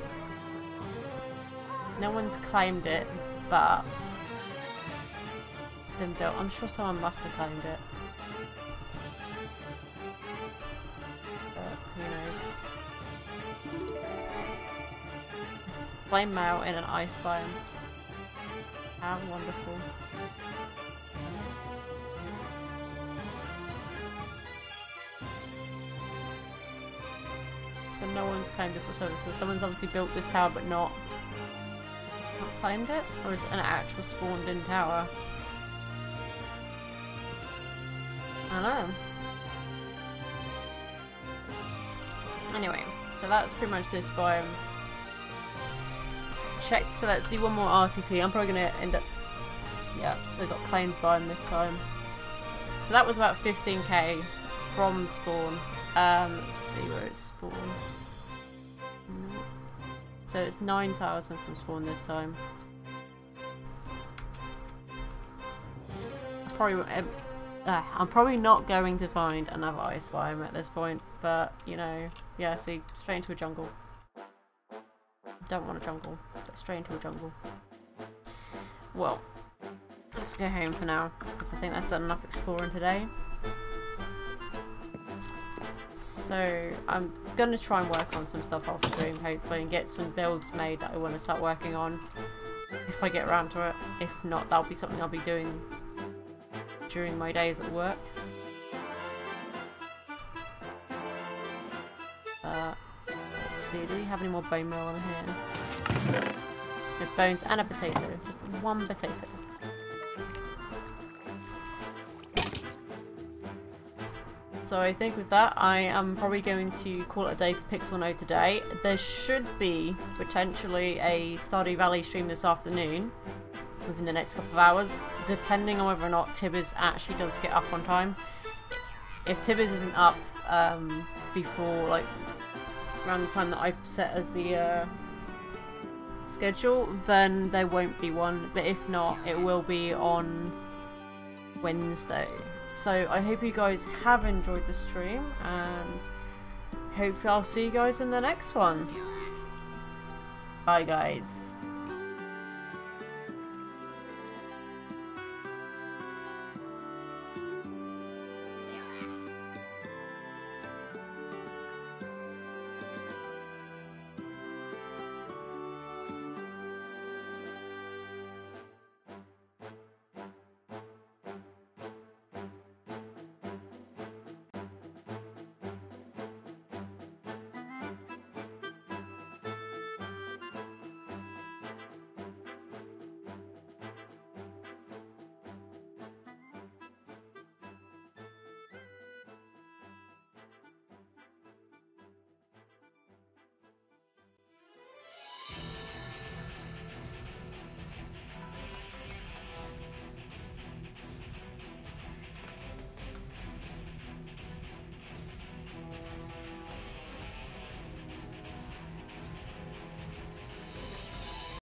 No one's claimed it, but it's been built. I'm sure someone must have claimed it. But who knows? Flame mail in an ice biome. How wonderful. So no one's claimed this whatsoever. So someone's obviously built this tower but not claimed it? Or is it an actual spawned in tower? I don't know. Anyway, so that's pretty much this biome. Checked, so let's do one more RTP. I'm probably going to end up... Yeah, so we've got plains biome this time. So that was about 15k from spawn. Let's see where it's spawned. So it's 9,000 from spawn this time. I'm probably not going to find another ice biome at this point, but you know, yeah, see, straight into a jungle. Don't want a jungle, but straight into a jungle. Well, let's go home for now, because I think that's done enough exploring today. So I'm gonna try and work on some stuff off stream, hopefully, and get some builds made that I want to start working on if I get around to it. If not, that'll be something I'll be doing during my days at work. Let's see, do we have any more bone meal on here? No bones and a potato, just one potato. So I think with that, I am probably going to call it a day for Pixelnode today. There should be potentially a Stardew Valley stream this afternoon, within the next couple of hours, depending on whether or not Tibbers actually does get up on time. If Tibbers isn't up before, like, around the time that I've set as the schedule, then there won't be one, but if not, it will be on Wednesday. So I hope you guys have enjoyed the stream, and hopefully I'll see you guys in the next one. Bye guys.